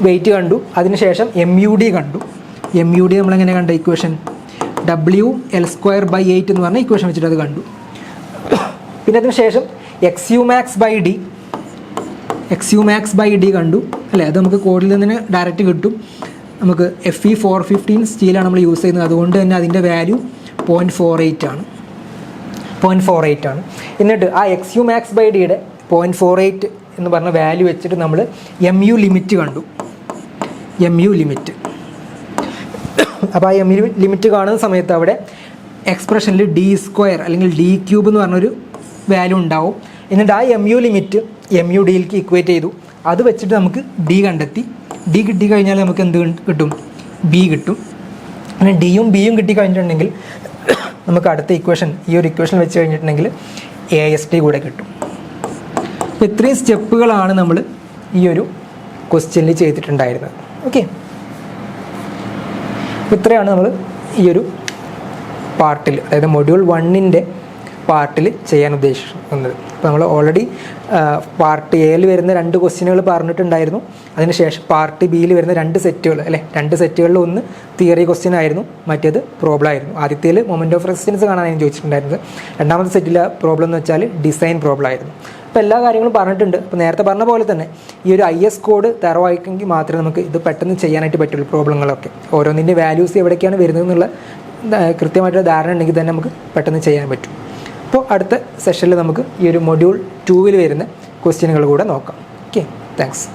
വെയിറ്റ് കണ്ടു. അതിനുശേഷം MUD കണ്ടു. MUD നമ്മളെങ്ങനെ കണ്ട ഇക്വേഷൻ WL²/8 എന്ന് പറഞ്ഞ ഇക്വേഷൻ വെച്ചിട്ട് അത് കണ്ടു. പിന്നെ അതിന് ശേഷം XUmax/D കണ്ടു അല്ലേ. അത് നമുക്ക് കോഡിൽ നിന്ന് ഡയറക്റ്റ് കിട്ടും. നമുക്ക് Fe415 സ്റ്റീലാണ് നമ്മൾ യൂസ് ചെയ്യുന്നത്, അതുകൊണ്ട് തന്നെ അതിൻ്റെ വാല്യൂ 0.48 ആണ്. 0.48 ആണ്. എന്നിട്ട് ആ XUmax/Dയുടെ 0.48 എന്ന് പറഞ്ഞ വാല്യൂ വെച്ചിട്ട് നമ്മൾ MU ലിമിറ്റ് കണ്ടു. MU limit. അപ്പോൾ ആ MU ലിമിറ്റ് കാണുന്ന സമയത്ത് അവിടെ എക്സ്പ്രഷനിൽ D² അല്ലെങ്കിൽ D³ എന്ന് പറഞ്ഞൊരു വാല്യൂ ഉണ്ടാവും. എന്നിട്ട് ആ MU ലിമിറ്റ് MUDയിലേക്ക് ഇക്വേറ്റ് ചെയ്തു. അത് വെച്ചിട്ട് നമുക്ക് D കണ്ടെത്തി. D കിട്ടിക്കഴിഞ്ഞാൽ നമുക്ക് എന്ത് കിട്ടും, B കിട്ടും. അങ്ങനെ Dയും Bയും കിട്ടിക്കഴിഞ്ഞിട്ടുണ്ടെങ്കിൽ നമുക്ക് അടുത്ത ഇക്വേഷൻ, ഈ ഒരു ഇക്വേഷൻ വെച്ച് കഴിഞ്ഞിട്ടുണ്ടെങ്കിൽ AST കൂടെ കിട്ടും. അപ്പോൾ ഇത്രയും സ്റ്റെപ്പുകളാണ് നമ്മൾ ഈ ഒരു ക്വസ്റ്റ്യനിൽ ചെയ്തിട്ടുണ്ടായിരുന്നത്. ഓക്കെ, അപ്പോൾ ഇത്രയാണ് നമ്മൾ ഈ ഒരു പാർട്ടിൽ, അതായത് മൊഡ്യൂൾ 1ൻ്റെ പാർട്ടിൽ ചെയ്യാൻ ഉദ്ദേശിക്കുന്നത്. അപ്പോൾ നമ്മൾ ഓൾറെഡി പാർട്ട് എയിൽ വരുന്ന 2 ക്വസ്റ്റ്യനുകൾ പറഞ്ഞിട്ടുണ്ടായിരുന്നു. അതിനുശേഷം പാർട്ട് ബിയിൽ വരുന്ന 2 സെറ്റുകൾ അല്ലേ, 2 സെറ്റുകളിൽ ഒന്ന് തിയറി ക്വസ്റ്റ്യൻ ആയിരുന്നു, മറ്റേത് പ്രോബ്ലം ആയിരുന്നു. ആദ്യത്തേൽ മൊമെൻറ്റ് ഓഫ് റെസിസ്റ്റൻസ് കാണാനാണ് ചോദിച്ചിട്ടുണ്ടായിരുന്നത്. രണ്ടാമത്തെ സെറ്റിലെ പ്രോബ്ലം എന്ന് വെച്ചാൽ ഡിസൈൻ പ്രോബ്ലം ആയിരുന്നു. അപ്പോൾ എല്ലാ കാര്യങ്ങളും പറഞ്ഞിട്ടുണ്ട്. അപ്പോൾ നേരത്തെ പറഞ്ഞ പോലെ തന്നെ ഈ ഒരു IS കോഡ് തറവായിക്കെങ്കിൽ മാത്രമേ നമുക്ക് ഇത് പെട്ടെന്ന് ചെയ്യാനായിട്ട് പറ്റുള്ളൂ. പ്രോബ്ലങ്ങളൊക്കെ ഓരോന്നിൻ്റെ വാല്യൂസ് എവിടേക്കാണ് വരുന്നത് എന്നുള്ള കൃത്യമായിട്ടൊരു ധാരണ ഉണ്ടെങ്കിൽ തന്നെ നമുക്ക് പെട്ടെന്ന് ചെയ്യാൻ പറ്റും. അപ്പോൾ അടുത്ത സെഷനിൽ നമുക്ക് ഈ ഒരു മൊഡ്യൂൾ 2 വരുന്ന ക്വസ്റ്റ്യനുകൾ കൂടെ നോക്കാം. Okay, thanks.